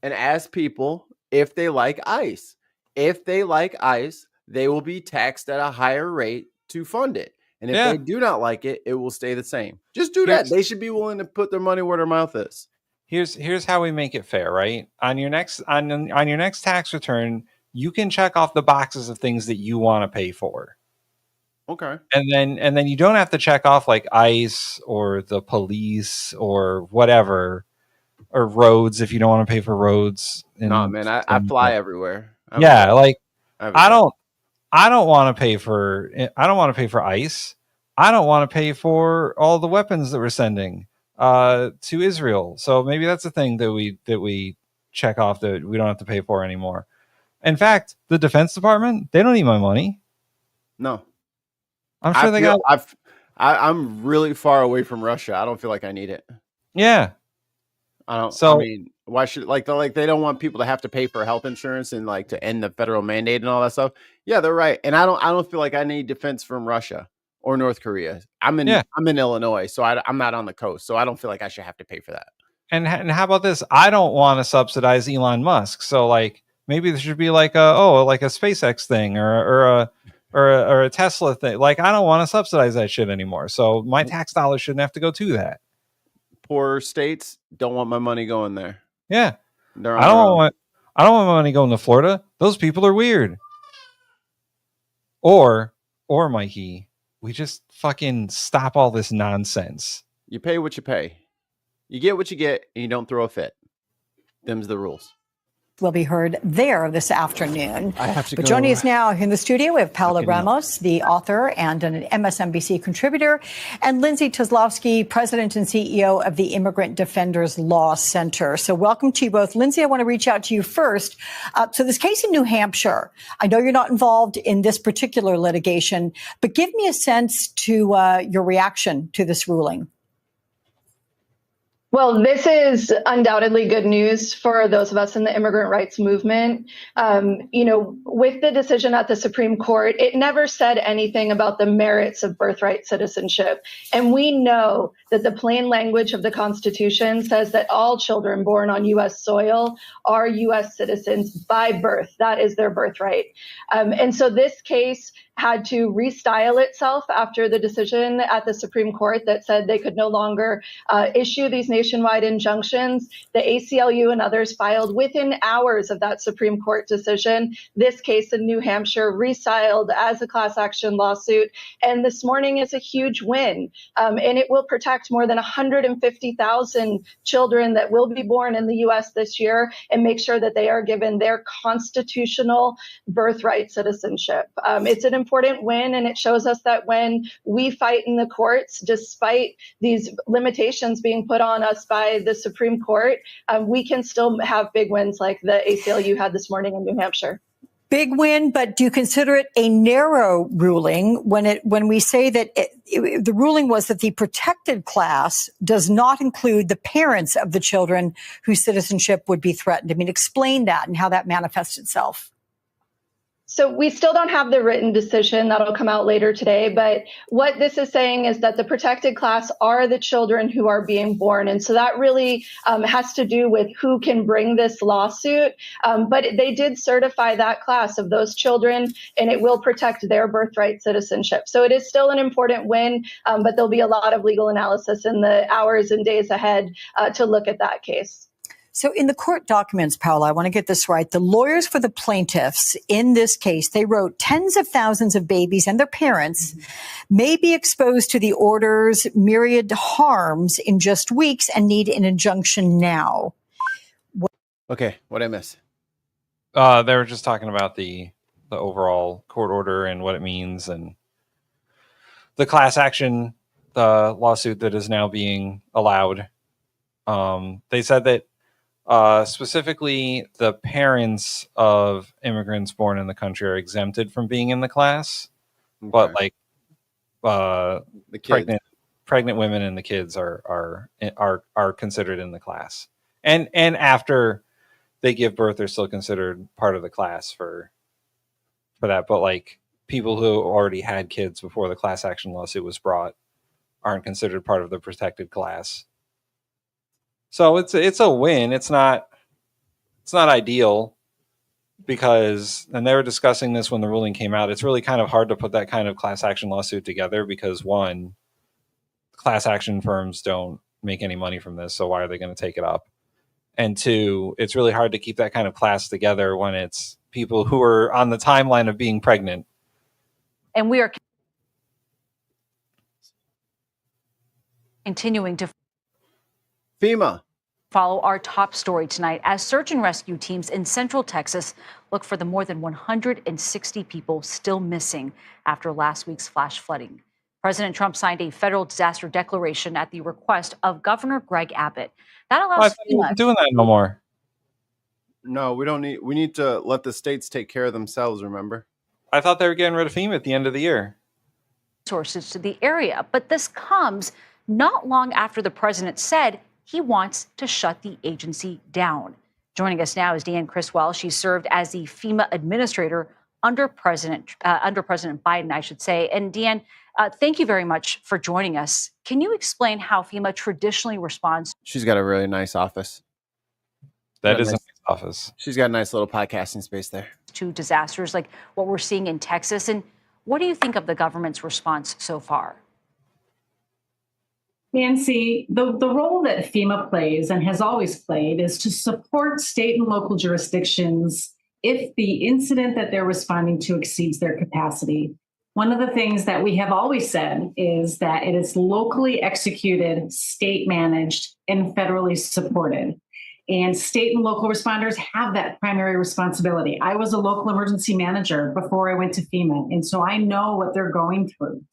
Speaker 2: and ask people if they like ICE. If they like ICE, they will be taxed at a higher rate to fund it. And if they do not like it, it will stay the same. Just do that. They should be willing to put their money where their mouth is.
Speaker 3: Here's how we make it fair, right? On your next tax return, you can check off the boxes of things that you want to pay for.
Speaker 2: Okay.
Speaker 3: And then you don't have to check off like ICE or the police or whatever, or roads if you don't want to pay for roads.
Speaker 2: No, man, I fly everywhere.
Speaker 3: I don't want to pay for ICE. I don't want to pay for all the weapons that we're sending to Israel. So maybe that's a thing that we check off that we don't have to pay for anymore. In fact, the Defense Department, they don't need my money.
Speaker 2: No.
Speaker 3: I'm sure
Speaker 2: I'm really far away from Russia. I don't feel like I need it.
Speaker 3: Yeah.
Speaker 2: I don't.
Speaker 3: So,
Speaker 2: I mean, why should they don't want people to have to pay for health insurance and like to end the federal mandate and all that stuff. Yeah, they're right. And I don't feel like I need defense from Russia or North Korea. I'm in Illinois, so I'm not on the coast, so I don't feel like I should have to pay for that.
Speaker 3: And how about this? I don't want to subsidize Elon Musk. So like maybe there should be like a SpaceX thing or a Tesla thing. Like I don't want to subsidize that shit anymore. So my tax dollars shouldn't have to go to that.
Speaker 2: Poor states don't want my money going there.
Speaker 3: Yeah. I don't want my money going to Florida. Those people are weird. Or Mikey, we just fucking stop all this nonsense.
Speaker 2: You pay what you pay. You get what you get, and you don't throw a fit. Them's the rules.
Speaker 19: Will be heard there this afternoon.
Speaker 2: I have to
Speaker 19: but
Speaker 2: go.
Speaker 19: Joining us now in the studio, we have Paola Ramos, the author and an MSNBC contributor, and Lindsay Kozlowski, president and CEO of the Immigrant Defenders Law Center. So welcome to you both. Lindsay, I want to reach out to you first. So this case in New Hampshire, I know you're not involved in this particular litigation, but give me a sense to your reaction to this ruling.
Speaker 13: Well, this is undoubtedly good news for those of us in the immigrant rights movement. With the decision at the Supreme Court, it never said anything about the merits of birthright citizenship. And we know that the plain language of the Constitution says that all children born on U.S. soil are U.S. citizens by birth. That is their birthright. And so this case had to restyle itself after the decision at the Supreme Court that said they could no longer issue these nationwide injunctions. The ACLU and others filed within hours of that Supreme Court decision. This case in New Hampshire restyled as a class action lawsuit. And this morning is a huge win. And it will protect more than 150,000 children that will be born in the U.S. this year and make sure that they are given their constitutional birthright citizenship. It's an important win, and it shows us that when we fight in the courts, despite these limitations being put on us by the Supreme Court, we can still have big wins like the ACLU had this morning in New Hampshire.
Speaker 19: Big win, but do you consider it a narrow ruling when we say that the ruling was that the protected class does not include the parents of the children whose citizenship would be threatened? I mean, explain that and how that manifests itself.
Speaker 13: So we still don't have the written decision that'll come out later today, but what this is saying is that the protected class are the children who are being born. And so that really has to do with who can bring this lawsuit. But they did certify that class of those children, and it will protect their birthright citizenship. So it is still an important win, but there'll be a lot of legal analysis in the hours and days ahead to look at that case.
Speaker 19: So in the court documents, Paola, I want to get this right. The lawyers for the plaintiffs in this case, they wrote tens of thousands of babies and their parents may be exposed to the order's myriad harms in just weeks and need an injunction now.
Speaker 2: Okay, what did I miss?
Speaker 3: They were just talking about the overall court order and what it means and the class action, the lawsuit that is now being allowed. They said that specifically, the parents of immigrants born in the country are exempted from being in the class, but like the pregnant women and the kids are considered in the class, and after they give birth, they're still considered part of the class for that. But like people who already had kids before the class action lawsuit was brought aren't considered part of the protected class. So it's a win. It's not it's not ideal because, and they were discussing this when the ruling came out, it's really kind of hard to put that kind of class action lawsuit together because one, class action firms don't make any money from this, so why are they going to take it up? And two, it's really hard to keep that kind of class together when it's people who are on the timeline of being pregnant.
Speaker 8: And we are continuing to
Speaker 2: FEMA.
Speaker 8: Follow our top story tonight as search and rescue teams in Central Texas look for the more than 160 people still missing after last week's flash flooding. President Trump signed a federal disaster declaration at the request of Governor Greg Abbott. That allows
Speaker 3: we weren't doing that no more.
Speaker 2: No, we don't need. We need to let the states take care of themselves. Remember?
Speaker 3: I thought they were getting rid of FEMA at the end of the year.
Speaker 8: Sources to the area, but this comes not long after the president said he wants to shut the agency down. Joining us now is Deanne Criswell. She served as the FEMA administrator under President Biden, I should say. And Deanne, thank you very much for joining us. Can you explain how FEMA traditionally responds?
Speaker 2: She's got a really nice office.
Speaker 3: That is a nice office.
Speaker 2: She's got a nice little podcasting space there.
Speaker 8: To disasters like what we're seeing in Texas. And what do you think of the government's response so far?
Speaker 20: Nancy, the role that FEMA plays and has always played is to support state and local jurisdictions if the incident that they're responding to exceeds their capacity. One of the things that we have always said is that it is locally executed, state managed, and federally supported. And state and local responders have that primary responsibility. I was a local emergency manager before I went to FEMA, and so I know what they're going through.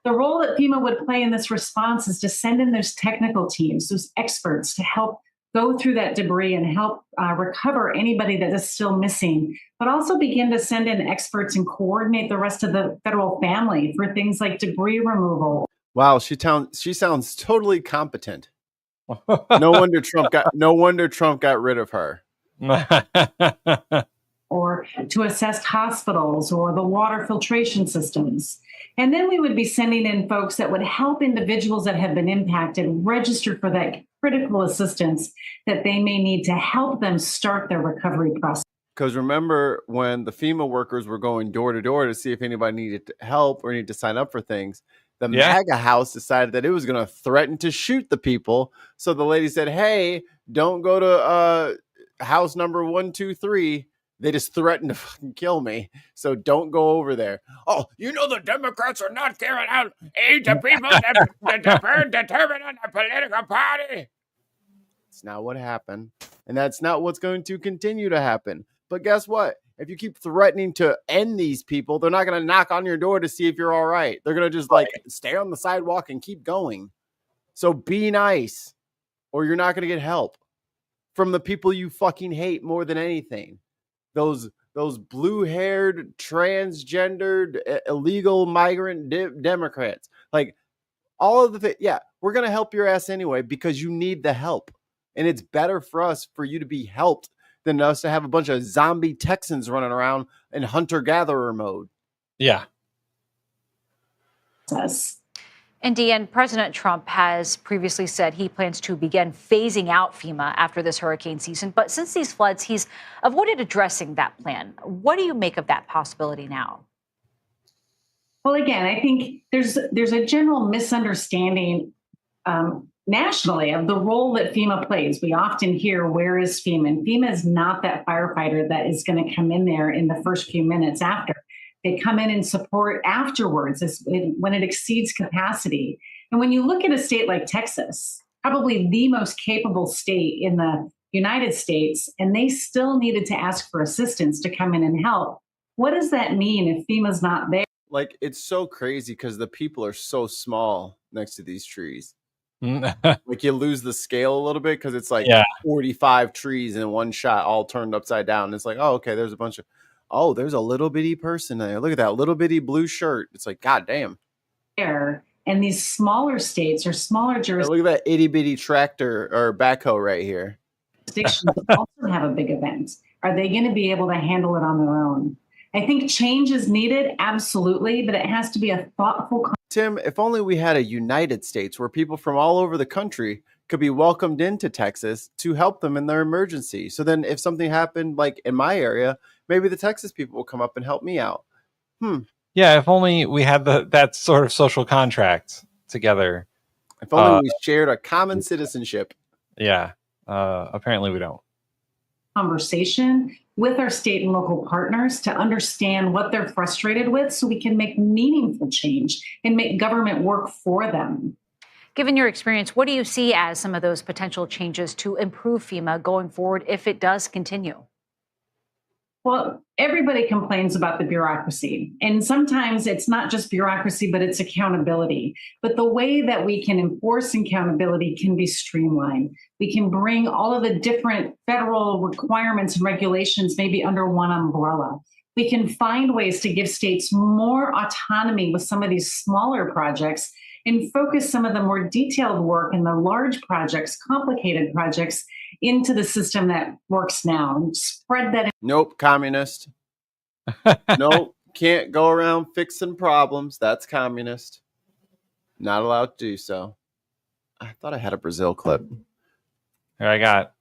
Speaker 20: The role that FEMA would play in this response is to send in those technical teams, those experts, to help go through that debris and help recover anybody that is still missing, but also begin to send in experts and coordinate the rest of the federal family for things like debris removal.
Speaker 2: Wow, she sounds totally competent. No wonder Trump got rid of her.
Speaker 20: Or to assess hospitals or the water filtration systems. And then we would be sending in folks that would help individuals that have been impacted register for that critical assistance that they may need to help them start their recovery process.
Speaker 2: Because remember when the FEMA workers were going door to door to see if anybody needed help or needed to sign up for things, the MAGA house decided that it was going to threaten to shoot the people. So the lady said, hey, don't go to house number 123. They just threatened to fucking kill me. So don't go over there. Oh, you know the Democrats are not carrying out aid to people that determined on their political party. It's not what happened. And that's not what's going to continue to happen. But guess what? If you keep threatening to end these people, they're not going to knock on your door to see if you're all right. They're going to just stay on the sidewalk and keep going. So be nice or you're not going to get help from the people you fucking hate more than anything. Those blue-haired, transgendered, illegal migrant Democrats. Like all of the things. Yeah, we're going to help your ass anyway because you need the help. And it's better for you to be helped than us to have a bunch of zombie Texans running around in hunter-gatherer mode.
Speaker 3: Yeah.
Speaker 8: And Deanne, President Trump has previously said he plans to begin phasing out FEMA after this hurricane season. But since these floods, he's avoided addressing that plan. What do you make of that possibility now?
Speaker 20: Well, again, I think there's a general misunderstanding nationally of the role that FEMA plays. We often hear, where is FEMA? And FEMA is not that firefighter that is going to come in there in the first few minutes after. They come in and support afterwards when it exceeds capacity. And when you look at a state like Texas, probably the most capable state in the United States, and they still needed to ask for assistance to come in and help. What does that mean if FEMA's not there?
Speaker 2: Like, it's so crazy because the people are so small next to these trees. Like you lose the scale a little bit because it's like 45 trees in one shot all turned upside down. It's like, oh, okay, there's a bunch of... Oh, there's a little bitty person there. Look at that little bitty blue shirt. It's like, God damn.
Speaker 20: And these smaller states or smaller jurisdictions.
Speaker 2: Look at that itty bitty tractor or backhoe right here.
Speaker 20: Also have a big event. Are they going to be able to handle it on their own? I think change is needed, absolutely, but it has to be a thoughtful.
Speaker 2: Tim, if only we had a United States where people from all over the country could be welcomed into Texas to help them in their emergency. So then if something happened like in my area, maybe the Texas people will come up and help me out.
Speaker 3: Yeah, if only we had that sort of social contract together.
Speaker 2: If only we shared a common citizenship.
Speaker 3: Yeah. Apparently we don't.
Speaker 20: Conversation with our state and local partners to understand what they're frustrated with so we can make meaningful change and make government work for them.
Speaker 8: Given your experience, what do you see as some of those potential changes to improve FEMA going forward if it does continue?
Speaker 20: Well, everybody complains about the bureaucracy. And sometimes it's not just bureaucracy, but it's accountability. But the way that we can enforce accountability can be streamlined. We can bring all of the different federal requirements and regulations maybe under one umbrella. We can find ways to give states more autonomy with some of these smaller projects and focus some of the more detailed work and the large projects, complicated projects, into the system that works now and spread that.
Speaker 2: Nope, communist. Nope, can't go around fixing problems. That's communist. Not allowed to do so. I thought I had a Brazil clip.
Speaker 3: Here I got.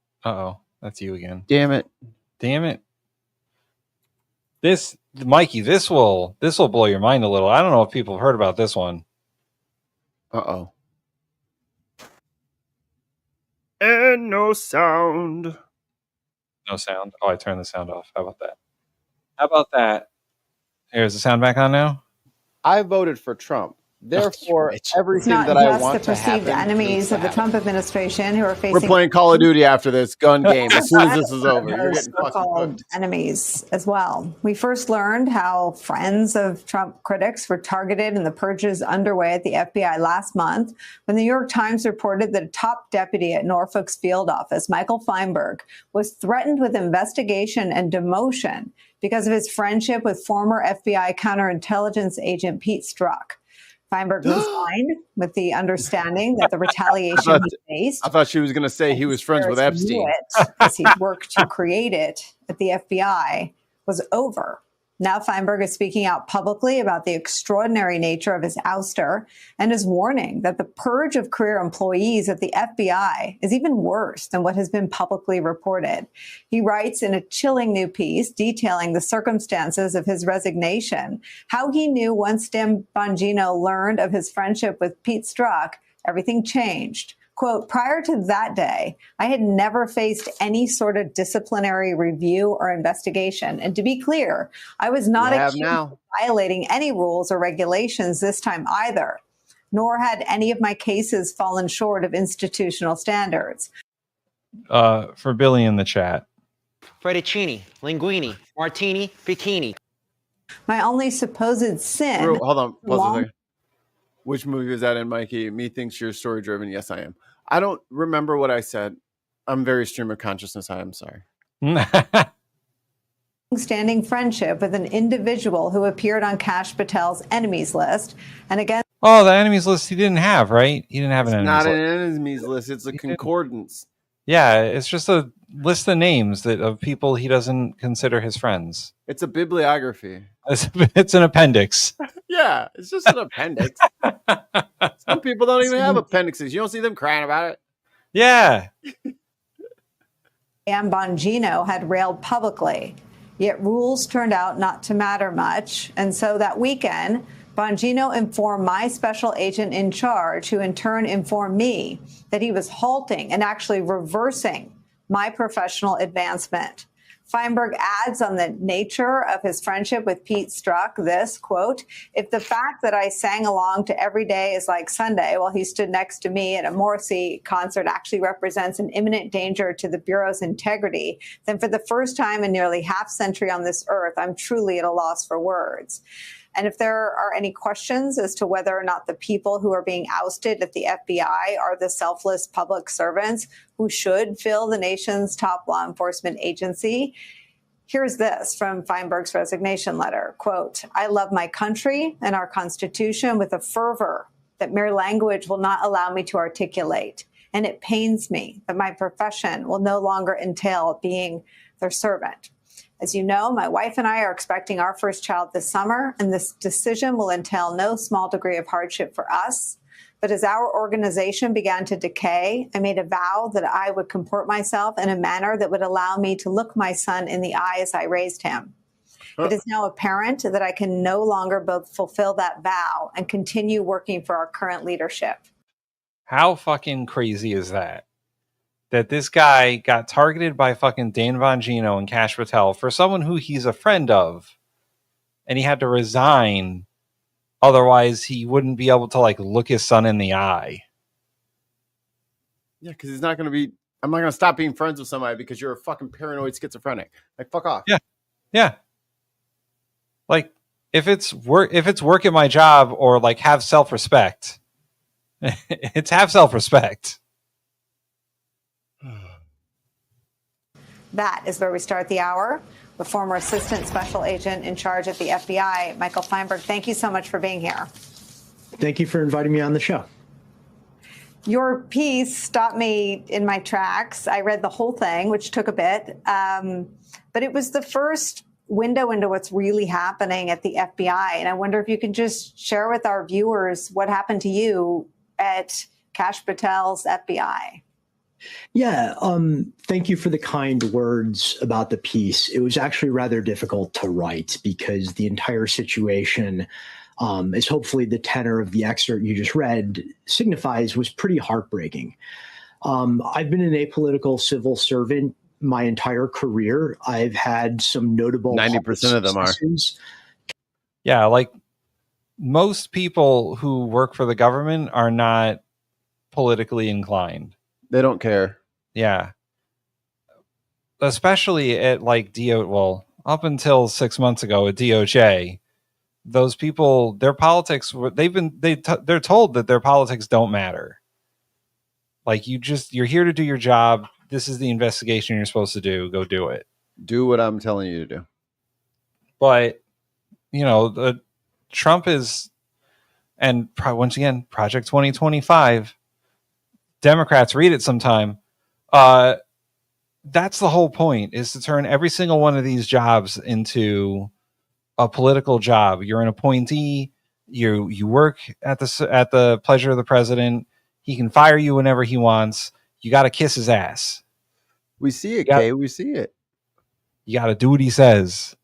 Speaker 3: That's you again.
Speaker 2: Damn it.
Speaker 3: This, Mikey, this will blow your mind a little. I don't know if people have heard about this one.
Speaker 2: And no sound.
Speaker 3: No sound. Oh, I turned the sound off. How about that? Here's the sound back on now.
Speaker 2: I voted for Trump. Therefore, everything that I want to happen.
Speaker 1: It's not just the perceived enemies of the Trump administration who are facing.
Speaker 2: We're playing Call of Duty after this gun game. As soon as this is over, you're getting fucking
Speaker 1: so-called enemies as well. We first learned how friends of Trump critics were targeted in the purges underway at the FBI last month when the New York Times reported that a top deputy at Norfolk's field office, Michael Feinberg, was threatened with investigation and demotion because of his friendship with former FBI counterintelligence agent Pete Strzok. Feinberg resigned with the understanding that the retaliation he faced.
Speaker 2: I thought she was going to say he was friends with Epstein.
Speaker 1: As he worked to create it at the FBI was over. Now Feinberg is speaking out publicly about the extraordinary nature of his ouster and is warning that the purge of career employees at the FBI is even worse than what has been publicly reported. He writes in a chilling new piece detailing the circumstances of his resignation, how he knew once Dan Bongino learned of his friendship with Pete Strzok, everything changed. Quote, prior to that day, I had never faced any sort of disciplinary review or investigation. And to be clear, I was not accused of violating any rules or regulations this time either, nor had any of my cases fallen short of institutional standards.
Speaker 3: For Billy in the chat.
Speaker 21: Fettuccine, linguine, martini, bikini.
Speaker 1: My only supposed sin.
Speaker 2: Hold on. Pause a second. Which movie was that in, Mikey? Me thinks you're story driven. Yes, I am. I don't remember what I said. I'm very stream of consciousness. I am sorry.
Speaker 1: Standing friendship with an individual who appeared on Kash Patel's enemies list. And again,
Speaker 3: the enemies list he didn't have, right? He didn't have an enemies list.
Speaker 2: Not an enemies list. It's a concordance.
Speaker 3: Yeah, it's just a list of names of people he doesn't consider his friends.
Speaker 2: It's a bibliography.
Speaker 3: It's an appendix.
Speaker 2: Yeah, it's just an appendix. Some people don't even have appendixes. You don't see them crying about it.
Speaker 3: Yeah.
Speaker 1: Dan Bongino had railed publicly, yet rules turned out not to matter much. And so that weekend, Bongino informed my special agent in charge, who in turn informed me that he was halting and actually reversing my professional advancement. Feinberg adds on the nature of his friendship with Pete Strzok this, quote, if the fact that I sang along to Every Day is Like Sunday while he stood next to me at a Morrissey concert actually represents an imminent danger to the Bureau's integrity, then for the first time in nearly half century on this earth, I'm truly at a loss for words. And if there are any questions as to whether or not the people who are being ousted at the FBI are the selfless public servants who should fill the nation's top law enforcement agency, here's this from Feinberg's resignation letter. Quote, I love my country and our Constitution with a fervor that mere language will not allow me to articulate. And it pains me that my profession will no longer entail being their servant. As you know, my wife and I are expecting our first child this summer, and this decision will entail no small degree of hardship for us. But as our organization began to decay, I made a vow that I would comport myself in a manner that would allow me to look my son in the eye as I raised him. It is now apparent that I can no longer both fulfill that vow and continue working for our current leadership.
Speaker 3: How fucking crazy is that? That this guy got targeted by fucking Dan Bongino and Kash Patel for someone who he's a friend of, and he had to resign. Otherwise, he wouldn't be able to like look his son in the eye.
Speaker 2: Yeah, because he's not going to be. I'm not going to stop being friends with somebody because you're a fucking paranoid schizophrenic. Like, fuck off.
Speaker 3: Yeah, yeah. Like, if it's work at my job or like have self-respect, it's have self-respect.
Speaker 1: That is where we start the hour with former Assistant Special Agent in charge at the FBI, Michael Feinberg. Thank you so much for being here.
Speaker 7: Thank you for inviting me on the show.
Speaker 1: Your piece stopped me in my tracks. I read the whole thing, which took a bit, but it was the first window into what's really happening at the FBI. And I wonder if you can just share with our viewers what happened to you at Kash Patel's FBI.
Speaker 7: Yeah, thank you for the kind words about the piece. It was actually rather difficult to write because the entire situation, as hopefully the tenor of the excerpt you just read signifies, was pretty heartbreaking. I've been an apolitical civil servant my entire career. I've had some notable
Speaker 2: 90% of them are.
Speaker 3: Yeah, like most people who work for the government are not politically inclined.
Speaker 2: They don't care.
Speaker 3: Yeah. Especially at like up until 6 months ago at DOJ, those people, their politics, they're told that their politics don't matter. Like you're here to do your job. This is the investigation you're supposed to do. Go do it.
Speaker 2: Do what I'm telling you to do.
Speaker 3: But, Trump is, and once again, Project 2025, Democrats, read it sometime. That's the whole point, is to turn every single one of these jobs into a political job. You're an appointee. You work at the pleasure of the president. He can fire you whenever he wants. You got to kiss his ass.
Speaker 2: We see it, Kay. We see it.
Speaker 3: You got to do what he says.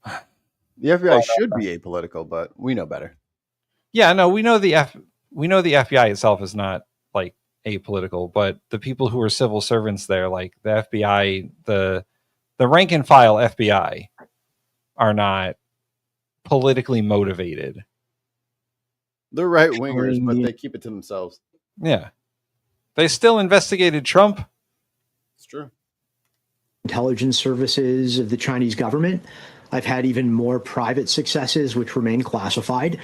Speaker 2: The FBI should be apolitical, but we know better.
Speaker 3: Yeah, no, we know the FBI itself is not like apolitical, but the people who are civil servants there, like the FBI, the rank and file FBI, are not politically motivated.
Speaker 2: They're right wingers, but they keep it to themselves.
Speaker 3: Yeah. They still investigated Trump.
Speaker 2: It's true.
Speaker 7: Intelligence services of the Chinese government. I've had even more private successes, which remain classified.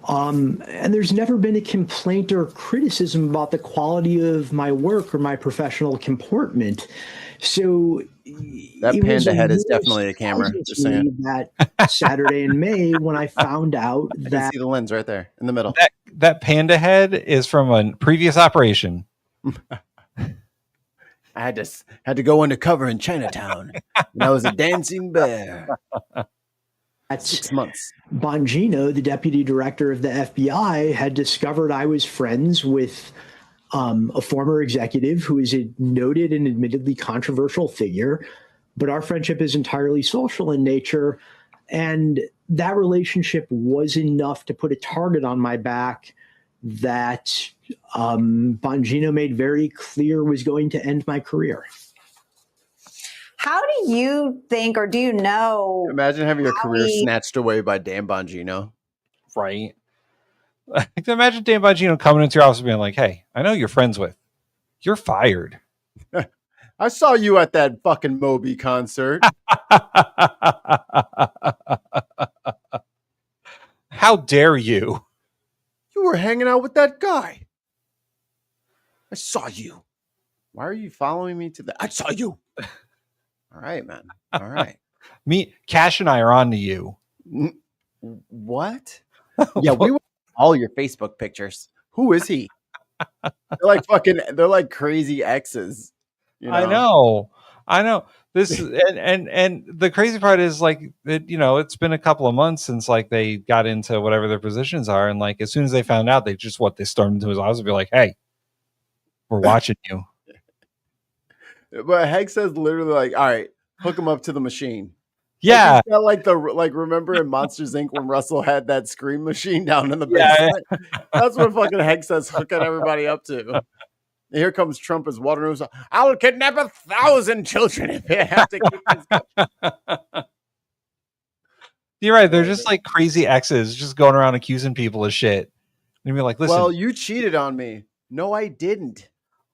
Speaker 7: And there's never been a complaint or criticism about the quality of my work or my professional comportment. So
Speaker 2: that panda head is definitely a camera. Just saying.
Speaker 7: That Saturday in May, when I found out
Speaker 2: I
Speaker 7: that
Speaker 2: can see the lens right there in the middle.
Speaker 3: That panda head is from a previous operation.
Speaker 2: I had to go undercover in Chinatown. And I was a dancing bear.
Speaker 7: at
Speaker 2: 6 months.
Speaker 7: Bongino, the deputy director of the FBI, had discovered I was friends with a former executive who is a noted and admittedly controversial figure, but our friendship is entirely social in nature. And that relationship was enough to put a target on my back that Bongino made very clear was going to end my career.
Speaker 1: How do you think, or do you know?
Speaker 2: Imagine having your career snatched away by Dan Bongino.
Speaker 3: Right. Imagine Dan Bongino coming into your office and being like, hey, I know you're friends with. You're fired.
Speaker 2: I saw you at that fucking Moby concert.
Speaker 3: How dare you?
Speaker 2: You were hanging out with that guy. I saw you. Why are you following me to the... I saw you. All right, man. All right.
Speaker 3: Kash and I are on to you.
Speaker 2: What? Yeah, we want all your Facebook pictures. Who is he? They're like crazy exes. You know?
Speaker 3: I know. I know this, and the crazy part is like it's been a couple of months since like they got into whatever their positions are, and like as soon as they found out, they stormed into his office and be like, "Hey, we're watching you."
Speaker 2: But Hank says literally like, "All right, hook him up to the machine."
Speaker 3: Yeah,
Speaker 2: like, remember in Monsters Inc. when Russell had that scream machine down in the basement?
Speaker 3: Yeah.
Speaker 2: That's what fucking Hank says hooking everybody up to. And here comes Trump as water news. I'll kidnap 1,000 children if I have to keep this going.
Speaker 3: You're right. They're just like crazy exes, just going around accusing people of shit. And you're like, listen.
Speaker 2: Well, you cheated on me. No, I didn't.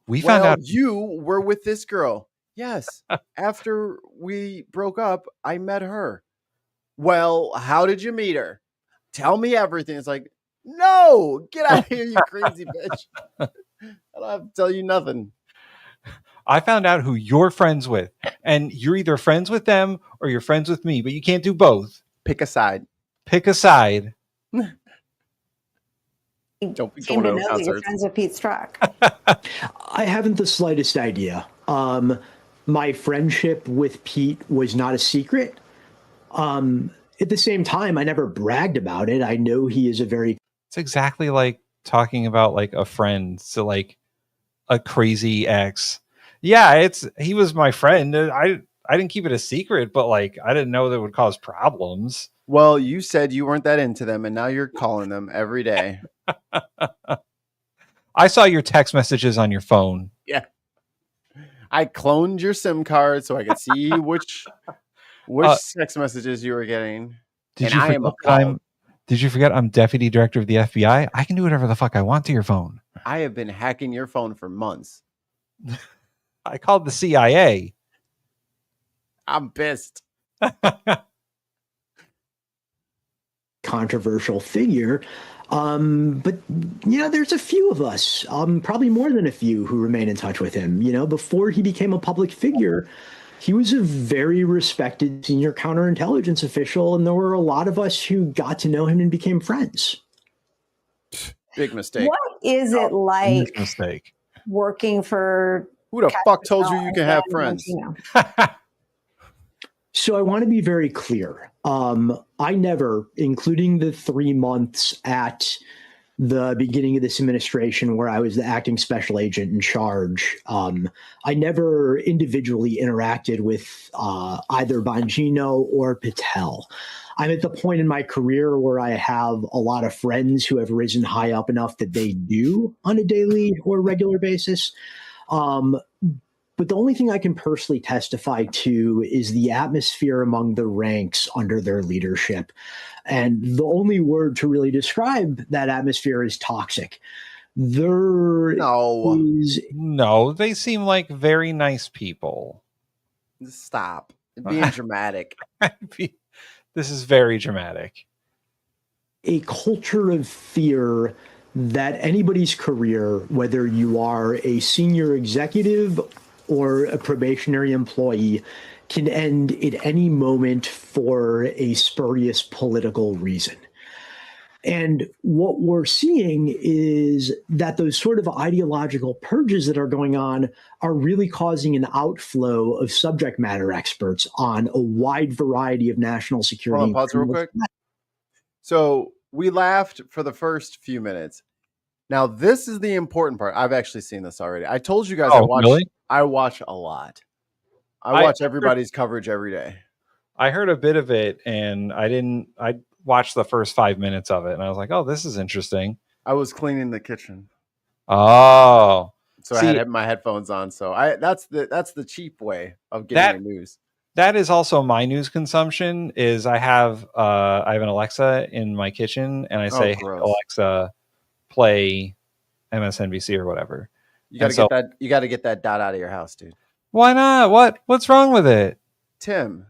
Speaker 3: We found out
Speaker 2: you were with this girl. Yes. After we broke up, I met her. Well, how did you meet her? Tell me everything. It's like, no, get out of here, you crazy bitch. I don't have to tell you nothing.
Speaker 3: I found out who you're friends with, and you're either friends with them or you're friends with me, but you can't do both.
Speaker 2: Pick a side.
Speaker 3: Pick a side.
Speaker 2: Don't be
Speaker 1: Seem
Speaker 2: going
Speaker 1: to
Speaker 2: to
Speaker 1: know that you're
Speaker 2: concerts.
Speaker 1: friends with Pete Strzok.
Speaker 7: I haven't the slightest idea. My friendship with Pete was not a secret. At the same time, I never bragged about it. I know he is a very...
Speaker 3: It's exactly like talking about like a friend. So like a crazy ex. Yeah, he was my friend. I didn't keep it a secret, but like I didn't know that it would cause problems.
Speaker 2: Well, you said you weren't that into them, and now you're calling them every day.
Speaker 3: I saw your text messages on your phone.
Speaker 2: Yeah. I cloned your SIM card so I could see which text messages you were getting.
Speaker 3: Did you forget I'm deputy director of the FBI? I can do whatever the fuck I want to your phone.
Speaker 2: I have been hacking your phone for months.
Speaker 3: I called the CIA.
Speaker 2: I'm pissed.
Speaker 7: Controversial figure. But there's a few of us, probably more than a few, who remain in touch with him. Before he became a public figure, he was a very respected senior counterintelligence official, and there were a lot of us who got to know him and became friends.
Speaker 2: Big mistake.
Speaker 1: What is it like
Speaker 3: Big mistake.
Speaker 1: working for...
Speaker 2: Who the fuck told you can have friends?
Speaker 7: So I want to be very clear. I never, including the 3 months at the beginning of this administration where I was the acting special agent in charge, I never individually interacted with either Bongino or Patel. I'm at the point in my career where I have a lot of friends who have risen high up enough that they do on a daily or regular basis. But the only thing I can personally testify to is the atmosphere among the ranks under their leadership. And the only word to really describe that atmosphere is toxic.
Speaker 3: No, they seem like very nice people.
Speaker 2: Stop being dramatic.
Speaker 3: This is very dramatic.
Speaker 7: A culture of fear that anybody's career, whether you are a senior executive or a probationary employee, can end at any moment for a spurious political reason. And what we're seeing is that those sort of ideological purges that are going on are really causing an outflow of subject matter experts on a wide variety of national security.
Speaker 2: Hold on, pause real quick. So we laughed for the first few minutes. Now, this is the important part. I've actually seen this already. I told you guys I watch a lot. I watch everybody's coverage every day.
Speaker 3: I heard a bit of it, and I watched the first 5 minutes of it, and I was like, oh, this is interesting.
Speaker 2: I was cleaning the kitchen.
Speaker 3: Oh.
Speaker 2: So I had my headphones on. So that's the cheap way of getting the news.
Speaker 3: That is also my news consumption. Is I have an Alexa in my kitchen, and I say, hey, Alexa, play MSNBC or whatever.
Speaker 2: You got to get that dot out of your house, dude.
Speaker 3: Why not? What's wrong with it?
Speaker 2: Tim.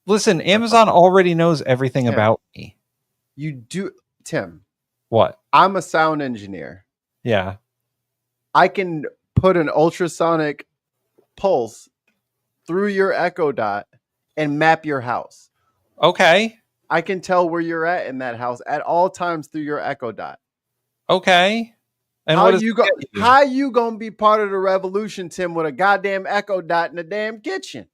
Speaker 3: Listen, Amazon already knows everything about me.
Speaker 2: You do, Tim.
Speaker 3: What?
Speaker 2: I'm a sound engineer.
Speaker 3: Yeah.
Speaker 2: I can put an ultrasonic pulse through your Echo Dot and map your house.
Speaker 3: Okay.
Speaker 2: I can tell where you're at in that house at all times through your Echo Dot.
Speaker 3: Okay. And
Speaker 2: how
Speaker 3: what does
Speaker 2: you
Speaker 3: it
Speaker 2: go?
Speaker 3: get you?
Speaker 2: How you gonna be part of the revolution, Tim, with a goddamn Echo Dot in the damn kitchen,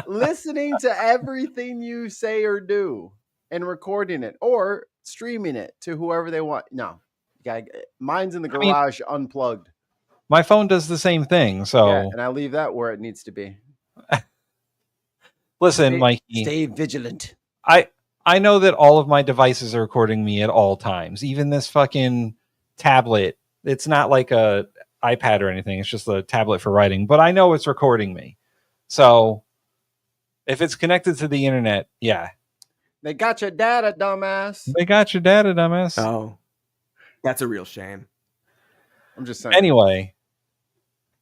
Speaker 2: listening to everything you say or do, and recording it or streaming it to whoever they want? No, mine's in the garage, unplugged.
Speaker 3: My phone does the same thing. So
Speaker 2: Yeah, and I leave that where it needs to be.
Speaker 3: listen, Mikey,
Speaker 2: stay vigilant.
Speaker 3: I know that all of my devices are recording me at all times. Even this fucking tablet. It's not like a iPad or anything. It's just a tablet for writing. But I know it's recording me. So if it's connected to the internet, yeah.
Speaker 2: They got your data, dumbass.
Speaker 3: They got your data, dumbass.
Speaker 16: Oh, that's a real shame.
Speaker 2: I'm just saying.
Speaker 3: Anyway.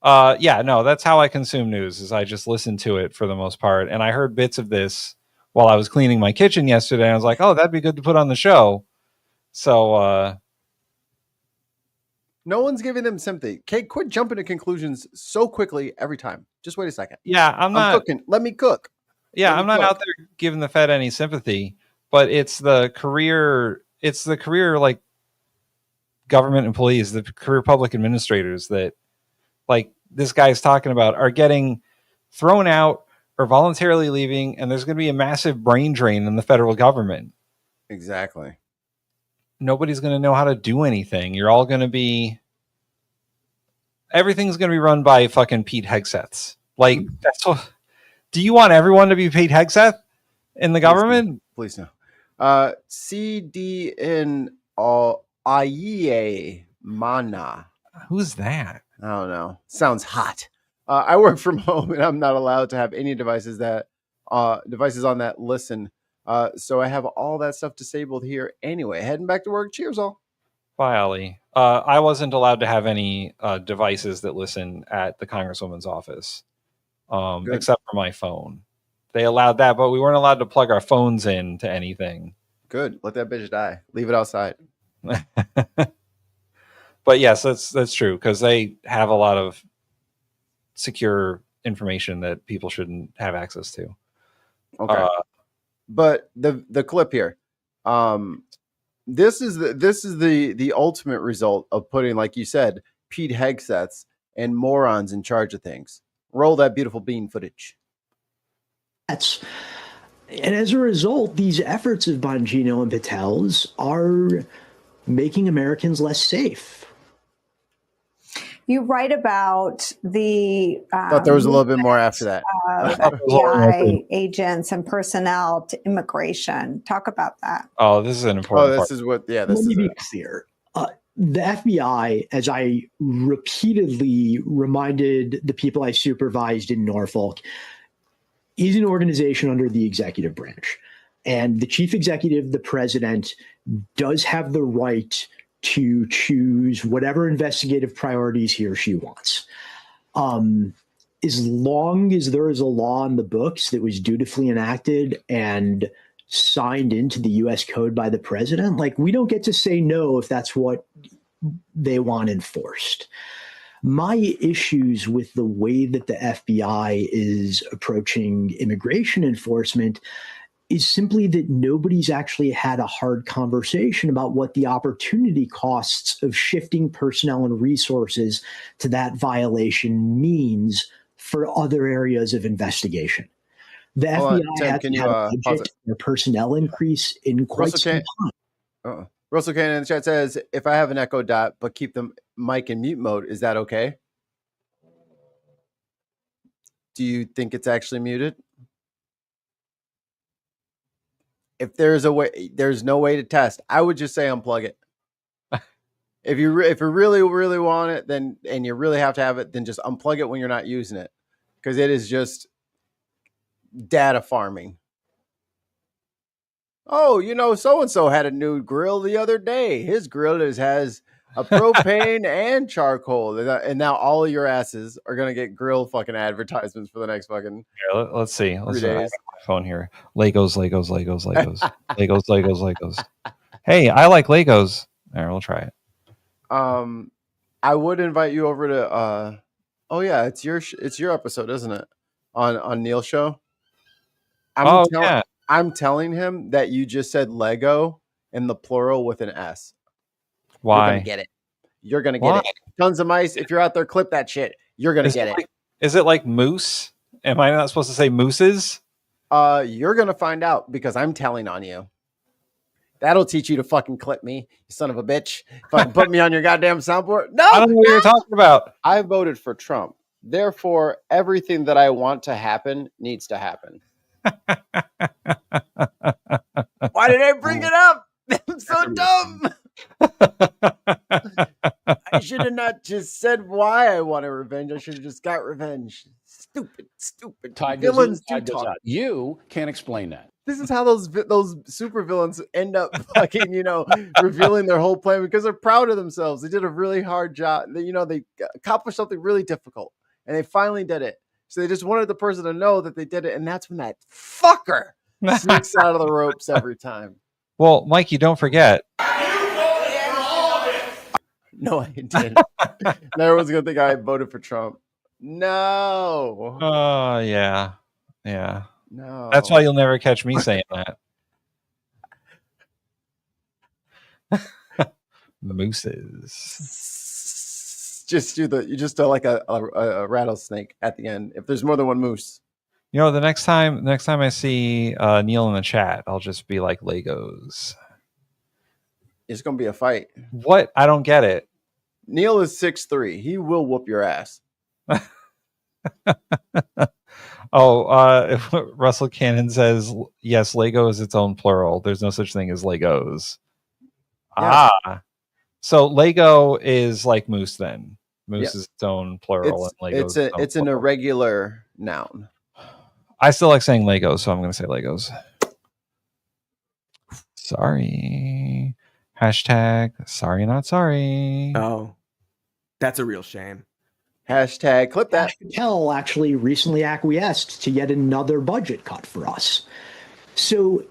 Speaker 3: Yeah, no, that's how I consume news, is I just listen to it for the most part. And I heard bits of this while I was cleaning my kitchen yesterday. I was like, oh, that'd be good to put on the show. So
Speaker 2: no one's giving them sympathy. Kate, quit jumping to conclusions so quickly every time. Just wait a second.
Speaker 3: Yeah, I'm not
Speaker 2: cooking. Let me cook.
Speaker 3: Yeah, I'm not out there giving the Fed any sympathy, but it's the career like government employees, the career public administrators that like this guy's talking about are getting thrown out or voluntarily leaving, and there's going to be a massive brain drain in the federal government.
Speaker 2: Exactly.
Speaker 3: Nobody's going to know how to do anything. You're all going to be... Everything's going to be run by fucking Pete Hegseths. Like, that's what... Do you want everyone to be Pete Hegseth in the government?
Speaker 2: Please no. CD in IEA Mana.
Speaker 3: Who's that?
Speaker 2: I don't know. Sounds hot. I work from home and I'm not allowed to have any devices on that listen. So I have all that stuff disabled here anyway. Heading back to work. Cheers, all.
Speaker 3: Bye, Ollie. I wasn't allowed to have any devices that listen at the Congresswoman's office, except for my phone. They allowed that, but we weren't allowed to plug our phones in to anything.
Speaker 2: Good. Let that bitch die. Leave it outside.
Speaker 3: But yes, that's true, because they have a lot of secure information that people shouldn't have access to.
Speaker 2: Okay. But the clip here, this is the ultimate result of putting, like you said, Pete Hegseths and morons in charge of things. Roll that beautiful bean footage.
Speaker 7: And as a result, these efforts of Bongino and Patel's are making Americans less safe.
Speaker 1: You write about the
Speaker 2: thought there was a little bit more after that.
Speaker 1: FBI agents and personnel to immigration. Talk about that.
Speaker 3: Oh, this is an important part.
Speaker 7: Let me be clear. The FBI, as I repeatedly reminded the people I supervised in Norfolk, is an organization under the executive branch. And the chief executive, the president, does have the right to choose whatever investigative priorities he or she wants. As long as there is a law in the books that was dutifully enacted and signed into the U.S. code by the president, like, we don't get to say no if that's what they want enforced. My issues with the way that the FBI is approaching immigration enforcement is simply that nobody's actually had a hard conversation about what the opportunity costs of shifting personnel and resources to that violation means for other areas of investigation. The FBI hasn't had a budget or personnel increase in quite some time.
Speaker 2: Russell Kane in the chat says, if I have an Echo Dot but keep the mic in mute mode, is that okay? Do you think it's actually muted? If there's a way, there's no way to test, I would just say unplug it. If you really want it, then, and you really have to have it, then just unplug it when you're not using it, because it is just data farming. Oh, so-and-so had a new grill the other day. His grill has a propane and charcoal, and now all of your asses are gonna get grill fucking advertisements for the next fucking.
Speaker 3: Here, let's see. Let's see. I have
Speaker 2: days.
Speaker 3: my phone here. Legos. Legos. Hey, I like Legos. All right, we'll try it.
Speaker 2: I would invite you over to. Oh yeah, it's your episode, isn't it? On Neil's show. I'm telling him that you just said Lego in the plural with an S.
Speaker 3: Why?
Speaker 2: You're gonna get it. You're gonna get it. Tons of mice. If you're out there, clip that shit. You're gonna get it.
Speaker 3: Is it like moose? Am I not supposed to say mooses?
Speaker 2: You're gonna find out because I'm telling on you. That'll teach you to fucking clip me, you son of a bitch. Fucking put me on your goddamn soundboard. No,
Speaker 3: I don't know what you're talking about.
Speaker 2: I voted for Trump. Therefore, everything that I want to happen needs to happen. Why did I bring it up? I'm so dumb. I should have not just said why I wanted revenge. I should have just got revenge. Stupid. Villains do talk.
Speaker 11: You can't explain that.
Speaker 2: This is how those super villains end up fucking, revealing their whole plan because they're proud of themselves. They did a really hard job. They accomplished something really difficult and they finally did it. So they just wanted the person to know that they did it. And that's when that fucker sneaks out of the ropes every time.
Speaker 3: Well, Mikey, don't forget.
Speaker 2: No, I didn't. Everyone's going to think I voted for Trump. No.
Speaker 3: Oh, yeah. Yeah.
Speaker 2: No.
Speaker 3: That's why you'll never catch me saying that. Mooses.
Speaker 2: You just do like a rattlesnake at the end. If there's more than one moose.
Speaker 3: The next time I see Neil in the chat, I'll just be like Legos.
Speaker 2: It's gonna be a fight.
Speaker 3: What? I don't get it.
Speaker 2: Neil is 6'3". He will whoop your ass.
Speaker 3: Russell Cannon says, yes, Lego is its own plural. There's no such thing as Legos. Yeah. So Lego is like moose then. Moose is its own plural. And Lego
Speaker 2: it's an irregular noun.
Speaker 3: I still like saying Legos, so I'm going to say Legos. Sorry. Hashtag sorry, not sorry.
Speaker 16: Oh, that's a real shame.
Speaker 2: Hashtag clip that.
Speaker 7: Patel actually recently acquiesced to yet another budget cut for us. So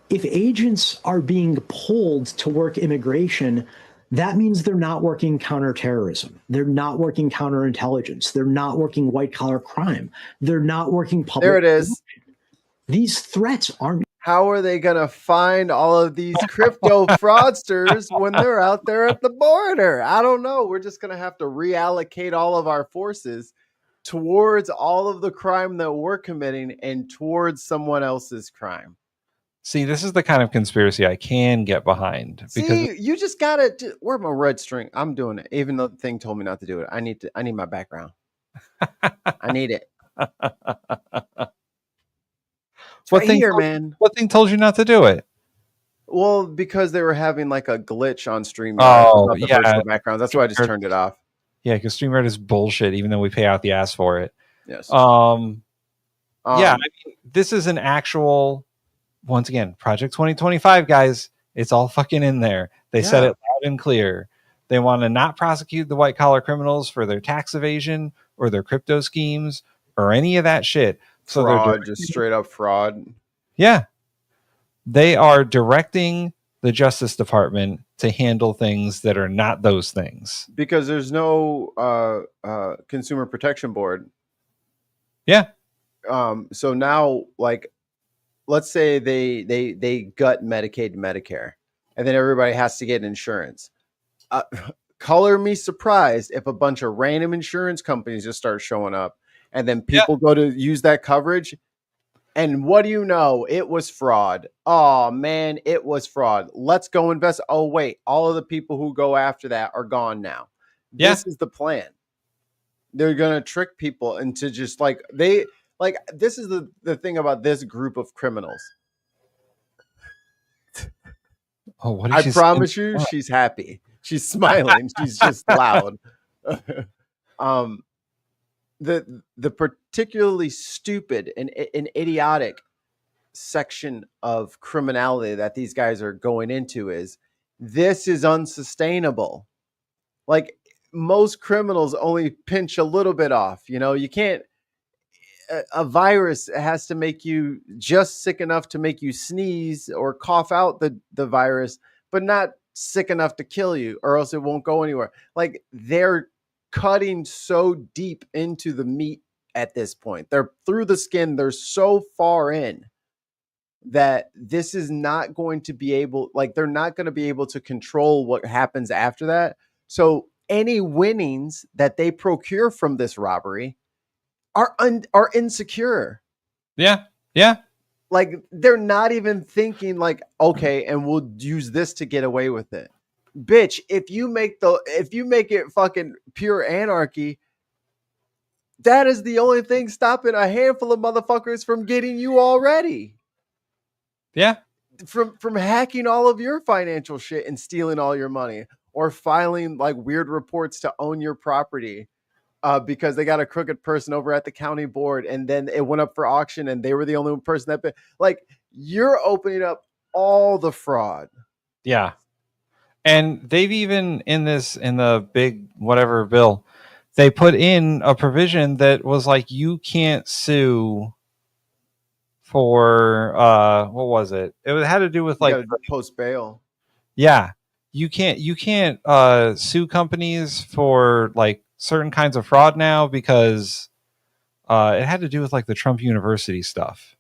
Speaker 7: if agents are being pulled to work immigration, that means they're not working counterterrorism. They're not working counterintelligence. They're not working white-collar crime. They're not working public.
Speaker 2: There it is.
Speaker 7: These threats aren't.
Speaker 2: How are they going to find all of these crypto fraudsters when they're out there at the border? I don't know. We're just going to have to reallocate all of our forces towards all of the crime that we're committing and towards someone else's crime.
Speaker 3: See, this is the kind of conspiracy I can get behind.
Speaker 2: Because you just got to wear my red string. I'm doing it. Even though the thing told me not to do it. I need my background. I need it.
Speaker 3: What thing told you not to do it?
Speaker 2: Well, because they were having like a glitch on StreamYard.
Speaker 3: Oh, yeah.
Speaker 2: Backgrounds. That's why I just turned it off.
Speaker 3: Yeah, because StreamYard is bullshit, even though we pay out the ass for it.
Speaker 2: Yes.
Speaker 3: Yeah, I mean, this is an actual, once again, Project 2025, guys. It's all fucking in there. They said it loud and clear. They want to not prosecute the white collar criminals for their tax evasion or their crypto schemes or any of that shit. So
Speaker 2: fraud, just straight up fraud.
Speaker 3: Yeah. They are directing the Justice Department to handle things that are not those things.
Speaker 2: Because there's no Consumer Protection Board.
Speaker 3: Yeah.
Speaker 2: So now, like, let's say they gut Medicaid and Medicare, and then everybody has to get insurance. Color me surprised if a bunch of random insurance companies just start showing up. And then people go to use that coverage. And what do you know? It was fraud. Oh, man, it was fraud. Let's go invest. Oh, wait. All of the people who go after that are gone now. This is the plan. They're going to trick people into just this is the thing about this group of criminals.
Speaker 3: Oh, what
Speaker 2: I promise you, she's happy. She's smiling. She's just loud. The particularly stupid and idiotic section of criminality that these guys are going into is this is unsustainable. Like, most criminals only pinch a little bit off. You can't. A virus has to make you just sick enough to make you sneeze or cough out the virus, but not sick enough to kill you, or else it won't go anywhere. Like, they're cutting so deep into the meat at this point. They're through the skin. They're so far in that this is not going to be able, they're not going to be able to control what happens after that. So any winnings that they procure from this robbery are insecure.
Speaker 3: Yeah. Yeah.
Speaker 2: Like they're not even thinking like, okay, and we'll use this to get away with it. Bitch, if you make it fucking pure anarchy, that is the only thing stopping a handful of motherfuckers from getting you already.
Speaker 3: Yeah.
Speaker 2: From hacking all of your financial shit and stealing all your money, or filing like weird reports to own your property because they got a crooked person over at the county board, and then it went up for auction and they were the only person that like you're opening up all the fraud.
Speaker 3: Yeah. And they've even in the big whatever bill, they put in a provision that was like you can't sue for what was it? It had to do with like
Speaker 2: post bail.
Speaker 3: Yeah. You can't sue companies for like certain kinds of fraud now because it had to do with like the Trump University stuff.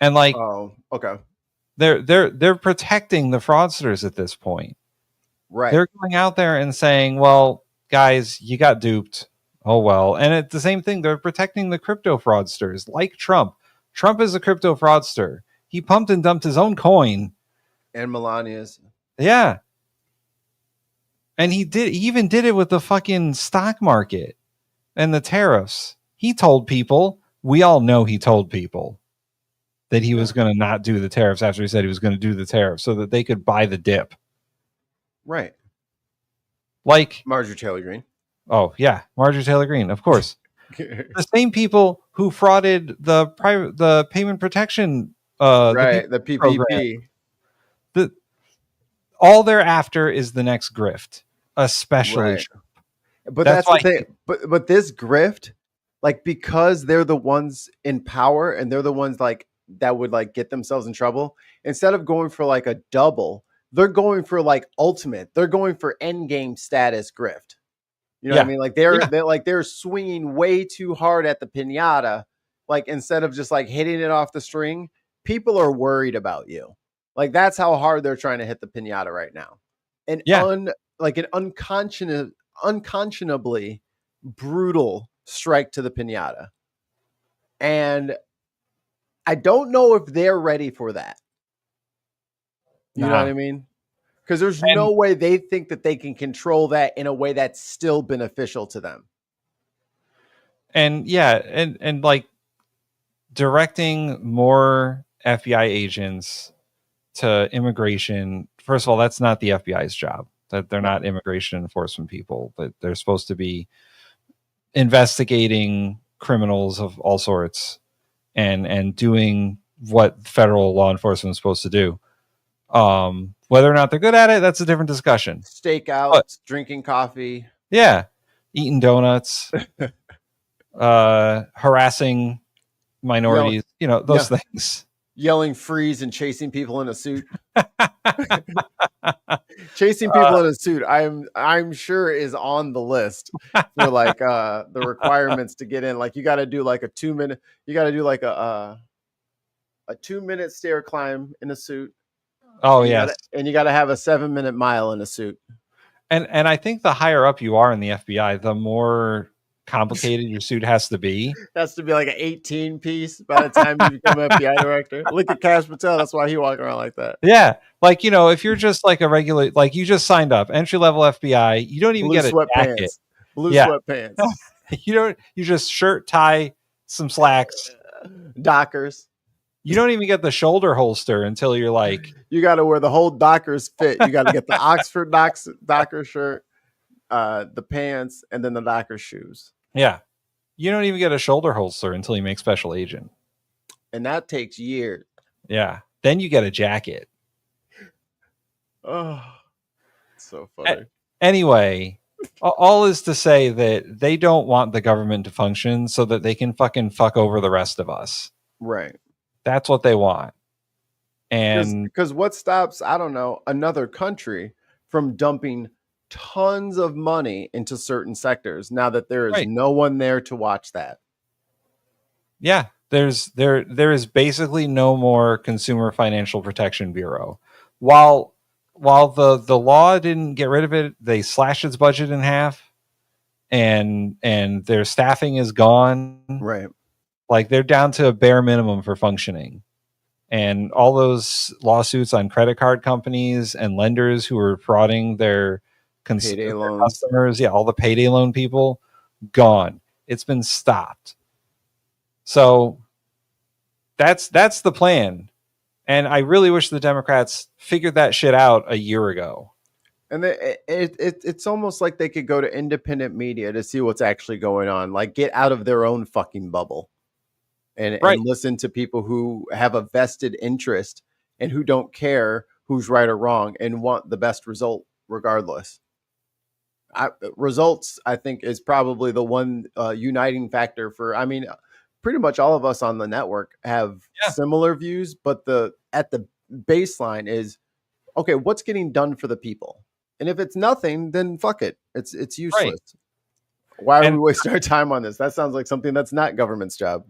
Speaker 3: And like
Speaker 2: okay.
Speaker 3: They're protecting the fraudsters at this point.
Speaker 2: Right.
Speaker 3: They're going out there and saying, well, guys, you got duped. Oh, well. And it's the same thing. They're protecting the crypto fraudsters like Trump. Trump is a crypto fraudster. He pumped and dumped his own coin.
Speaker 2: And Melania's.
Speaker 3: Yeah. And he even did it with the fucking stock market and the tariffs. He told people, we all know he told people that he was going to not do the tariffs after he said he was going to do the tariffs so that they could buy the dip.
Speaker 2: Right.
Speaker 3: Like
Speaker 2: Marjorie Taylor Greene.
Speaker 3: Oh, yeah. Marjorie Taylor Greene, of course. The same people who frauded the payment protection
Speaker 2: right, the PPP.
Speaker 3: All they're after is the next grift, especially
Speaker 2: right. But that's the thing. But this grift, like, because they're the ones in power and they're the ones like that would like get themselves in trouble, instead of going for like a double, they're going for like ultimate. They're going for end game status grift. You know what I mean? Like they're swinging way too hard at the piñata. Like instead of just like hitting it off the string, people are worried about you. Like that's how hard they're trying to hit the piñata right now. And an unconscionably brutal strike to the piñata. And I don't know if they're ready for that. You know what I mean? Because there's no way they think that they can control that in a way that's still beneficial to them.
Speaker 3: And and like directing more FBI agents to immigration. First of all, that's not the FBI's job. That they're not immigration enforcement people. That they're supposed to be investigating criminals of all sorts and doing what federal law enforcement is supposed to do. Whether or not they're good at it, that's a different discussion.
Speaker 2: Stakeouts, drinking coffee.
Speaker 3: Yeah. Eating donuts, harassing minorities, those things.
Speaker 2: Yelling freeze and chasing people in a suit. Chasing people in a suit, I'm sure is on the list for like the requirements to get in. Like you got to do like a 2-minute. You got to do like a 2-minute stair climb in a suit.
Speaker 3: Oh yes,
Speaker 2: and you got to have a 7-minute mile in a suit.
Speaker 3: And I think the higher up you are in the FBI, the more complicated your suit has to be.
Speaker 2: It has to be like an 18 piece by the time you become FBI director. Look at Kash Patel. That's why he walking around like that.
Speaker 3: Yeah. Like, if you're just like a regular, like you just signed up, entry level FBI, you don't even get a jacket.
Speaker 2: Blue sweatpants.
Speaker 3: You just shirt, tie, some slacks.
Speaker 2: Dockers.
Speaker 3: You don't even get the shoulder holster until you're like...
Speaker 2: You got to wear the whole Dockers fit. You got to get the Oxford Docker shirt, the pants, and then the Docker shoes.
Speaker 3: Yeah. You don't even get a shoulder holster until you make special agent.
Speaker 2: And that takes years.
Speaker 3: Yeah. Then you get a jacket.
Speaker 2: Oh, so funny.
Speaker 3: Anyway, all is to say that they don't want the government to function so that they can fucking fuck over the rest of us.
Speaker 2: Right.
Speaker 3: That's what they want. And
Speaker 2: because what stops, I don't know, another country from dumping tons of money into certain sectors now that there is no one there to watch that?
Speaker 3: Yeah, there is basically no more Consumer Financial Protection Bureau. While while the law didn't get rid of it, they slashed its budget in half, and their staffing is gone.
Speaker 2: Right.
Speaker 3: Like they're down to a bare minimum for functioning. And all those lawsuits on credit card companies and lenders who were frauding their
Speaker 2: Payday loans.
Speaker 3: customers, all the payday loan people, gone. It's been stopped. So that's the plan. And I really wish the Democrats figured that shit out a year ago.
Speaker 2: And it's almost like they could go to independent media to see what's actually going on. Like get out of their own fucking bubble and listen to people who have a vested interest and who don't care who's right or wrong and want the best result regardless. Results, I think, is probably the one uniting factor for, I mean, pretty much all of us on the network have similar views, but at the baseline is, okay, what's getting done for the people? And if it's nothing, then fuck it. It's useless. Right. Why would we waste our time on this? That sounds like something that's not government's job.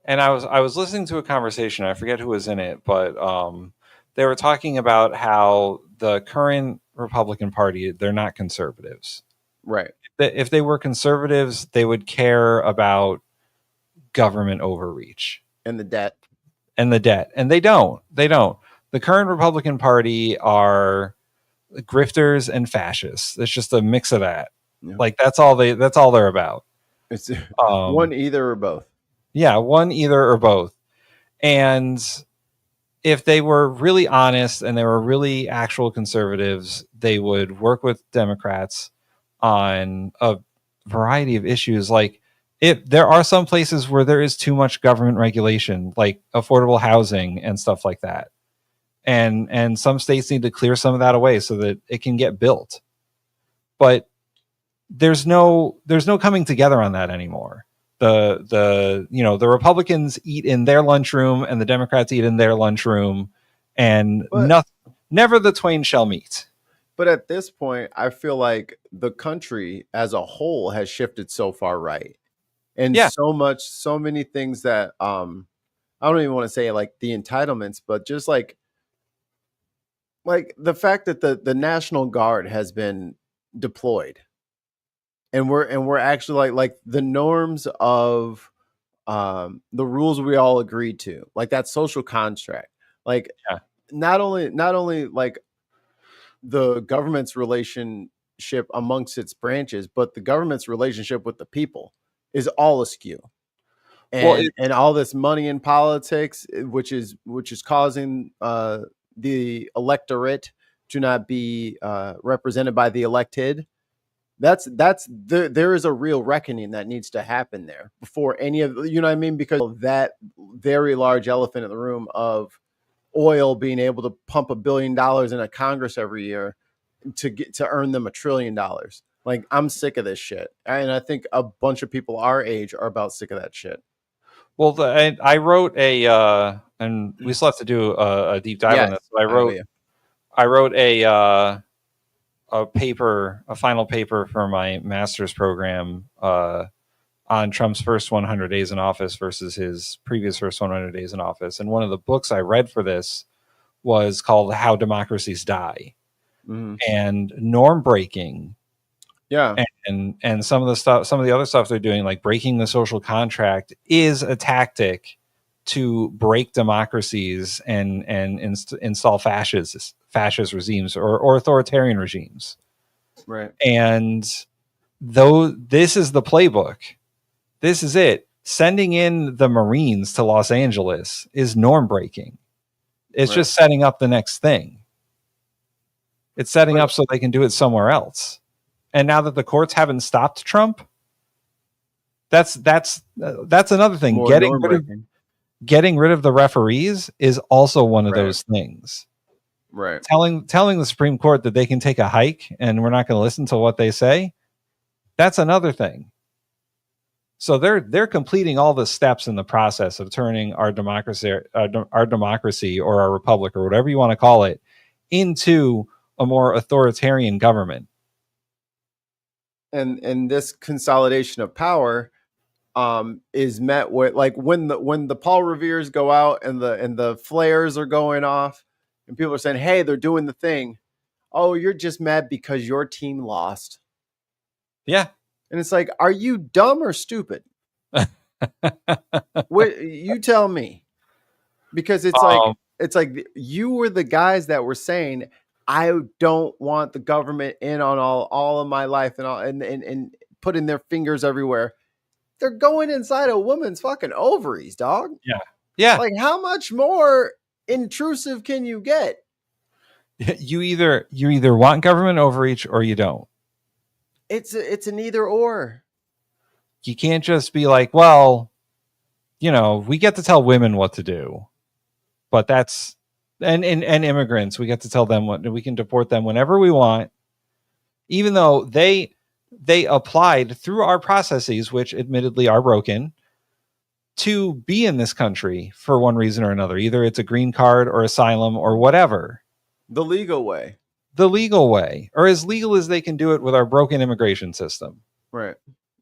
Speaker 3: And I was listening to a conversation, I forget who was in it, but they were talking about how the current Republican Party, they're not conservatives.
Speaker 2: Right.
Speaker 3: If they were conservatives, they would care about government overreach.
Speaker 2: And the debt.
Speaker 3: And they don't. The current Republican Party are grifters and fascists. It's just a mix of that. Yeah. Like that's all they're about.
Speaker 2: It's one either or both.
Speaker 3: Yeah, one either or both. And if they were really honest and they were really actual conservatives, they would work with Democrats on a variety of issues. Like if there are some places where there is too much government regulation, like affordable housing and stuff like that. And some states need to clear some of that away so that it can get built. But there's no coming together on that anymore. The Republicans eat in their lunchroom and the Democrats eat in their lunchroom, and never the twain shall meet.
Speaker 2: But at this point, I feel like the country as a whole has shifted so far right. And so many things that I don't even want to say like the entitlements, but just like the fact that the National Guard has been deployed. And we're actually like the norms of the rules we all agreed to, like that social contract. Like not only like the government's relationship amongst its branches, but the government's relationship with the people is all askew. And all this money in politics, which is causing the electorate to not be represented by the elected. There is a real reckoning that needs to happen there before any of, you know what I mean? Because of that very large elephant in the room of oil being able to pump $1 billion in a Congress every year to earn them $1 trillion. Like, I'm sick of this shit. And I think a bunch of people our age are about sick of that shit.
Speaker 3: Well, I wrote and we still have to do a deep dive on this. But I wrote a final paper for my master's program on Trump's first 100 days in office versus his previous first 100 days in office. And one of the books I read for this was called How Democracies Die. Mm-hmm. And norm breaking.
Speaker 2: Yeah.
Speaker 3: And some of the other stuff they're doing, like breaking the social contract, is a tactic to break democracies and install fascist regimes or authoritarian regimes.
Speaker 2: Right.
Speaker 3: And though this is the playbook, this is it. Sending in the Marines to Los Angeles is norm breaking. It's just setting up the next thing. It's setting up so they can do it somewhere else. And now that the courts haven't stopped Trump, that's another thing. Getting rid of the referees is also one of those things.
Speaker 2: Right.
Speaker 3: Telling the Supreme Court that they can take a hike and we're not going to listen to what they say, that's another thing. So they're completing all the steps in the process of turning our democracy or our republic or whatever you want to call it into a more authoritarian government.
Speaker 2: And this consolidation of power is met with, like, when the Paul Reveres go out and the flares are going off, and people are saying, hey, they're doing the thing. Oh, you're just mad because your team lost.
Speaker 3: Yeah.
Speaker 2: And it's like, are you dumb or stupid? You tell me. Because it's like you were the guys that were saying, I don't want the government in on all of my life and putting their fingers everywhere. They're going inside a woman's fucking ovaries, dog.
Speaker 3: Yeah. Yeah.
Speaker 2: Like, how much more intrusive can you get?
Speaker 3: You either want government overreach or you don't.
Speaker 2: It's an either or.
Speaker 3: You can't just be like, well, we get to tell women what to do, but that's and immigrants, we get to tell them we can deport them whenever we want, even though they applied through our processes, which admittedly are broken, to be in this country for one reason or another. Either it's a green card or asylum or whatever.
Speaker 2: The legal way.
Speaker 3: Or as legal as they can do it with our broken immigration system.
Speaker 2: Right.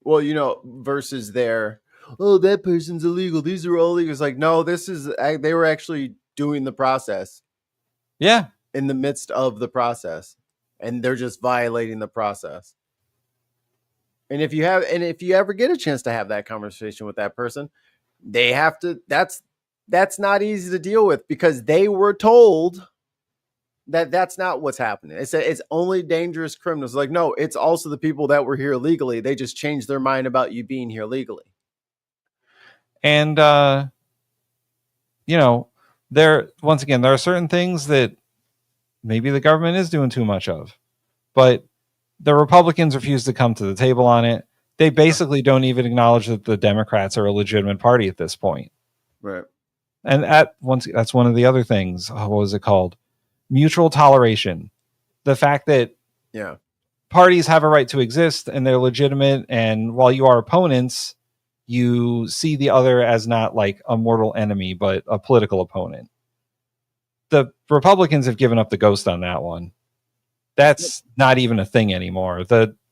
Speaker 2: Well, versus that person's illegal. These are all legal. It's like, no, they were actually doing the process.
Speaker 3: Yeah.
Speaker 2: In the midst of the process. And they're just violating the process. And if you ever get a chance to have that conversation with that person, they have to, that's not easy to deal with because they were told that's not what's happening. It's only dangerous criminals. Like, no, it's also the people that were here legally. They just changed their mind about you being here legally.
Speaker 3: And, there are certain things that maybe the government is doing too much of, but the Republicans refuse to come to the table on it. They basically don't even acknowledge that the Democrats are a legitimate party at this point.
Speaker 2: Right.
Speaker 3: And that's one of the other things. What was it called? Mutual toleration. The fact that parties have a right to exist and they're legitimate. And while you are opponents, you see the other as not like a mortal enemy, but a political opponent. The Republicans have given up the ghost on that one. That's not even a thing anymore.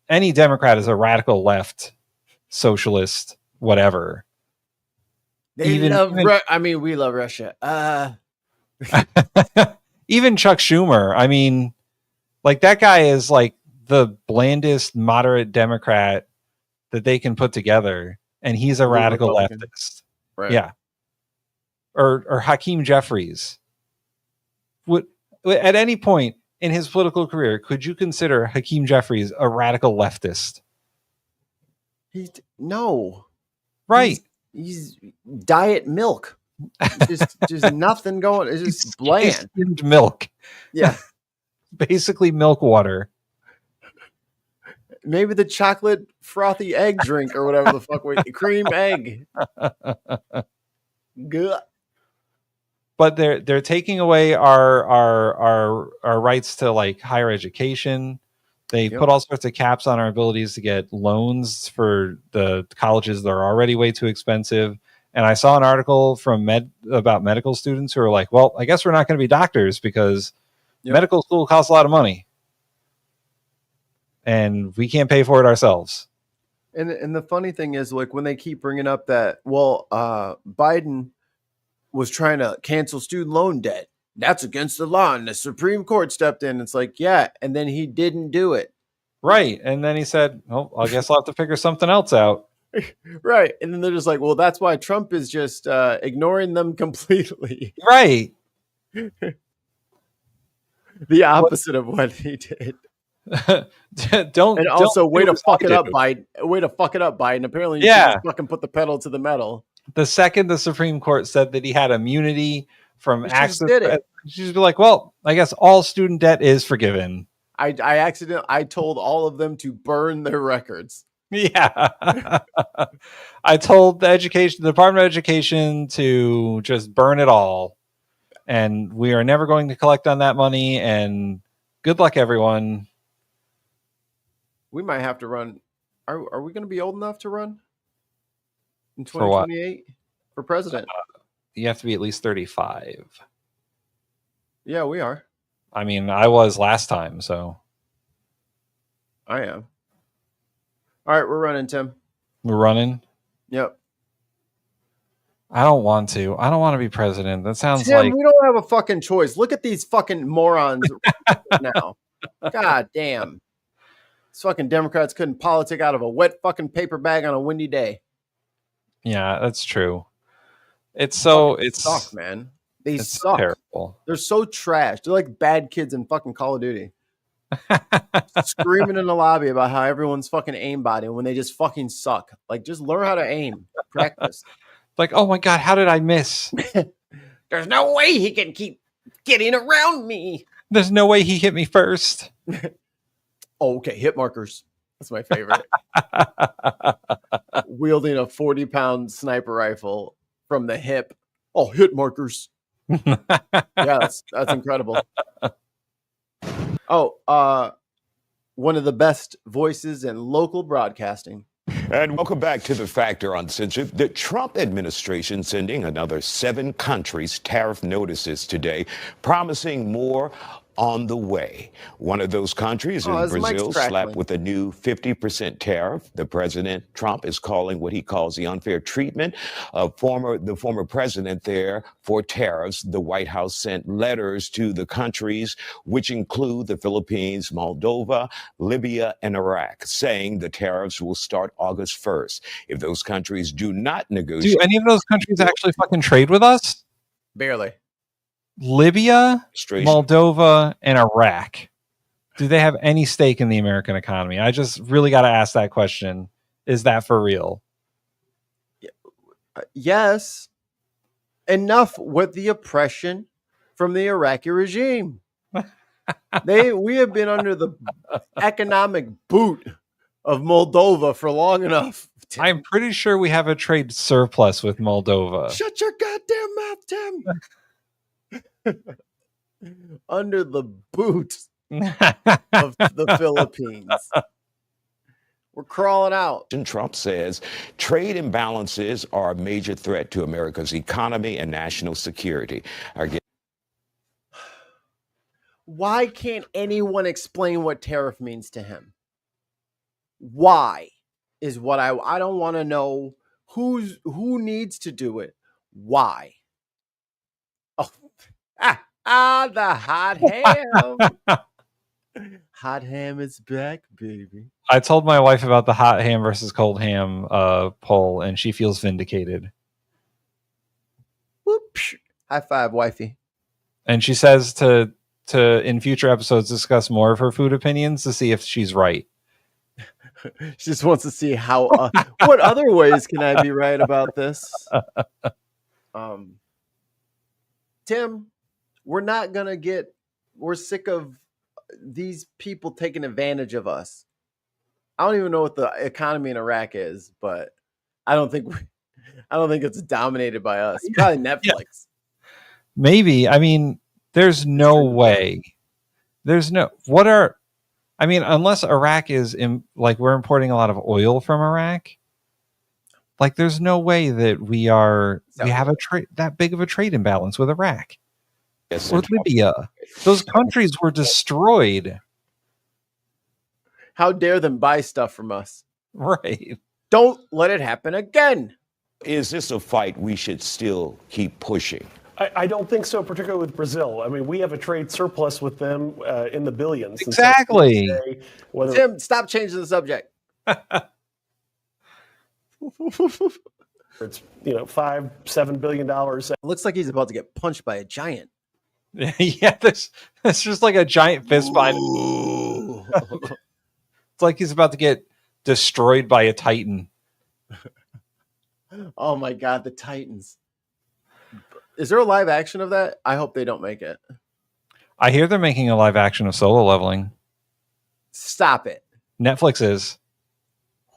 Speaker 3: Any Democrat is a radical left, socialist, whatever.
Speaker 2: We love Russia.
Speaker 3: Even Chuck Schumer. I mean, like that guy is like the blandest moderate Democrat that they can put together, and he's a radical leftist.
Speaker 2: Right.
Speaker 3: Yeah. Or Hakeem Jeffries. At any point in his political career, could you consider Hakeem Jeffries a radical leftist?
Speaker 2: No.
Speaker 3: Right.
Speaker 2: He's diet milk. Just nothing going. It's just bland.
Speaker 3: Skimmed milk.
Speaker 2: Yeah.
Speaker 3: Basically milk water.
Speaker 2: Maybe the chocolate frothy egg drink or whatever the fuck cream egg. Good.
Speaker 3: But they're taking away our rights to like higher education. They put all sorts of caps on our abilities to get loans for the colleges that are already way too expensive. And I saw an article from about medical students who are like, well, I guess we're not going to be doctors because medical school costs a lot of money. And we can't pay for it ourselves.
Speaker 2: And the funny thing is, like, when they keep bringing up that, Biden was trying to cancel student loan debt. That's against the law. And the Supreme Court stepped in. It's like, yeah. And then he didn't do it.
Speaker 3: Right. And then he said, oh, I guess I'll have to figure something else out.
Speaker 2: Right. And then they're just like, well, that's why Trump is just ignoring them completely.
Speaker 3: Right.
Speaker 2: The opposite of what he did. Way to fuck it up, Biden. Apparently, you should just fucking put the pedal to the metal.
Speaker 3: The second the Supreme Court said that he had immunity from access, she just be like, well, I guess all student debt is forgiven.
Speaker 2: I told all of them to burn their records.
Speaker 3: Yeah. I told the Department of Education to just burn it all. And we are never going to collect on that money. And good luck, everyone.
Speaker 2: We might have to run. Are we going to be old enough to run in 2028 for president?
Speaker 3: You have to be at least 35.
Speaker 2: Yeah, we are.
Speaker 3: I mean, I was last time, so.
Speaker 2: I am. All right, we're running, Tim.
Speaker 3: We're running?
Speaker 2: Yep.
Speaker 3: I don't want to. I don't want to be president. That sounds
Speaker 2: Tim,
Speaker 3: like
Speaker 2: we don't have a fucking choice. Look at these fucking morons now. God damn. These fucking Democrats couldn't politic out of a wet fucking paper bag on a windy day.
Speaker 3: Yeah, that's true. It's
Speaker 2: suck, man. They
Speaker 3: it's
Speaker 2: suck.
Speaker 3: terrible.
Speaker 2: They're so trash. They're like bad kids in fucking Call of Duty. Screaming in the lobby about how everyone's fucking aimbotting when they just fucking suck. Like, just learn how to aim. Practice.
Speaker 3: Like, oh my God, how did I miss?
Speaker 2: There's no way he can keep getting around me.
Speaker 3: There's no way he hit me first.
Speaker 2: Oh, okay, hit markers. That's my favorite. Wielding a 40-pound sniper rifle from the hip. Oh, hit markers. Yeah, that's incredible. Oh, one of the best voices in local broadcasting.
Speaker 14: And welcome back to The Factor Uncensored. The Trump administration sending another 7 countries tariff notices today, promising more on the way. One of those countries in Brazil slapped with a new 50% tariff. The President Trump is calling what he calls the unfair treatment of the former president there for tariffs. The White House sent letters to the countries, which include the Philippines, Moldova, Libya, and Iraq, saying the tariffs will start August 1st. If those countries do not negotiate...
Speaker 3: Do any of those countries actually fucking trade with us?
Speaker 2: Barely.
Speaker 3: Libya, Moldova, and Iraq. Do they have any stake in the American economy? I just really got to ask that question. Is that for real?
Speaker 2: Yes. Enough with the oppression from the Iraqi regime. We have been under the economic boot of Moldova for long enough.
Speaker 3: I'm pretty sure we have a trade surplus with Moldova.
Speaker 2: Shut your goddamn mouth, Tim. Under the boot of the Philippines. We're crawling out.
Speaker 14: And Trump says trade imbalances are a major threat to America's economy and national security.
Speaker 2: Why can't anyone explain what tariff means to him? Why is what I don't want to know. Who needs to do it? Why? The hot ham. Hot ham is back, baby.
Speaker 3: I told my wife about the hot ham versus cold ham poll, and she feels vindicated.
Speaker 2: Whoop! High five, wifey.
Speaker 3: And she says to in future episodes discuss more of her food opinions to see if she's right.
Speaker 2: She just wants to see how. What other ways can I be right about this? Tim, we're sick of these people taking advantage of us. I don't even know what the economy in Iraq is, but I don't think it's dominated by us. Probably Netflix.
Speaker 3: Yeah. Maybe. I mean, there's no way. Unless Iraq is we're importing a lot of oil from Iraq. Like, there's no way that we have that big of a trade imbalance with Iraq.
Speaker 14: Yes,
Speaker 3: or Libya. Those countries were destroyed.
Speaker 2: How dare them buy stuff from us?
Speaker 3: Right.
Speaker 2: Don't let it happen again.
Speaker 14: Is this a fight we should still keep pushing?
Speaker 22: I don't think so, particularly with Brazil. I mean, we have a trade surplus with them in the billions.
Speaker 3: Exactly.
Speaker 2: Tim, stop changing the subject.
Speaker 22: It's $5-7 billion.
Speaker 2: It looks like he's about to get punched by a giant.
Speaker 3: Yeah, that's just like a giant fist fight. It's like he's about to get destroyed by a Titan.
Speaker 2: Oh my God, the Titans. Is there a live action of that? I hope they don't make it.
Speaker 3: I hear they're making a live action of Solo Leveling.
Speaker 2: Stop it.
Speaker 3: Netflix is.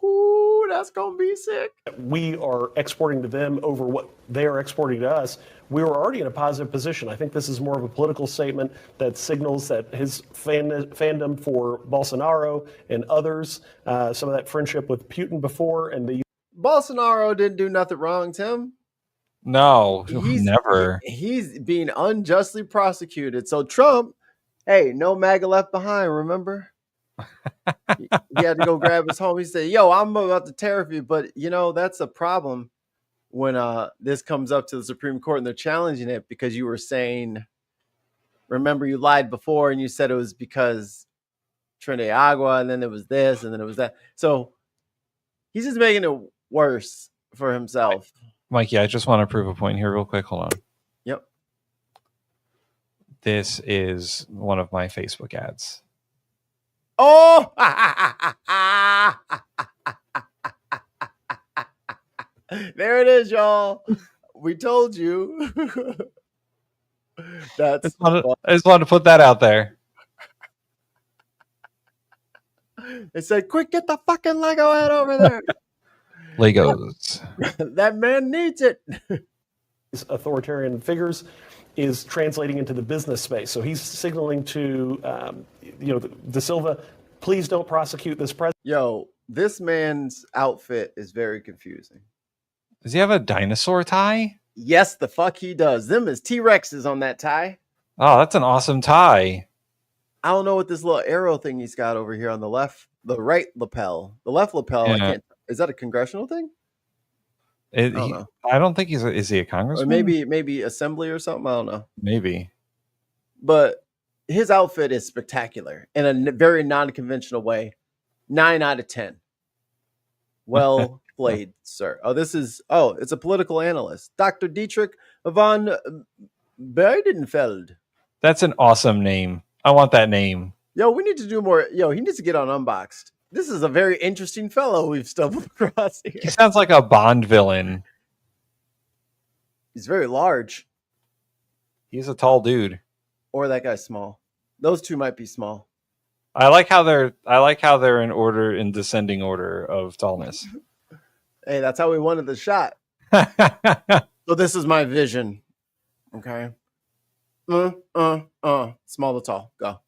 Speaker 2: Ooh, that's going to be sick.
Speaker 22: We are exporting to them over what they are exporting to us. We were already in a positive position. I think this is more of a political statement that signals that his fandom for Bolsonaro and others, some of that friendship with Putin before, and the
Speaker 2: Bolsonaro didn't do nothing wrong, Tim.
Speaker 3: No, never.
Speaker 2: He's being unjustly prosecuted. So Trump, hey, no MAGA left behind, remember? He had to go grab his home. He said, yo, I'm about to tariff you, but, that's a problem. when this comes up to the Supreme Court and they're challenging it because you were saying, remember you lied before and you said it was because Trinidad Agua, and then it was this, and then it was that. So he's just making it worse for himself.
Speaker 3: Mikey, I just want to prove a point here real quick. Hold on.
Speaker 2: Yep.
Speaker 3: This is one of my Facebook ads.
Speaker 2: Oh! There it is, y'all. We told you.
Speaker 3: I just wanted to put that out there.
Speaker 2: They said, quick, get the fucking Lego head over there.
Speaker 3: Legos.
Speaker 2: That man needs it.
Speaker 22: These authoritarian figures is translating into the business space. So he's signaling to, De Silva, please don't prosecute this president.
Speaker 2: Yo, this man's outfit is very confusing.
Speaker 3: Does he have a dinosaur tie?
Speaker 2: Yes, the fuck he does. Them is T-Rexes on that tie.
Speaker 3: Oh, that's an awesome tie.
Speaker 2: I don't know what this little arrow thing he's got over here on the right lapel. The left lapel,
Speaker 3: Yeah.
Speaker 2: I can't. Is that a congressional thing? I don't know.
Speaker 3: I don't think is he a congressman?
Speaker 2: Or maybe assembly or something. I don't know.
Speaker 3: Maybe.
Speaker 2: But his outfit is spectacular in a very non-conventional way. 9 out of 10. Well played, sir. It's a political analyst. Dr. Dietrich von Berdenfeld.
Speaker 3: That's an awesome name. I want that name.
Speaker 2: Yo, we need to do more. Yo, he needs to get on Unboxed. This is a very interesting fellow we've stumbled across here.
Speaker 3: He sounds like a Bond villain.
Speaker 2: He's very large.
Speaker 3: He's a tall dude.
Speaker 2: Or that guy's small. Those two might be small.
Speaker 3: I like how they're in descending order of tallness.
Speaker 2: Hey, that's how we wanted the shot. So this is my vision. Okay. Small to tall. Go.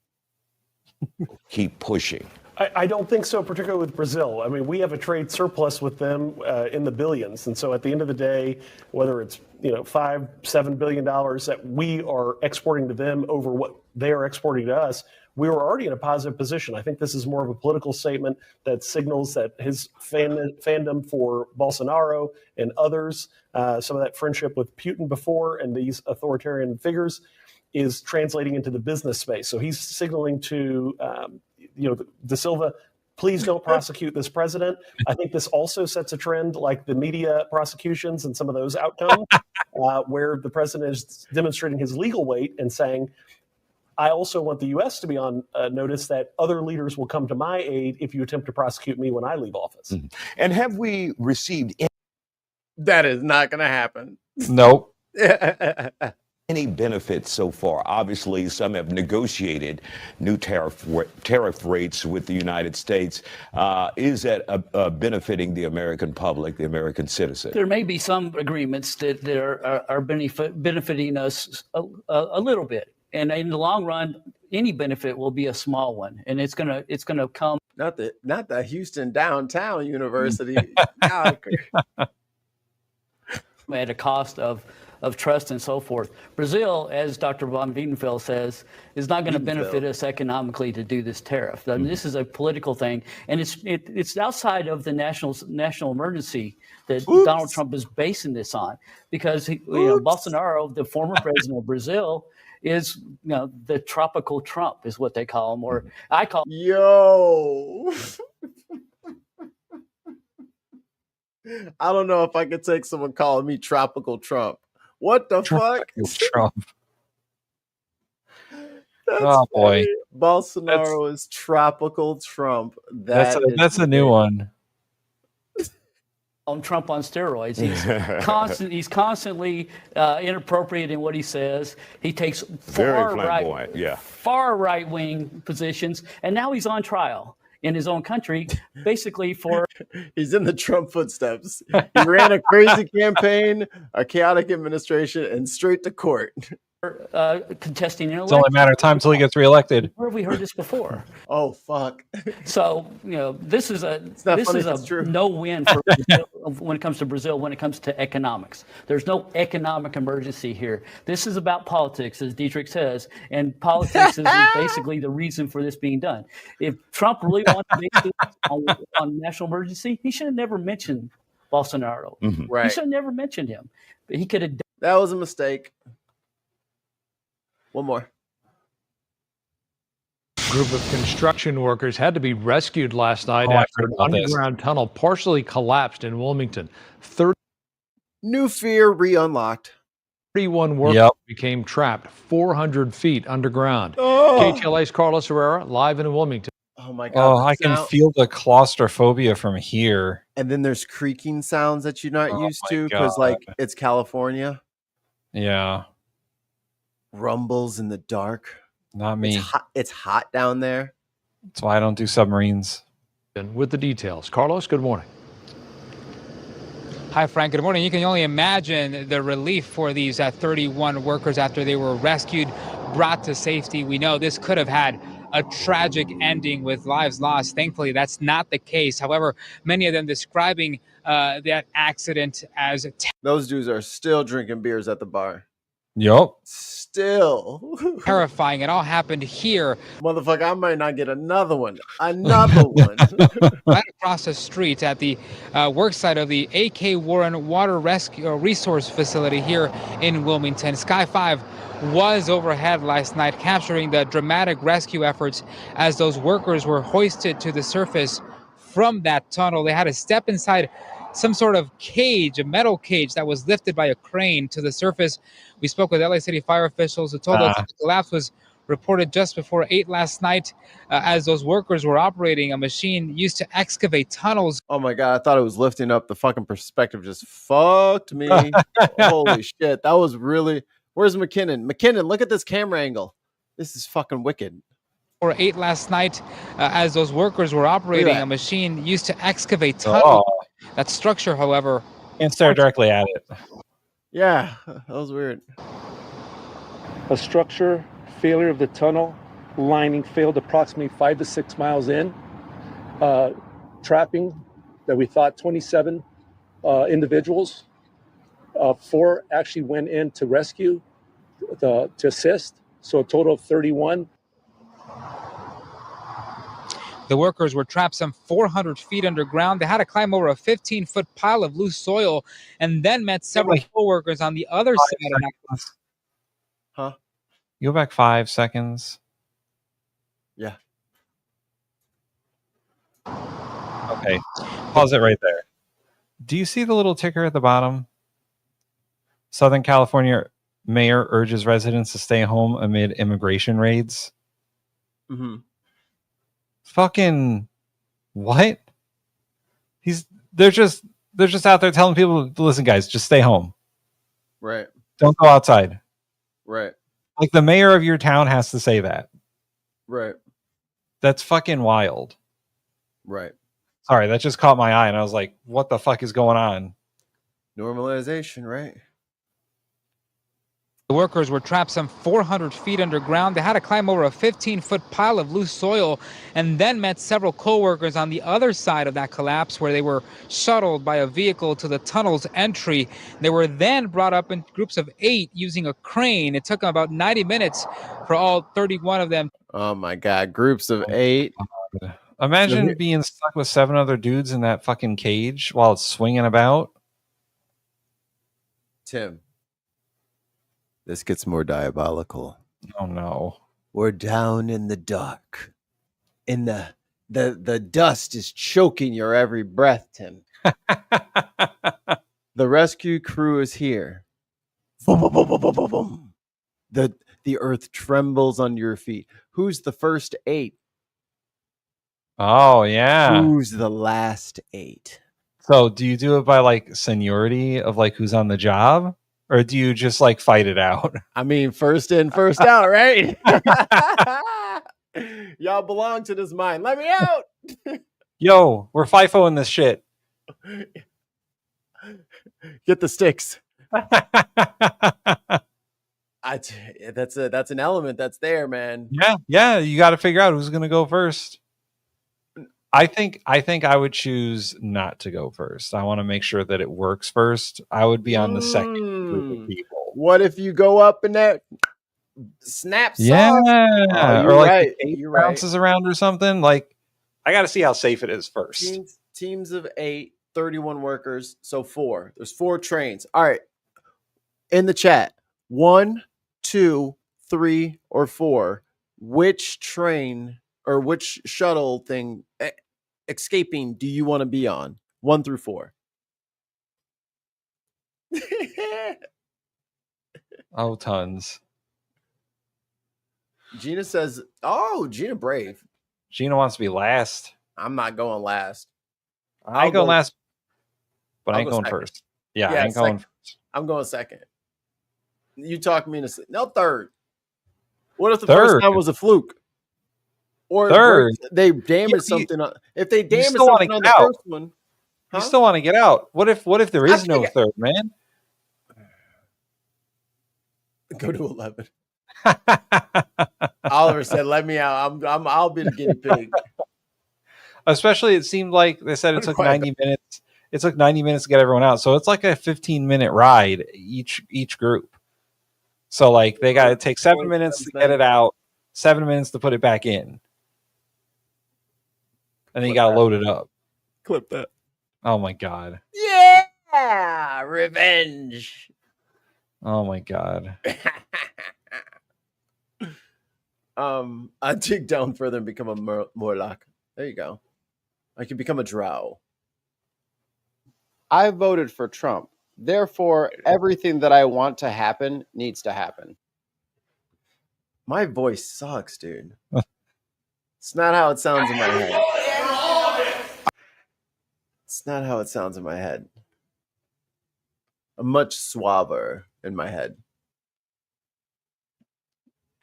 Speaker 14: Keep pushing.
Speaker 22: I don't think so, particularly with Brazil. I mean, we have a trade surplus with them in the billions. And so at the end of the day, whether it's $5-7 billion that we are exporting to them over what they are exporting to us, we were already in a positive position. I think this is more of a political statement that signals that his fandom for Bolsonaro and others, some of that friendship with Putin before and these authoritarian figures, is translating into the business space. So he's signaling to De Silva, please don't prosecute this president. I think this also sets a trend like the media prosecutions and some of those outcomes where the president is demonstrating his legal weight and saying, I also want the U.S. to be on notice that other leaders will come to my aid if you attempt to prosecute me when I leave office.
Speaker 14: Mm-hmm. And have we received
Speaker 2: That is not going to happen.
Speaker 3: Nope.
Speaker 14: any benefits so far? Obviously, some have negotiated new tariff rates with the United States. Is that benefiting the American public, the American citizen?
Speaker 12: There may be some agreements that are benefiting us a little bit, and in the long run, any benefit will be a small one, and it's gonna come.
Speaker 2: Not the Houston Downtown University.
Speaker 12: At a cost of trust and so forth. Brazil, as Dr. von Wiedenfeld says, is not going to benefit us economically to do this tariff. I mean, this is a political thing, and it's outside of the national emergency that Donald Trump is basing this on, because Bolsonaro, the former president of Brazil, is the tropical Trump is what they call him, or I call
Speaker 2: Yo. I don't know if I could take someone calling me tropical Trump. What the fuck?
Speaker 3: Trump.
Speaker 2: That's
Speaker 3: boy.
Speaker 2: funny. Bolsonaro is tropical Trump.
Speaker 3: That's a new one.
Speaker 12: on Trump on steroids. He's constantly inappropriate in what he says. He takes far right wing positions, and now he's on trial in his own country, basically for.
Speaker 2: He's in the Trump footsteps. He ran a crazy campaign, a chaotic administration, and straight to court.
Speaker 12: Contesting an
Speaker 3: It's
Speaker 12: election.
Speaker 3: only a matter of time until he gets reelected.
Speaker 12: Where have we heard this before?
Speaker 2: Oh fuck!
Speaker 12: So this is a no-win for Brazil when it comes to Brazil. When it comes to economics, there's no economic emergency here. This is about politics, as Dietrich says, and politics is basically the reason for this being done. If Trump really wanted to base this on national emergency, he should have never mentioned Bolsonaro.
Speaker 14: Mhm.
Speaker 12: He should have never mentioned him. But he could have.
Speaker 2: That was a mistake. One more.
Speaker 15: Group of construction workers had to be rescued last night
Speaker 3: I
Speaker 15: after
Speaker 3: heard
Speaker 15: an
Speaker 3: about this.
Speaker 15: underground tunnel partially collapsed in Wilmington.
Speaker 2: New fear re-unlocked.
Speaker 15: 31 workers became trapped 400 feet underground.
Speaker 2: Oh.
Speaker 15: KTLA's Carlos Herrera live in Wilmington.
Speaker 2: Oh my God.
Speaker 3: Oh, I can feel the claustrophobia from here.
Speaker 2: And then there's creaking sounds that you're not used to because,
Speaker 3: God.
Speaker 2: like, it's California.
Speaker 3: Yeah.
Speaker 2: Rumbles in the dark.
Speaker 3: Not me.
Speaker 2: It's hot down there.
Speaker 3: That's why I don't do submarines.
Speaker 15: And with the details, Carlos, good morning.
Speaker 18: Hi, Frank. Good morning. You can only imagine the relief for these 31 workers after they were rescued, brought to safety. We know this could have had a tragic ending with lives lost. Thankfully, that's not the case. However, many of them describing that accident as
Speaker 2: those dudes are still drinking beers at the bar.
Speaker 3: Yup.
Speaker 2: Still.
Speaker 18: terrifying. It all happened here.
Speaker 2: Motherfucker, I might not get another one. Another one.
Speaker 18: Right across the street at the work site of the A.K. Warren Water Rescue Resource Facility here in Wilmington. Sky 5 was overhead last night, capturing the dramatic rescue efforts as those workers were hoisted to the surface from that tunnel. They had to step inside some sort of cage, a metal cage that was lifted by a crane to the surface. We spoke with LA City fire officials who told us that the collapse was reported just before 8 last night as those workers were operating a machine used to excavate tunnels.
Speaker 2: Oh my God, I thought it was lifting up. The fucking perspective just fucked me. Holy shit. That was really... Where's McKinnon? McKinnon, look at this camera angle. This is fucking wicked.
Speaker 18: Or 8 last night as those workers were operating a machine used to excavate tunnels. That structure, however...
Speaker 3: Can't stare directly at it.
Speaker 2: Yeah, that was weird.
Speaker 22: A structure failure of the tunnel lining failed approximately 5 to 6 miles in. Trapping that we thought 27 individuals. 4 actually went in to rescue, to assist. So a total of 31.
Speaker 18: The workers were trapped some 400 feet underground. They had to climb over a 15-foot pile of loose soil and then met several co-workers on the other side of that.
Speaker 2: Huh?
Speaker 3: You go back 5 seconds.
Speaker 2: Yeah.
Speaker 3: Okay. Pause it right there. Do you see the little ticker at the bottom? Southern California mayor urges residents to stay home amid immigration raids.
Speaker 2: Mm-hmm.
Speaker 3: Fucking what? They're just out there telling people, listen, guys, just stay home.
Speaker 2: Right.
Speaker 3: Don't go outside.
Speaker 2: Right.
Speaker 3: Like the mayor of your town has to say that.
Speaker 2: Right.
Speaker 3: That's fucking wild.
Speaker 2: Right.
Speaker 3: Sorry, that just caught my eye and I was like, what the fuck is going on?
Speaker 2: Normalization, right?
Speaker 18: The workers were trapped some 400 feet underground. They had to climb over a 15-foot pile of loose soil and then met several co-workers on the other side of that collapse where they were shuttled by a vehicle to the tunnel's entry. They were then brought up in groups of 8 using a crane. It took them about 90 minutes for all 31 of them.
Speaker 2: Oh my God, groups of 8.
Speaker 3: Imagine being stuck with 7 other dudes in that fucking cage while it's swinging about.
Speaker 2: Tim. This gets more diabolical.
Speaker 3: Oh no.
Speaker 2: We're down in the dark. In the dust is choking your every breath, Tim. The rescue crew is here. Boom, boom, boom, boom, boom, boom, boom. The earth trembles under your feet. Who's the first 8?
Speaker 3: Oh yeah.
Speaker 2: Who's the last 8?
Speaker 3: So do you do it by like seniority of like who's on the job? Or do you just like fight it out?
Speaker 2: I mean, first in, first out, right? Y'all belong to this mine. Let me out.
Speaker 3: Yo, we're FIFOing this shit.
Speaker 2: Get the sticks. That's an element that's there, man.
Speaker 3: Yeah. You got to figure out who's going to go first. I think I would choose not to go first. I want to make sure that it works first. I would be on the second group of people.
Speaker 2: What if you go up and that snaps off?
Speaker 3: Yeah,
Speaker 2: Oh,
Speaker 3: or like
Speaker 2: right.
Speaker 3: the tape
Speaker 2: You're
Speaker 3: bounces around or something. Like, I got to see how safe it is first.
Speaker 2: Teams of 8 31 workers, so 4. There's 4 trains. All right. In the chat, 1, 2, 3, or 4. Which train or which shuttle thing escaping do you want to be on? 1 through 4.
Speaker 3: Oh, tons.
Speaker 2: Gina says, "Oh, Gina brave.
Speaker 3: Gina wants to be last.
Speaker 2: I'm not going last.
Speaker 3: I ain't going last, but I ain't
Speaker 2: go
Speaker 3: going
Speaker 2: second.
Speaker 3: first. Yeah, I ain't going first.
Speaker 2: I'm going second. You talk me into no third. What if the
Speaker 3: Third.
Speaker 2: first time was a fluke? Or
Speaker 3: Third.
Speaker 2: they damage something. If they damage
Speaker 3: still wanna
Speaker 2: something on
Speaker 3: get
Speaker 2: the
Speaker 3: out.
Speaker 2: first one,
Speaker 3: You still want to get out. What if there is no third, man?
Speaker 2: go to 11. Oliver said, "Let me out. I'll be the guinea pig."
Speaker 3: Especially, it seemed like they said it took 90 minutes. It took 90 minutes to get everyone out, so it's like a 15-minute ride each group. So like they got to take 7 minutes to get it out, 7 minutes to put it back in, and then you got to load it up.
Speaker 2: Clip that.
Speaker 3: Oh my god.
Speaker 2: Yeah, revenge.
Speaker 3: Oh my god.
Speaker 2: I dig down further and become a Morlock. There you go. I can become a drow. I voted for Trump. Therefore, everything that I want to happen needs to happen. My voice sucks, dude. It's not how it sounds in my head. It's not how it sounds in my head. I'm much suaver in my head.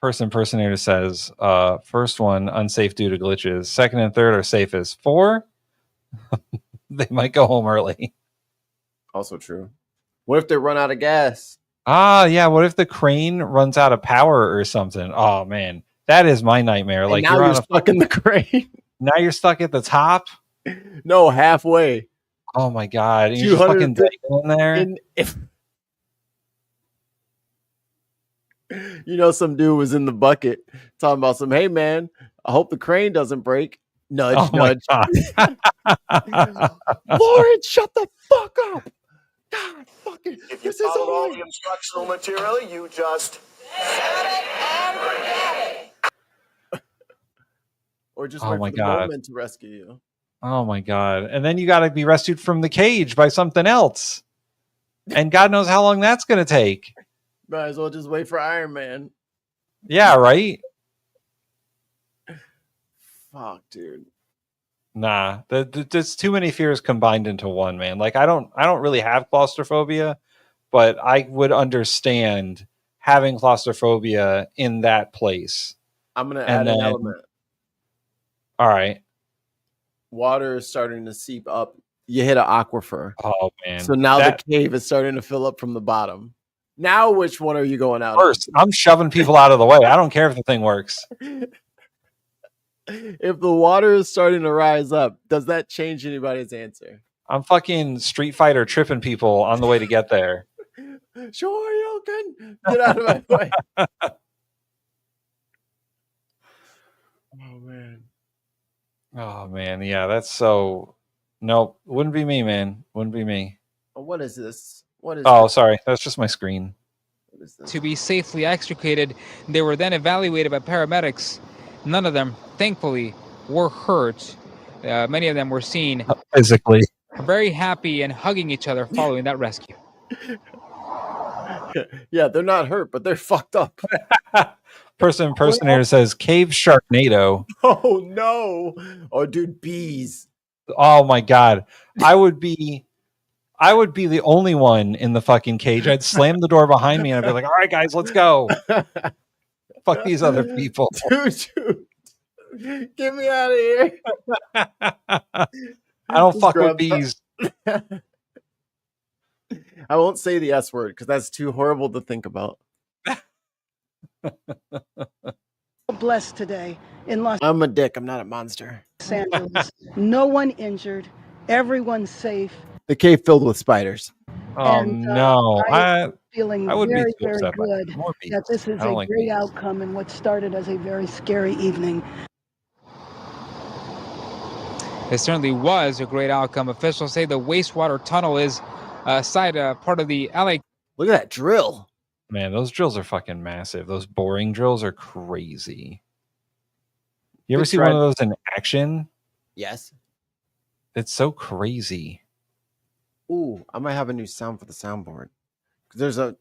Speaker 3: Person impersonator says, first one, unsafe due to glitches. Second and third are safest. 4, they might go home early.
Speaker 2: Also true. What if they run out of gas?
Speaker 3: Yeah. What if the crane runs out of power or something? Oh man, that is my nightmare.
Speaker 2: And
Speaker 3: like
Speaker 2: now you're stuck in the crane.
Speaker 3: Now you're stuck at the top.
Speaker 2: No, halfway.
Speaker 3: Oh my god, and you're just fucking in there.
Speaker 2: You know, some dude was in the bucket talking about some, hey man, I hope the crane doesn't break. Nudge, nudge. Lauren, shut the fuck up. God fucking.
Speaker 5: If you followed all the instructional material, you just
Speaker 2: or just
Speaker 3: Oh
Speaker 2: wait
Speaker 3: my
Speaker 2: for the
Speaker 3: God.
Speaker 2: moment to rescue you.
Speaker 3: Oh my god. And then you got to be rescued from the cage by something else. And God knows how long that's going to take.
Speaker 2: Might as well just wait for Iron Man.
Speaker 3: Yeah, right?
Speaker 2: Fuck, dude.
Speaker 3: Nah, there's too many fears combined into one, man. Like I don't really have claustrophobia, but I would understand having claustrophobia in that place.
Speaker 2: I'm gonna add an element.
Speaker 3: All right.
Speaker 2: Water is starting to seep up. You hit an aquifer.
Speaker 3: Oh man.
Speaker 2: So now the cave is starting to fill up from the bottom. Now which one are you going out?
Speaker 3: First, I'm shoving people out of the way. I don't care if the thing works.
Speaker 2: If the water is starting to rise up, does that change anybody's answer?
Speaker 3: I'm fucking Street Fighter tripping people on the way to get there.
Speaker 2: Sure, you can get out of my way.
Speaker 3: Oh man, yeah, that's so. Nope, wouldn't be me, man. Wouldn't be me.
Speaker 2: What is this? What is?
Speaker 3: Oh,
Speaker 2: this?
Speaker 3: sorry, that's just my screen.
Speaker 2: What is this?
Speaker 18: To be safely extricated, they were then evaluated by paramedics. None of them, thankfully, were hurt. Many of them were seen
Speaker 3: Physically.
Speaker 18: very happy and hugging each other following that rescue.
Speaker 2: Yeah, they're not hurt, but they're fucked up.
Speaker 3: Person impersonator says cave sharknado.
Speaker 2: Oh no! Oh, dude, bees.
Speaker 3: Oh my god, I would be the only one in the fucking cage. I'd slam the door behind me and I'd be like, "All right, guys, let's go." Fuck these other people.
Speaker 2: Dude, get me out of here.
Speaker 3: I don't fuck with bees.
Speaker 2: I won't say the S word because that's too horrible to think about.
Speaker 9: Blessed today in Los
Speaker 2: I'm a dick. I'm not a monster.
Speaker 9: Angeles. No one injured. Everyone's safe.
Speaker 2: The cave filled with spiders.
Speaker 3: Oh
Speaker 9: And,
Speaker 3: no,
Speaker 9: I'm feeling
Speaker 3: I would be
Speaker 9: very,
Speaker 3: too
Speaker 9: very
Speaker 3: upset by
Speaker 9: good
Speaker 3: that. More bees.
Speaker 9: that this is
Speaker 3: I don't
Speaker 9: a
Speaker 3: like
Speaker 9: great
Speaker 3: bees.
Speaker 9: outcome in what started as a very scary evening.
Speaker 18: It certainly was a great outcome. Officials say the wastewater tunnel is part of the LA.
Speaker 17: Look at that drill.
Speaker 3: Man, those drills are fucking massive. Those boring drills are crazy. You ever see one of those in action?
Speaker 17: Yes.
Speaker 3: It's so crazy.
Speaker 2: Ooh, I might have a new sound for the soundboard. There's a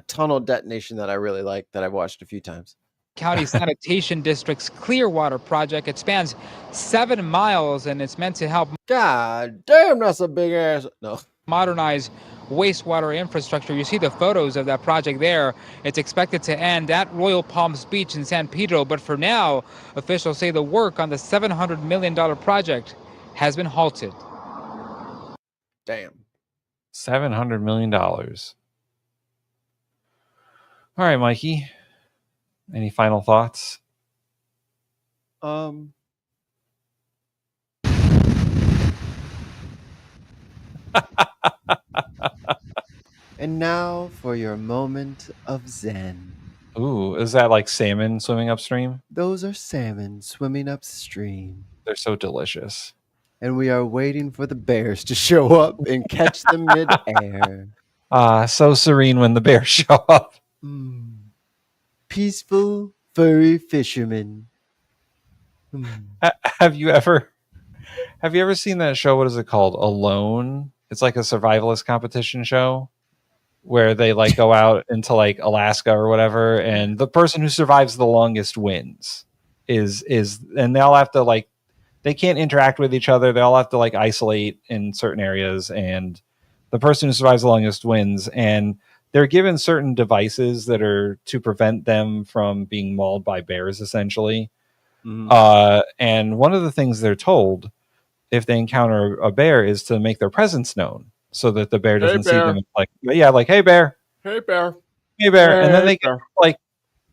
Speaker 2: tunnel detonation that I really like that I've watched a few times.
Speaker 18: County Sanitation District's Clearwater project. It spans 7 miles and it's meant to help.
Speaker 2: God damn, that's a big ass. No.
Speaker 18: Modernize wastewater infrastructure. You see the photos of that project there. It's expected to end at Royal Palms Beach in San Pedro, but for now, officials say the work on the $700 million project has been halted.
Speaker 2: Damn.
Speaker 3: $700 million. All right, Mikey. Any final thoughts?
Speaker 2: And now for your moment of zen.
Speaker 3: Ooh, is that like salmon swimming upstream?
Speaker 2: Those are salmon swimming upstream.
Speaker 3: They're so delicious.
Speaker 2: And we are waiting for the bears to show up and catch them mid-air.
Speaker 3: So serene when the bears show up.
Speaker 2: Peaceful, furry fishermen.
Speaker 3: Have you ever seen that show? What is it called? Alone? It's like a survivalist competition show where they like go out into like Alaska or whatever, and the person who survives the longest wins. And they all have to like, they can't interact with each other. They all have to like isolate in certain areas, and the person who survives the longest wins. And they're given certain devices that are to prevent them from being mauled by bears, essentially. And one of the things they're told if they encounter a bear is to make their presence known so that the bear doesn't see them. Like, hey bear.
Speaker 2: Hey bear.
Speaker 3: Hey bear. And then they get like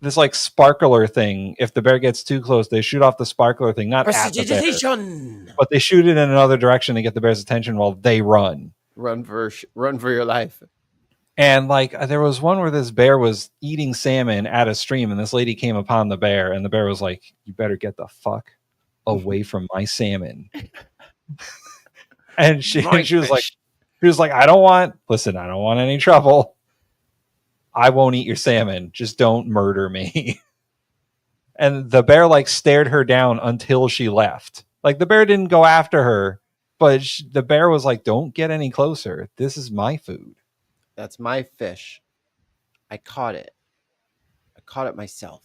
Speaker 3: this like sparkler thing. If the bear gets too close, they shoot off the sparkler thing, not at the bear, but they shoot it in another direction to get the bear's attention while they run.
Speaker 2: Run for your life.
Speaker 3: And like there was one where this bear was eating salmon at a stream, and this lady came upon the bear, and the bear was like, "You better get the fuck away from my salmon." And she was like, I don't want any trouble. I won't eat your salmon. Just don't murder me. And the bear like stared her down until she left. Like the bear didn't go after her, but the bear was like, don't get any closer. This is my food.
Speaker 2: That's my fish. I caught it. I caught it myself.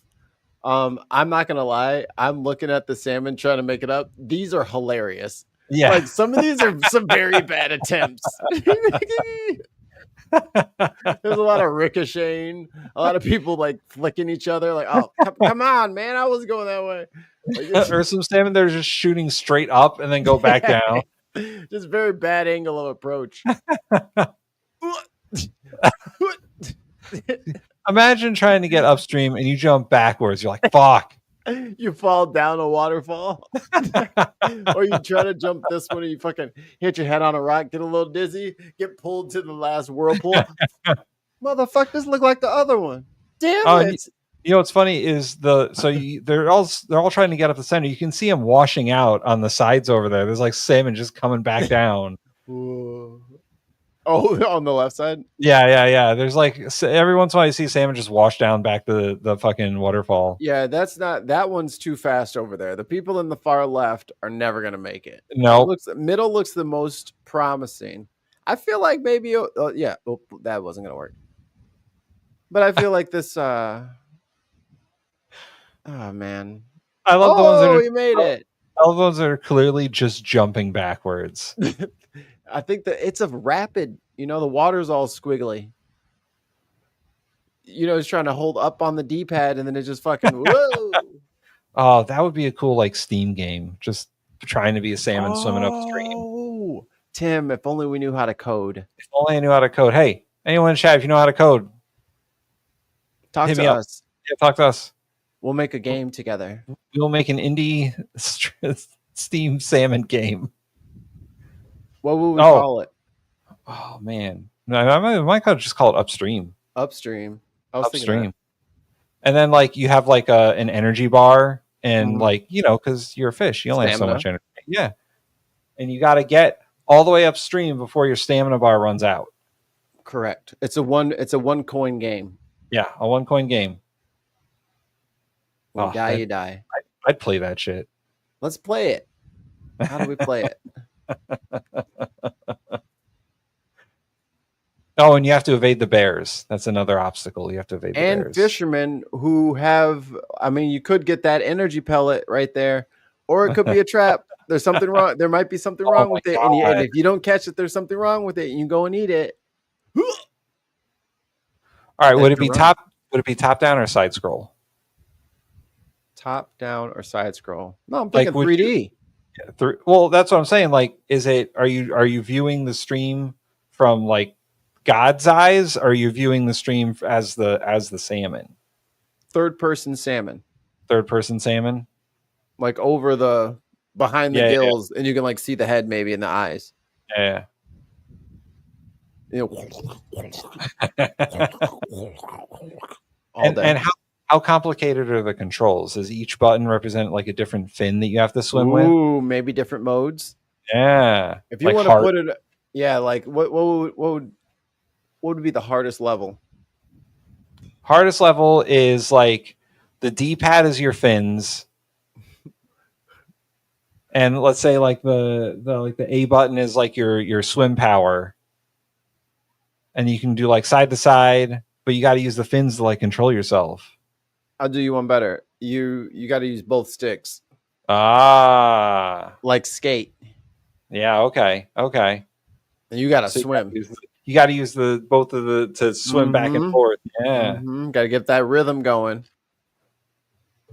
Speaker 2: I'm not gonna lie. I'm looking at the salmon trying to make it up. These are hilarious.
Speaker 3: Yeah.
Speaker 2: Like some of these are some very bad attempts. There's a lot of ricocheting, a lot of people like flicking each other, like, oh, come on, man, I was going that way. Like,
Speaker 3: or some salmon that are just shooting straight up and then go back down.
Speaker 2: Just very bad angle of approach.
Speaker 3: Imagine trying to get upstream and you jump backwards. You're like, fuck.
Speaker 2: You fall down a waterfall. Or you try to jump this one and you fucking hit your head on a rock, get a little dizzy, get pulled to the last whirlpool. Motherfucker, this look like the other one. Damn it.
Speaker 3: You know what's funny is they're all trying to get up the center. You can see them washing out on the sides over there. There's like salmon just coming back down.
Speaker 2: Oh, on the left side?
Speaker 3: Yeah. There's like every once in a while you see salmon just wash down back to the fucking waterfall.
Speaker 2: Yeah, that one's too fast over there. The people in the far left are never gonna make it.
Speaker 3: No,
Speaker 2: middle looks the most promising. I feel like maybe that wasn't gonna work. But I feel like this. Oh man,
Speaker 3: I love the ones that
Speaker 2: you made it.
Speaker 3: I love the ones that are clearly just jumping backwards.
Speaker 2: I think that it's a rapid, the water's all squiggly. It's trying to hold up on the D-pad and then it just fucking, whoa.
Speaker 3: Oh, that would be a cool, like, Steam game. Just trying to be a salmon swimming upstream.
Speaker 2: Oh, Tim, if only we knew how to code.
Speaker 3: If only I knew how to code. Hey, anyone in chat, if you know how to code,
Speaker 2: talk to us.
Speaker 3: Yeah, talk to us.
Speaker 2: We'll make a game together.
Speaker 3: We'll make an indie Steam salmon game.
Speaker 2: What would we call it?
Speaker 3: Oh man, no, I might just call it Upstream.
Speaker 2: Upstream.
Speaker 3: Upstream. And then like you have like an energy bar, and like because you're a fish, you only have so much energy. Yeah, and you got to get all the way upstream before your stamina bar runs out.
Speaker 2: Correct. It's a one coin game.
Speaker 3: Yeah, a 1 coin game.
Speaker 2: When you die, you die.
Speaker 3: I'd play that shit.
Speaker 2: Let's play it. How do we play it?
Speaker 3: Oh, and you have to evade the bears. That's another obstacle. You have to evade the bears.
Speaker 2: And fishermen who have, I mean, you could get that energy pellet right there, or it could be a trap. There's something wrong. There might be something wrong with it. And if you don't catch it, there's something wrong with it. You go and eat it.
Speaker 3: All right. Would it be top down or side scroll?
Speaker 2: Top down or side scroll? No, I'm thinking 3D.
Speaker 3: Well, that's what I'm saying. Like, are you viewing the stream from like God's eyes, or are you viewing the stream as the salmon?
Speaker 2: Third person salmon. Like over the behind the gills, and you can like see the head maybe in the eyes.
Speaker 3: Yeah.
Speaker 2: You know,
Speaker 3: and how complicated are the controls? Does each button represent like a different fin that you have to swim with?
Speaker 2: Ooh, maybe different modes.
Speaker 3: Yeah.
Speaker 2: If you want to put it, like what would be the hardest level?
Speaker 3: Hardest level is like the D-pad is your fins, and let's say like the A button is like your swim power, and you can do like side to side, but you got to use the fins to like control yourself.
Speaker 2: I'll do you one better. You got to use both sticks.
Speaker 3: Like
Speaker 2: skate.
Speaker 3: Yeah. Okay. And
Speaker 2: you got to swim.
Speaker 3: You got to use both of the to swim back and forth. Yeah.
Speaker 2: Got to get that rhythm going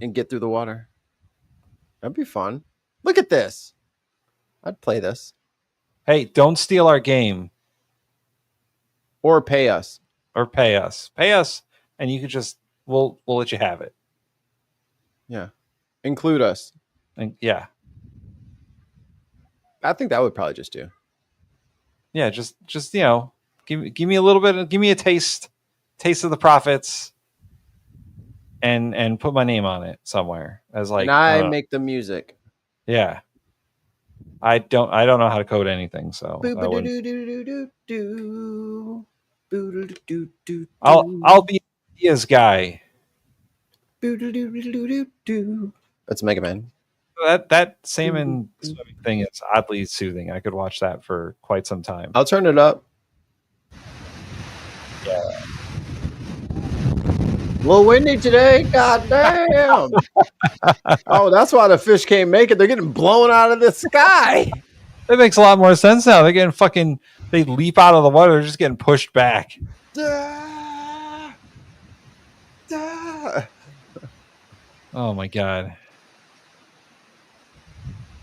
Speaker 2: and get through the water. That'd be fun. Look at this. I'd play this.
Speaker 3: Hey, don't steal our game.
Speaker 2: Or pay us.
Speaker 3: Pay us, and you could just we'll let you have it.
Speaker 2: Yeah, include us.
Speaker 3: And yeah,
Speaker 2: I think that would probably just do.
Speaker 3: Yeah, just give me a little bit, give me a taste of the profits, and put my name on it somewhere as like.
Speaker 2: And I make the music.
Speaker 3: Yeah, I don't know how to code anything, so I'll be his guy.
Speaker 2: That's Mega Man.
Speaker 3: That salmon swimming thing is oddly soothing. I could watch that for quite some time.
Speaker 2: I'll turn it up.
Speaker 3: Yeah.
Speaker 2: A little windy today. God damn. Oh, that's why the fish can't make it. They're getting blown out of the sky.
Speaker 3: That makes a lot more sense now. They're getting they leap out of the water. They're just getting pushed back. Oh my God.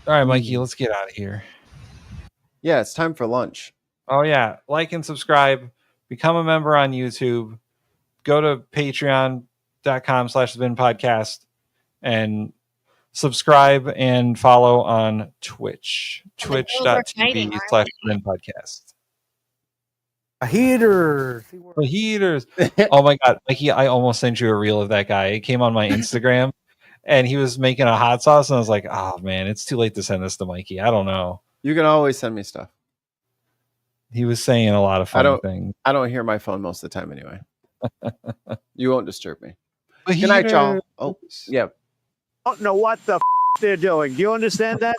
Speaker 3: All right, Mikey, let's get out of here.
Speaker 2: Yeah, it's time for lunch.
Speaker 3: Oh yeah. Like and subscribe. Become a member on YouTube. Go to patreon.com/thebinpodcast and subscribe and follow on Twitch. Twitch.tv/thebinpodcast.
Speaker 4: Heaters.
Speaker 3: Oh my God, Mikey, I almost sent you a reel of that guy. It came on my Instagram and he was making a hot sauce and I was like, oh man, it's too late to send this to Mikey. I don't know.
Speaker 2: You can always send me stuff.
Speaker 3: He was saying a lot of funny things.
Speaker 2: I don't hear my phone most of the time anyway. You won't disturb me. Good night, y'all. Oh, yeah.
Speaker 4: I don't know what the they're doing. Do you understand that?